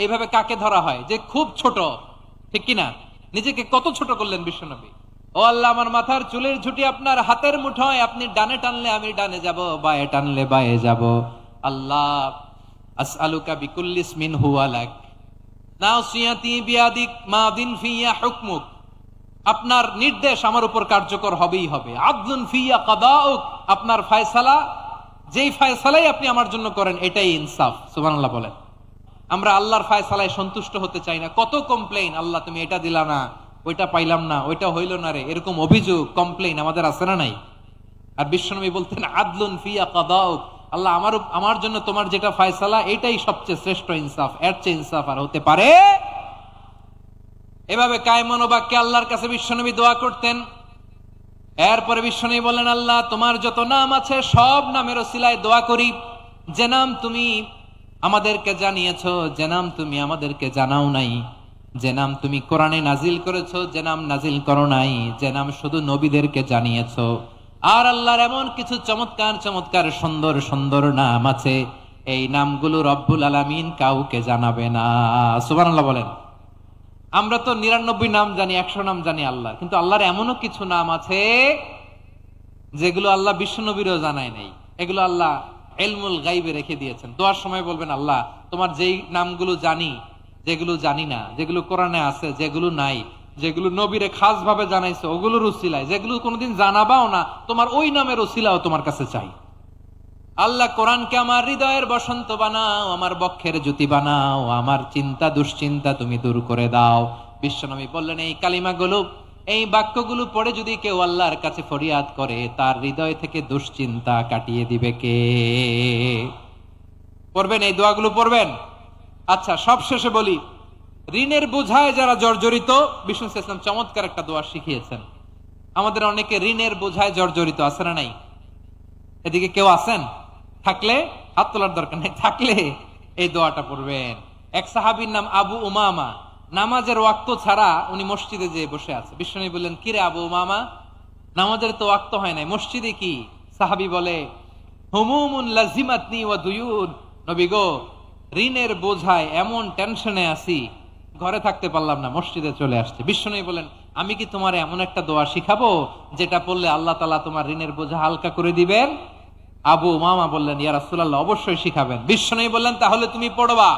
B: এইভাবে কাকে ধরা হয়? যে খুব ছোট, ঠিক কিনা? নিজেকে কত ছোট করলেন বিশ্বনবী। ও আল্লাহ আমার মাথার চুলের ঝুঁটি আপনার হাতের মুঠোয়, আপনি ডানে টানলে আমি ডানে যাব, বাঁয়ে টানলে বাঁয়ে যাব। আল্লাহ আসআলুকা বিকুল্লি ইসমিন হুয়া লাক নাসিয়াতি বিয়াদিক মাদিন ফিয়া হুকমুক, আপনার নির্দেশ আমার উপর কার্যকর হবেই হবে। আদলুন ফিয়া কাদাউক, আপনার ফয়সালা যেই ফায়সালাই আপনি আমার জন্য করেন এটাই ইনসাফ। সুবহানাল্লাহ বলেন। আমরা আল্লাহর ফায়সালায় সন্তুষ্ট হতে চাই না। কত কমপ্লেইন, আল্লাহ তুমি এটা দিলা না, ওইটা পাইলাম না, ওইটা হইল না রে, এরকম অভিযোগ কমপ্লেইন আমাদের আছে না নাই? আর বিশ্বনবী বলতেন আদলুন ফিয়া কাদাউক, আল্লাহ আমার জন্য তোমার যেটা ফায়সালা এটাই সবচেয়ে শ্রেষ্ঠ ইনসাফ, এর চেয়ে ইনসাফ আর হতে পারে? এভাবে কায়মন বাক্যে আল্লাহর কাছে বিশ্বনবী দোয়া করতেন। এরপরে বিশ্বনবী বললেন, আল্লাহ তোমার যত নাম আছে সব নামের ওসিলায় দোয়া করি, যে নাম তুমি আমাদেরকে জানিয়েছো, যে নাম তুমি আমাদেরকে জানাও নাই, যে নাম তুমি কোরআনে নাজিল করেছো, যে নাম নাজিল করো নাই, যে নাম শুধু নবীদেরকে জানিয়েছো। আর আল্লাহর এমন কিছু চমৎকার চমৎকার সুন্দর সুন্দর নাম আছে, এই নামগুলো রব্বুল আলামিন কাউকে জানাবে না। সুবহানাল্লাহ বলেন। আমরা তো 99 নাম জানি, 100 নাম জানি আল্লাহ, কিন্তু আল্লাহর এমনও কিছু নাম আছে যেগুলো আল্লাহ বিশ্বনবীরও জানায় নাই। এগুলো আল্লাহ ইলমুল গায়বে রেখে দিয়েছেন। দোয়ার সময় বলবেন, আল্লাহ তোমার যেই নামগুলো জানি, যেগুলো জানি না, যেগুলো কোরআনে আছে, যেগুলো নাই, যেগুলো নবীরে খাস ভাবে জানাইছো ওগুলোর উসিলায়, যেগুলো কোনোদিন জানাবাও না তোমার ওই নামের উসিলাও তোমার কাছে চাই। আল্লাহ কোরআনকে আমার হৃদয়ের বসন্ত বানাও, আমার বক্ষের জ্যোতি বানাও, আমার চিন্তা দুশ্চিন্তা তুমি দূর করে দাও। বিশ্বনবী বললেন, এই কালিমাগুলো, এই বাক্যগুলো পড়ে যদি কেউ আল্লাহর কাছে ফরিয়াদ করে, তার হৃদয় থেকে দুশ্চিন্তা কাটিয়ে দিবে কে? পড়বেন, এই দোয়াগুলো পড়বেন। আচ্ছা, সবশেষে বলি, ঋণের বোঝায় যারা জর্জরিত, বিষ্ণু ইসলাম চমৎকার একটা দোয়া শিখিয়েছেন। আমাদের অনেকে ঋণের বোঝায় জর্জরিত, আছে না নাই? এদিকে কেউ আছেন? থাকলে হাত তোলার দরকার নেই, থাকলে এই দোয়াটা পড়বেন। এক সাহাবীর নাম আবু উমামা, নামাজের ওয়াক্ত ছাড়া উনি মসজিদে যেয়ে বসে আছে। বিশ্বনবী বললেন, কি রে আবু উমামা, নামাজের তো ওয়াক্ত হয় নাই, মসজিদে কি? সাহাবী বলে, হুমুমুন লাজিমাতনি ওয়া দুয়ুন, নবী গো, ঋণের বোঝায় এমন টেনশনে আছি, ঘরে থাকতে পারলাম না, মসজিদে চলে আসছে। বিশ্বনবী বলেন, আমি কি তোমার এমন একটা দোয়া শিখাবো যেটা পড়লে আল্লাহ তাআলা তোমার ঋণের বোঝা হালকা করে দিবেন? আবু উমামা বললেন, ইয়া রাসূলুল্লাহ, অবশ্যই শিখাবেন। বিশ্বনবী বললেন, তাহলে তুমি পড়বা,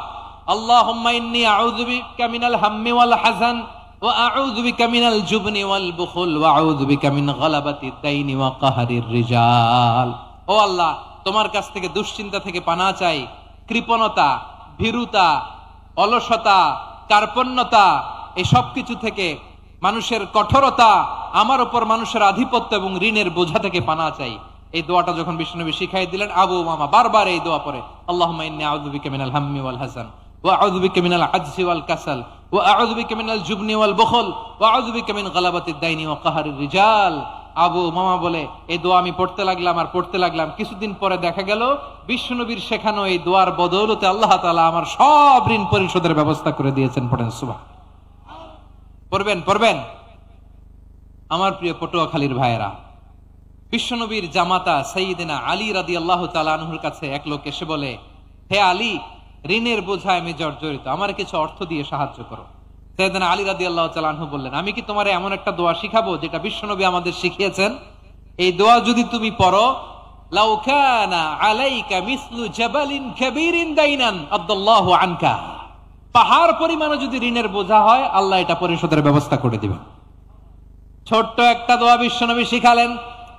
B: আল্লাহুম্মা ইন্নী আউযু বিকা মিনাল হাম্মি ওয়াল হাযান ওয়া আউযু বিকা মিনাল জুবনি ওয়াল বুখল ওয়া আউযু বিকা মিন গালাবাতিদ দাইনি ওয়া কাহরির রিজাল। ও আল্লাহ, তোমার কাছ থেকে দুশ্চিন্তা থেকে পানাহ চাই, কৃপণতা, ভীরুতা, অলসতা, কার্পণ্যতা, এই সব কিছু থেকে, মানুষের কঠোরতা, আমার উপর মানুষের আধিপত্য এবং ঋণের বোঝা থেকে পানাহ চাই। এই দোয়াটা যখন বিশ্বনবী শিখাই দিলেন, আবু উমামা বারবার এই দোয়া পড়ে, আল্লাহুম্মা ইন্নী আউযু বিকা মিনাল হাম্মি ওয়াল হাযান ওয়া আউযু বিকা মিনাল আজজি ওয়াল কাসাল ওয়া আউযু বিকা মিনাল জুবনি ওয়াল বুখল ওয়া আউযু বিকা মিন গালাবাতিদ দাইনি ওয়া কাহরির রিজাল। আবু উমামা বলে, এই দোয়া আমি পড়তে লাগলাম আর পড়তে লাগলাম, কিছুদিন পরে দেখা গেল বিশ্বনবীর শেখানো এই দোয়ার বদৌলতে আল্লাহ তাআলা আমার সব ঋণ পরিশোধের ব্যবস্থা করে দিয়েছেন। পড়েন সুবহান। পড়বেন, পড়বেন। আমার প্রিয় পটুয়াখালীর ভাইয়েরা, বিশ্বনবীর জামাতা সাইয়্যিদিনা আলী রাদিয়াল্লাহু তাআলা আনহুর কাছে এক লোক এসে বলে, হে আলী, ঋণের বোঝায় আমি জর্জরিত, আমার কিছু অর্থ দিয়ে সাহায্য করো। সাইয়্যিদিনা আলী রাদিয়াল্লাহু তাআলা আনহু বললেন, আমি কি তোমারে এমন একটা দোয়া শিখাবো যেটা বিশ্বনবী আমাদের শিখিয়েছেন? এই দোয়া যদি তুমি পড়ো, লাউ কানা আলাইকা মিসলু জাবালিন কাবীরিন দাইনান আদাল্লাহু আনকা, পাহাড় পরিমাণও যদি ঋণের বোঝা হয়, আল্লাহ এটা পরিশোধের ব্যবস্থা করে দিবেন। ছোট্ট একটা দোয়া বিশ্বনবী শিখালেন,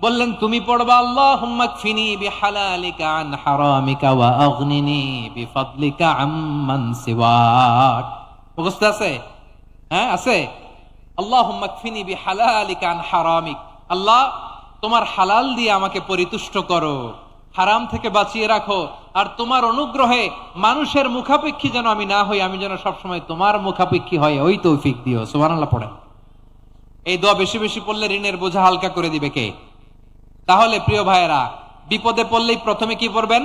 B: বললেন, তুমি পড়বা, আল্লাহুম্মা কফিনি বিহালালিকা আন হারামিকা ওয়া আগনিনি বিফাদলিকা আম্মান সিওয়াক। মুখস্থ আছে? হ্যাঁ, আছে। আল্লাহুম্মা কফিনি বিহালালিকা আন হারামিক, আল্লাহ তোমার হালাল দিয়ে আমাকে পরিতুষ্ট করো, হারাম থেকে বাঁচিয়ে রাখো, আর তোমার অনুগ্রহে মানুষের মুখাপেক্ষী যেন আমি না হই, আমি যেন সবসময় তোমার মুখাপেক্ষী হয়, ওই তৌফিক দিও। সুবহানাল্লাহ পড়েন। এই দোয়া বেশি বেশি পড়লে ঋণের বোঝা হালকা করে দিবে কে? তাহলে প্রিয় ভাইয়েরা, বিপদে পড়লেই প্রথমে কি পড়বেন?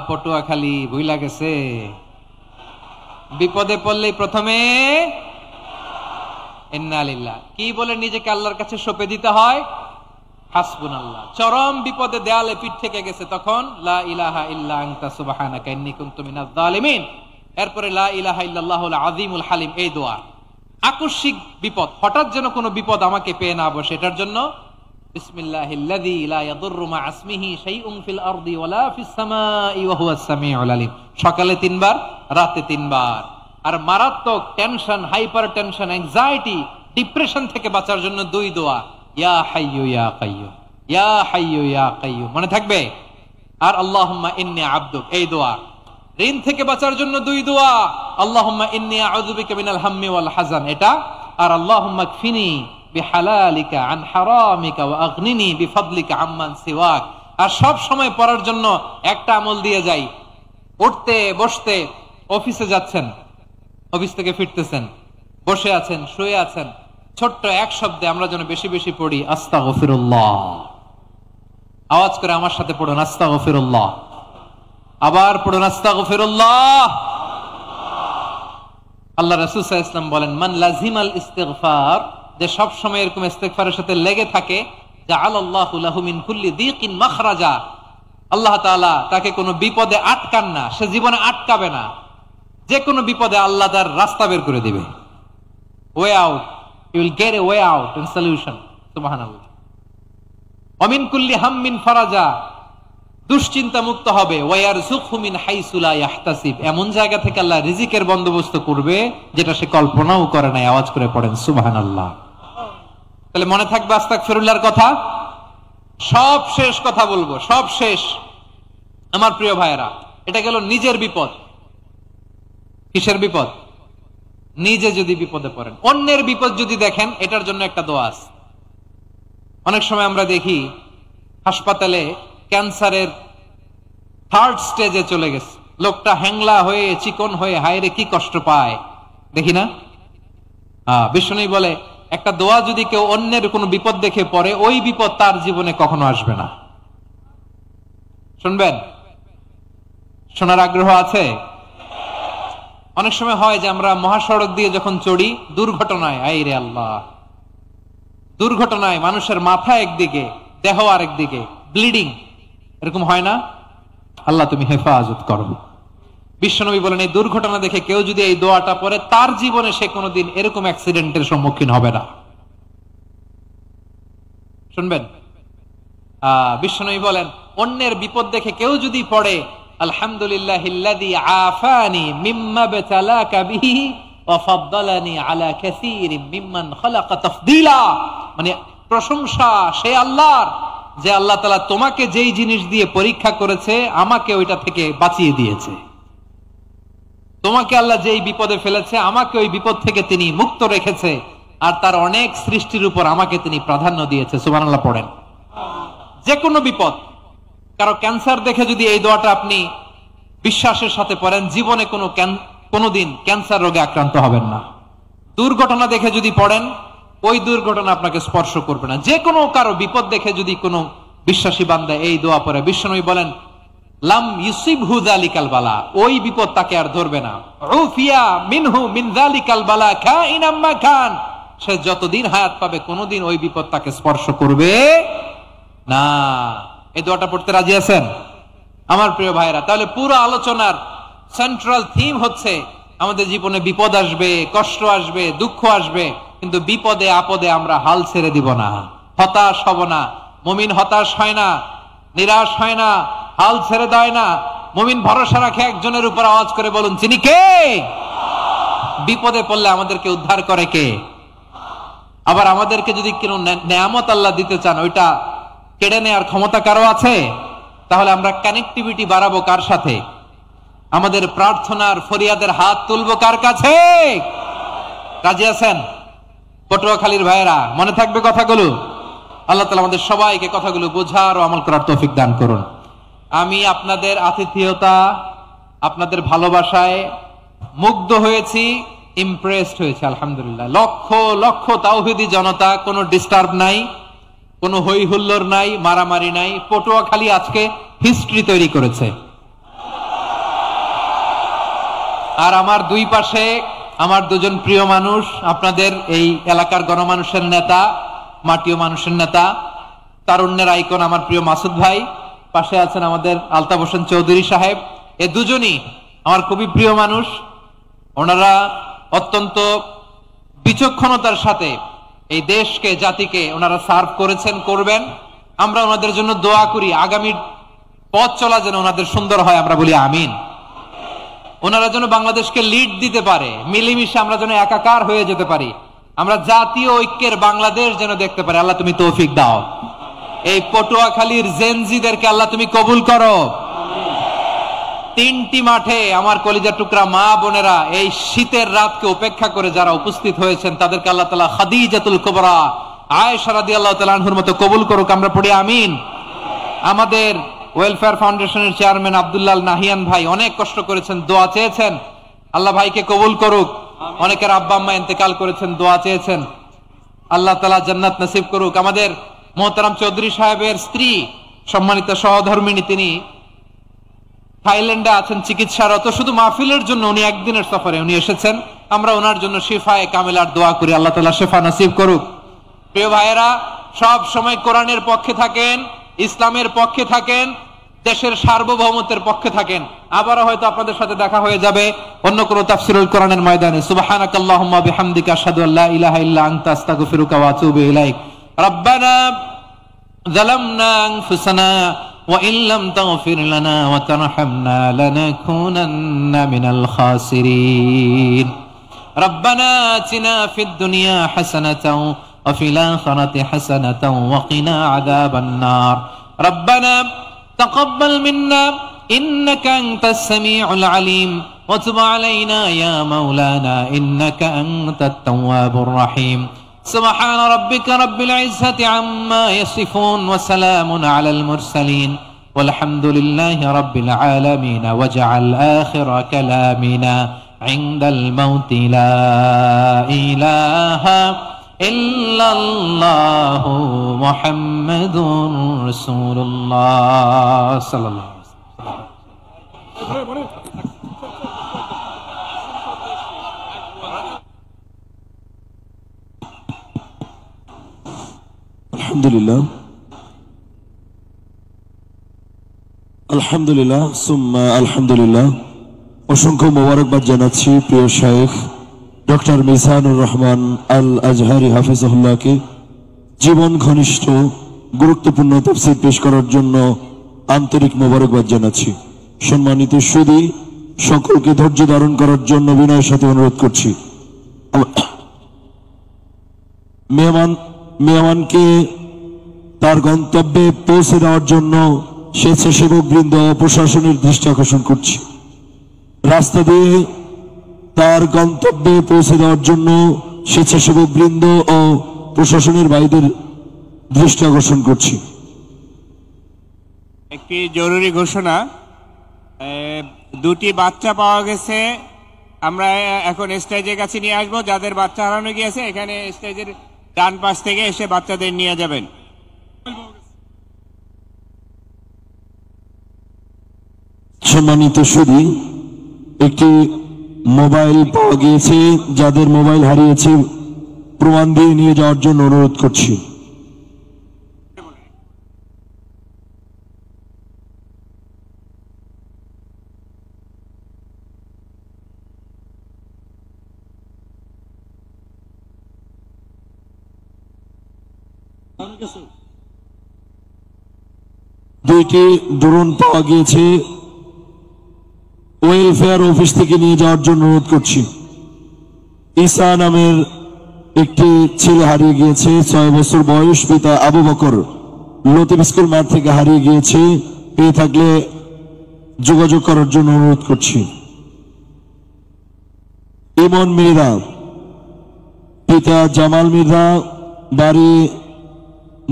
B: পটুয়াখালী ভুইলা গেছে, বিপদে পড়লেই প্রথমে ইন্না লিল্লাহ কি বলে নিজেকে আল্লাহর কাছে সঁপে দিতে হয়? হাসবুনাল্লাহ। চরম বিপদে দেয়ালে পিঠ থেকে গেছে, তখন লা ইলাহা ইল্লা আনতা সুবহানাকা ইন্নী কুনতু মিনাজ জালিমিন। এরপরে লা ইলাহা ইল্লাল্লাহুল আযীমুল হালিম, এই দোয়া। আকস্মিক বিপদ, হঠাৎ যেন কোনো বিপদ আমাকে পেয়ে না বসে, এটার জন্য বিসমিল্লাহিল্লাযী লা ইয়াদুররু মা ইসমিহি শাইউন ফিল আরদি ওয়ালা ফিস সামাই ওয়া হুয়াস সামিউল আলিম। সকালে 3 বার, রাতে 3 বার। আর মারাত্মক tension, hyper tension, anxiety, depression থেকে বাঁচার জন্য 2 দোয়া, ইয়া হাইয়্যু ইয়া কাইয়্যুম। ইয়া হাইয়ু ইয়া কাইয়ুম, মনে থাকবে? আর আল্লাহুম্মা ইন্নী আবদুক, এই দোয়া। ঋণ থেকে বাঁচার জন্য দুই দোয়া, আল্লাহুম্মা ইন্নী আউযু বিকা মিনাল হাম্মি ওয়াল হাযান, এটা। আর আল্লাহুম্মা কফিনি বিহালালিকা আন হারামিকা ওয়া আগনিনি বিফাদলিকা আম্মান সিওয়াক। আর সব সময় পড়ার জন্য একটা আমল দিয়ে যাই, উঠতে বসতে, অফিসে যাচ্ছেন, অফিস থেকে ফিরতেছেন, বসে আছেন, শুয়ে আছেন, ছোট্ট এক শব্দে আমরা যেন বেশি বেশি পড়ি আস্তাগফিরুল্লাহ। আওয়াজ করে আমার সাথে পড়ুন আস্তাগফিরুল্লাহ, আবার পড়ুন আস্তাগফিরুল্লাহ। আল্লাহ রাসূল সাল্লাল্লাহু আলাইহি ওয়াসাল্লাম বলেন, মান লাজিমাল ইস্তিগফার, যে সব সময় এরকম ইস্তিগফারের সাথে লেগে থাকে, জাআলাল্লাহু লাহু মিন কুল্লি দীকিন মাখরাজা, আল্লাহ তাআলা তাকে কোনো বিপদে আটকান না, সে জীবনে আটকাবে না, যে কোনো বিপদে আল্লাহ তার রাস্তা বের করে দিবে, way out, you will get a way out and solution. সুবহানাল্লাহ। ওয়া মিন কুল্লি হাম্মিন ফারাজা, দুশ্চিন্তা মুক্ত হবে, ওয়া ইয়ারযুকহু মিন হাইসু লা ইয়াহতাসিব, এমন জায়গা থেকে আল্লাহ রিজিকের বন্দোবস্ত করবে যেটা সে কল্পনাও করে নাই। আওয়াজ করে পড়েন সুবহানাল্লাহ। তাহলে মনে থাকবে আস্তাগফিরুল্লাহর কথা। সব শেষ কথা বলবো, সব শেষ আমার প্রিয় ভাইয়েরা। এটা গেল নিজের বিপদ। কিসের বিপদ? নিজে যদি বিপদে পড়েন। অন্যের বিপদ যদি দেখেন, এটার জন্য একটা দোয়া আছে। অনেক সময় আমরা দেখি হাসপাতালে ক্যান্সারের থার্ড স্টেজে চলে গেছে, লোকটা হ্যাংলা হয়ে চিকন হয়ে হায়রে কি কষ্ট পায়, দেখি না? বিষ্ণু বলে একটা দোয়া যদি কেউ অন্যের কোনো বিপদ দেখে পড়ে, ওই বিপদ তার জীবনে কখনো আসবে না। শুনবেন? শোনার আগ্রহ আছে? অনেক সময় হয় যে আমরা মহাসড়ক দিয়ে যখন চড়ি, দুর্ঘটনায়, আইরে আল্লাহ, দুর্ঘটনায় মানুষের মাথা একদিকে, দেহ আরেকদিকে, ব্লিডিং, এরকম হয় না? আল্লাহ তুমি হেফাজত করো। বিশ্বনবী বলেন, এই দুর্ঘটনা দেখে কেউ যদি এই দোয়াটা পড়ে, তার জীবনে সে কোনোদিন এরকম অ্যাক্সিডেন্টের সম্মুখীন হবে না। শুনবেন? বিশ্বনবী বলেন, অন্যের বিপদ দেখে কেউ যদি পড়ে, আলহামদুলিল্লাহিল্লাযী আফানি মিম্মা বতালাকা বিহি ওয়া ফাদ্দালানি আলা কাসীরিম মিম্মান খালাকা তাফদীলা, মানে প্রশংসা সে আল্লাহর, যে আল্লাহ তাআলা তোমাকে যেই জিনিস দিয়ে পরীক্ষা করেছে, আমাকে ওইটা থেকে বাঁচিয়ে দিয়েছে। তোমাকে আল্লাহ যেই বিপদে ফেলেছে, আমাকে ওই বিপদ থেকে তিনি মুক্ত রেখেছে, আর তার অনেক সৃষ্টির উপর আমাকে তিনি প্রাধান্য দিয়েছে। সুবহানাল্লাহ পড়েন। যে কোনো বিপদ, কারো ক্যান্সার দেখে যদি এই দোয়াটা আপনি বিশ্বাসের সাথে পড়েন, জীবনে কোনোদিন ক্যান্সার রোগে আক্রান্ত হবেন না। দুর্ঘটনা দেখে যদি পড়েন, ওই দুর্ঘটনা আপনাকে স্পর্শ করবে না। যে কোনো কারো বিপদ দেখে যদি কোনো বিশ্বাসী বান্দা এই দোয়া পড়ে, বিশ্বনবী বলেন, লাম ইউসিবহু যালিকাল বালা, ওই বিপদ তাকে আর ধরবে না। উফিয়া মিনহু মিন যালিকাল বালা কাইনাম মা কান, সে যতদিন হায়াত পাবে কোনোদিন ওই বিপদ তাকে স্পর্শ করবে না। এই দোয়াটা পড়তে রাজি আছেন আমার প্রিয় ভাইরা? তাহলে পুরো আলোচনার সেন্ট্রাল থিম হচ্ছে, আমাদের জীবনে বিপদ আসবে, কষ্ট আসবে, দুঃখ আসবে, কিন্তু বিপদে আপদে আমরা হাল ছেড়ে দিব না, হতাশ হব না। মুমিন হতাশ হয় না, নিরাশ হয় না, হাল ছেড়ে দেয় না। মুমিন ভরসা রাখে একজনের উপর। আওয়াজ করে বলুন, যিনি কে? বিপদে পড়লে আমাদেরকে উদ্ধার করে কে? আবার আমাদেরকে যদি কোনো নেয়ামত আল্লাহ দিতে চান, ওইটা কেড়ে নেওয়ার ক্ষমতা কারো আছে? তাহলে আমরা কানেক্টিভিটি বাড়াবো কার সাথে? আমাদের প্রার্থনার ফরিয়াদের হাত তুলবো কার কাছে? রাজি আছেন পটুয়াখালীর ভাইয়েরা? মনে থাকবে কথাগুলো? আল্লাহ তাআলা আমাদের সবাইকে কথাগুলো বোঝার ও আমল করার তৌফিক দান করুন। আমি আপনাদের আতিথেয়তা, আপনাদের ভালোবাসায় মুগ্ধ হয়েছি, ইমপ্রেসড হয়েছে। আলহামদুলিল্লাহ। লক্ষ লক্ষ তাওহীদি জনতা, কোনো ডিস্টার্ব নাই, কোনো হই হুল্লোড় নাই, মারামারি নাই। পটুয়াখালী আজকে হিস্ট্রি তৈরি করেছে। আর আমার দুই পাশে আমার দুজন প্রিয় মানুষ, আপনাদের এই এলাকার গণমানুষের নেতা, মাটিও মানুষের নেতা, তারুণ্যের আইকন আমার প্রিয় মাসুদ ভাই। পাশে আছেন আমাদের আলতাফ হোসেন চৌধুরী সাহেব। এ দুজনই আমার খুবই প্রিয় মানুষ। ওনারা অত্যন্ত বিচক্ষণতার সাথে এই দেশকে, জাতিকে ওনারা সার্ভ করেছেন, করবেন। আমরা ওনাদের জন্য দোয়া করি, আগামীর পথ চলা যেন ওনাদের সুন্দর হয়, আমরা বলি আমিন। ওনারা যেন বাংলাদেশকে লিড দিতে পারে, মিলেমিশে আমরা যেন একাকার হয়ে যেতে পারি, আমরা জাতীয় ঐক্যের বাংলাদেশ যেন দেখতে পারি। আল্লাহ তুমি তৌফিক দাও। এই পটুয়াখালীর জেনজিদেরকে আল্লাহ তুমি কবুল করো। তিনটি মাঠে আমার কলিজার টুকরা মা বোনেরা এই শীতের রাতকে উপেক্ষা করে যারা উপস্থিত হয়েছেন তাদেরকে আল্লাহ তাআলা খাদিজাতুল কুবরা আয়েশা রাদিয়াল্লাহু তাআলা আনহার মতো কবুল করুক, আমরা পড়ি আমিন। আমাদের ওয়েলফেয়ার ফাউন্ডেশনের চেয়ারম্যান আব্দুল্লাহ নাহিয়ান ভাই অনেক কষ্ট করেছেন, দোয়া চেয়েছেন, আল্লাহ ভাইকে কবুল করুক। অনেকের আব্বা আম্মা ইন্তেকাল করেছেন, দোয়া চেয়েছেন, আল্লাহ তাআলা জান্নাত নসিব করুক। আমাদের মোহতারাম চৌধুরী সাহেবের স্ত্রী সম্মানিত সহধর্মিণী, তিনি থাইল্যান্ডে আছেন চিকিৎসারত, শুধু মাহফিলের জন্য উনি একদিনের সফরে উনি এসেছেন। আমরা ওনার জন্য শিফায়ে কামিলার দোয়া করি, আল্লাহ তাআলা শিফা নসিব করুক। প্রিয় ভাইয়েরা, সব সময় কোরআনের পক্ষে থাকেন, ইসলামের পক্ষে থাকেন, দেশের সার্বভৌমত্বের পক্ষে থাকেন। আবারও হয়তো আপনাদের সাথে দেখা হয়ে যাবে অন্য কোনো তাফসীরুল কোরআনের ময়দানে। সুবহানাকাল্লাহুম্মা বিহামদিকা আশহাদু আল্লা ইলাহা ইল্লা আনতা আস্তাগফিরুকা ওয়া আতুবু ইলাইক। রব্বানা যালামনা আনফুসানা ওয়া ইন লাম তাগফির লানা ওয়া তারহামনা লানাকুনান্না মিনাল খাসিরিন। রব্বানা আতিনা ফিদ দুনিয়া হাসানাতাও ওয়া ফিল আখিরাতি হাসানাতাও ওয়া কিনা আযাবান নার। রব্বানা تقبل منا إنك أنت السميع العليم وتب علينا يا مولانا إنك أنت التواب الرحيم. سبحان ربك رب العزة عما يصفون وسلام على المرسلين والحمد لله رب العالمين. واجعل آخر كلامنا عند الموت لا إله ইল্লাল্লাহু মুহাম্মাদুর রাসূলুল্লাহ সাল্লাল্লাহু আলাইহি ওয়াসাল্লাম।
C: আলহামদুলিল্লাহ আলহামদুলিল্লাহ সুম্মা আলহামদুলিল্লাহ। অসংখ্য মোবারকবাদ জানাচ্ছি প্রিয় শাইখ ডক্টর মিজানুর রহমান আল আজহারি হাফিজাহুল্লাহকে জীবন ঘনিষ্ঠ গুরুত্বপূর্ণ তাফসীর পেশ করার জন্য আন্তরিক মোবারকবাদ জানাচ্ছি। সম্মানিত সুধী, সকলকে ধৈর্য ধারণ করার জন্য বিনয়ের সাথে অনুরোধ করছি। মেহমানকে তার গন্তব্যে পৌঁছে দেওয়ার জন্য স্বেচ্ছাসেবক বৃন্দ প্রশাসনের দৃষ্টি আকর্ষণ করছি। রাস্তা দিয়ে তার গন্তব্যে পৌঁছে দেওয়ার জন্য স্বেচ্ছাসেবক বৃন্দ ও প্রশাসনের ভাইদের দৃষ্টি আকর্ষণ করছি।
D: একটি জরুরি ঘোষণা, দুটি বাচ্চা পাওয়া গেছে। আমরা এখন স্টেজের কাছে নিয়ে আসবো। যাদের বাচ্চা হারানো গিয়েছে এখানে স্টেজের ডান পাশ থেকে এসে বাচ্চাদের নিয়ে যাবেন।
C: সম্মানিত সুধী, একটি মোবাইল পাওয়া গিয়েছে। যাদের মোবাইল হারিয়েছে প্রমাণ দিয়ে নিয়ে যাওয়ার জন্য অনুরোধ করছি। দুইটি ড্রোন পাওয়া গিয়েছে। ওয়েলফেয়ার অফিস থেকে নিয়ে যাওয়ার জন্য অনুরোধ করছি। ঈসা নামের একটি ছেলে হারিয়ে গিয়েছে, 6 বছর বয়স, পিতা আবু বকর, লতিফ স্কুল মাঠ থেকে হারিয়ে গিয়েছে। পেয়ে থাকলে যোগাযোগ করার জন্য অনুরোধ করছি। ইমন মির্জা, পিতা জামাল মির্জা, বাড়ি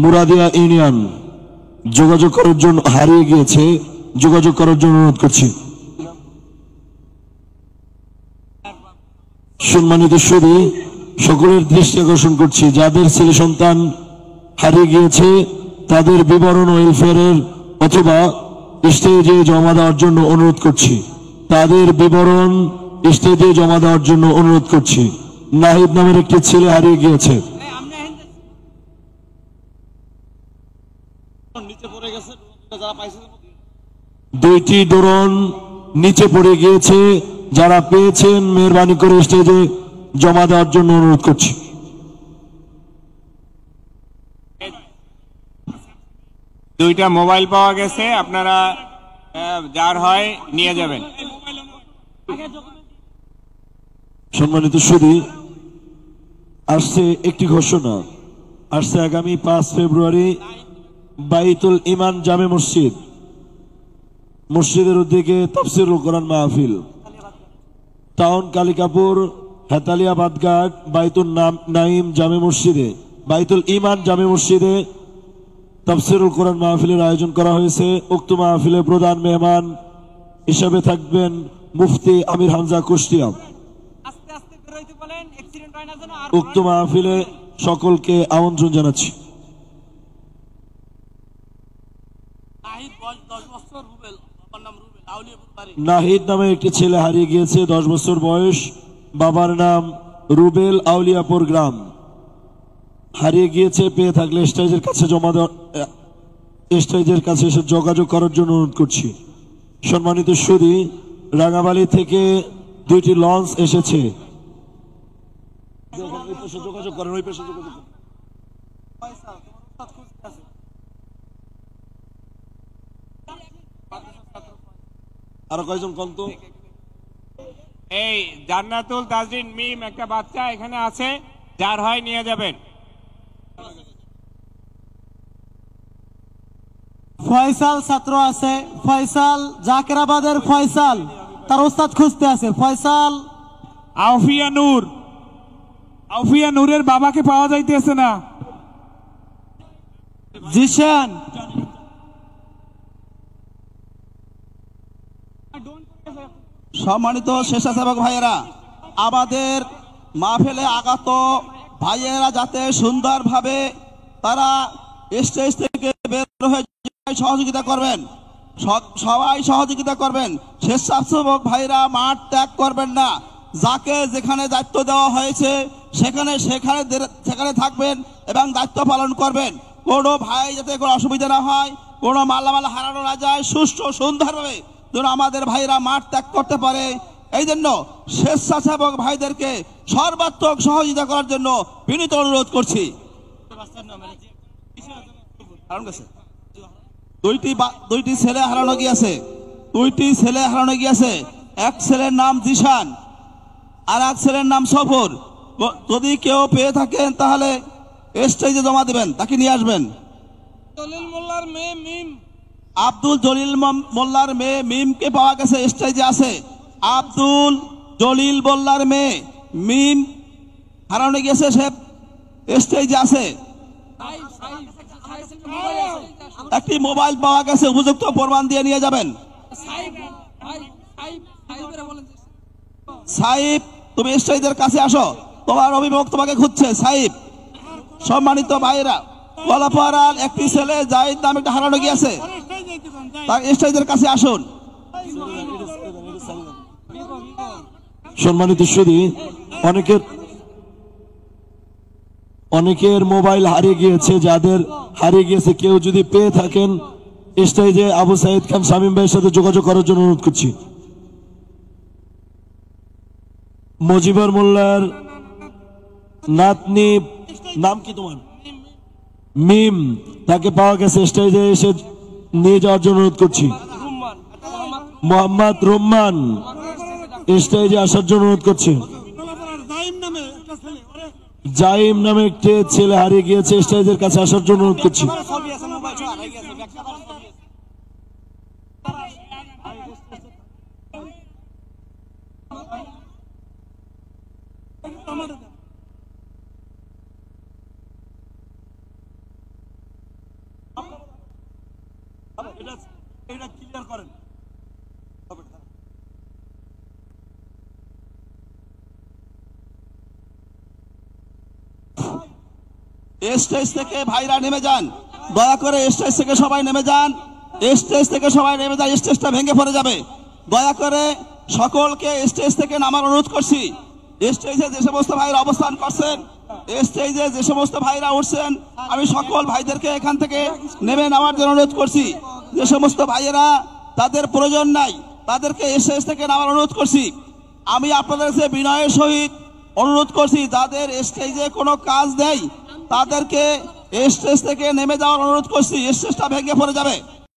C: মুরাদিয়া ইউনিয়ন, যোগাযোগ করার জন্য হারিয়ে গিয়েছে, যোগাযোগ করার জন্য অনুরোধ করছি। সম্মানিত সুধী, সকলের দৃষ্টি আকর্ষণ করছি, যাদের ছেলে সন্তান হারিয়ে গিয়েছে তাদের বিবরণ ওয়েলফেয়ারের অথবা স্টেজে জমা দেওয়ার জন্য অনুরোধ করছি। তাদের বিবরণ স্টেজে জমা দেওয়ার জন্য অনুরোধ করছি। নাহিদ নামের একটি ছেলে হারিয়ে গিয়েছে। দুইটি ড্রোন নিচে পড়ে গিয়েছে। যারা পেয়েছেন মেহরবানি করে স্টেজে জমা দেওয়ার জন্য অনুরোধ করছি।
D: দুইটা মোবাইল পাওয়া গেছে, আপনারা যার হয় নিয়ে যাবেন।
C: সম্মানিত সুধী, আসছে একটি ঘোষণা আসছে। আগামী 5 ফেব্রুয়ারি বাইতুল ইমান জামে মসজিদ, মসজিদের উদ্যোগে তাফসিরুল কোরআন মাহফিল। টাউন কালিকাপুর হেতালিয়া বাদঘাট বাইতুল নাইম জামে মসজিদে, বাইতুল ইমান জামে মসজিদে তাফসিরুল কোরআন মাহফিলের আয়োজন করা হয়েছে। উক্ত মাহফিলে প্রধান মেহমান হিসেবে থাকবেন মুফতি আমির হামজা কুষ্টিয়া। উক্ত মাহফিলে সকলকে আমন্ত্রণ জানাচ্ছি। নাহিদ নামে একটি ছেলে হারিয়ে গিয়েছে, 10 বছর বয়স, বাবার নাম রুবেল, আউলিয়াপুর গ্রাম। হারিয়ে গিয়েছে, পেয়ে থাকলে স্টেজের কাছে স্টেজের কাছে এসে যোগাযোগ করার জন্য অনুরোধ করছি। সম্মানিত সুধী, রাঙামালি থেকে 2টি লঞ্চ এসেছে। যোগাযোগ করেন, ওই পেশে যোগাযোগ করেন। আরো কয়জন কন্ত?
D: এই জান্নাতুল তাজরিন মিম একটা বাচ্চা এখানে আছে, যার হয় নিয়ে যাবেন।
E: ফয়সাল ছাত্র আছে, ফয়সাল জাকেরাবাদের ফয়সাল, তার ওস্তাদ খুঁজতে আছে। ফয়সাল
A: আউফিয়া নূরের বাবাকে পাওয়া যাইতেছে না।
E: জিশান
F: সম্মানিত স্বেচ্ছাসেবক ভাইয়েরা, আমাদের মাহফিলে আগত ভাইয়েরা যাতে সুন্দরভাবে তারা স্টেজ থেকে বের হয়ে সহযোগিতা করবেন, সবাই সহযোগিতা করবেন। স্বেচ্ছাসেবক ভাইরা মাঠ ত্যাগ করবেন না। যাকে যেখানে দায়িত্ব দেওয়া হয়েছে সেখানে সেখানে সেখানে থাকবেন এবং দায়িত্ব পালন করবেন। কোনো ভাই যাতে কোনো অসুবিধা না হয়, কোনো মালামাল হারানো না যায়, সুষ্ঠু সুন্দরভাবে যেন আমাদের ভাইরা মাঠ ত্যাগ করতে পারে, এই জন্য স্বেচ্ছাসেবক ভাইদেরকে সর্বাত্মক সহযোগিতা করার জন্য বিনীত অনুরোধ করছি। দুইটি ছেলে হারানো গিয়েছে। এক ছেলের নাম জিশান আর এক ছেলের নাম সফর। যদি কেউ পেয়ে থাকেন তাহলে স্টেজে জমা দিবেন, তাকে নিয়ে আসবেন। আব্দুল জলিল মোল্লার মেয়ে মিমকে পাওয়া গেছে, স্টেজে আছে। আব্দুল জলিল মোল্লার মেয়ে মিম হারানো গিয়েছে, সে স্টেজে আছে। একটি মোবাইল পাওয়া গেছে, উপযুক্ত প্রমাণ দিয়ে নিয়ে যাবেন। সাইব, তুমি স্টেজের কাছে আসো, তোমার অভিভাবক তোমাকে খুঁজছে। সাইব, সম্মানিত ভাইরা, কলাপাড়ার একটি ছেলে জাহিদ নামে একটা হারানো গিয়েছে, তার স্টেজের কাছে আসুন।
C: সম্মানিত সুধী, অনেকের মোবাইল হারিয়ে গিয়েছে। যাদের হারিয়ে গিয়েছে কেউ যদি পেয়ে থাকেন স্টেজে আবু সাইদ খান শামীম ভাইয়ের সাথে যোগাযোগ করার জন্য অনুরোধ করছি। মজিবর মোল্লার নাতনি, নাম কি তোমার? মিম, তাকে পাওয়া গেছে, স্টেজে এসে নিয়ে যাওয়ার জন্য অনুরোধ করছি। মোহাম্মদ রহমান, স্টেজে আসার জন্য অনুরোধ করছি। জাইম নামে একটি ছেলে হারিয়ে গিয়েছে, স্টেজের কাছে আসার জন্য অনুরোধ করছি। এটা ক্লিয়ার করেন।
F: স্টেজ থেকে ভাইরা নেমে যান, দয়া করে স্টেজ থেকে সবাই নেমে যান। স্টেজটা ভেঙে পড়ে যাবে। দয়া করে সকলকে স্টেজ থেকে নামার অনুরোধ করছি। স্টেজে যে সমস্ত ভাইরা অবস্থান করছেন, স্টেজে যে সমস্ত ভাইরা উঠছেন, আমি সকল ভাইদেরকে এখান থেকে নেমে নামার জন্য অনুরোধ করছি। যে সমস্ত ভাইয়েরা তাদের প্রয়োজন নাই, তাদেরকে স্টেজ থেকে নামার অনুরোধ করছি। আমি আপনাদের কাছে বিনয়ের সহিত অনুরোধ করছি, যাদের স্টেজে কোনো কাজ নেই তাদেরকে স্টেজ থেকে নেমে যাওয়ার অনুরোধ করছি। স্টেজটা ভেঙে পড়ে যাবে।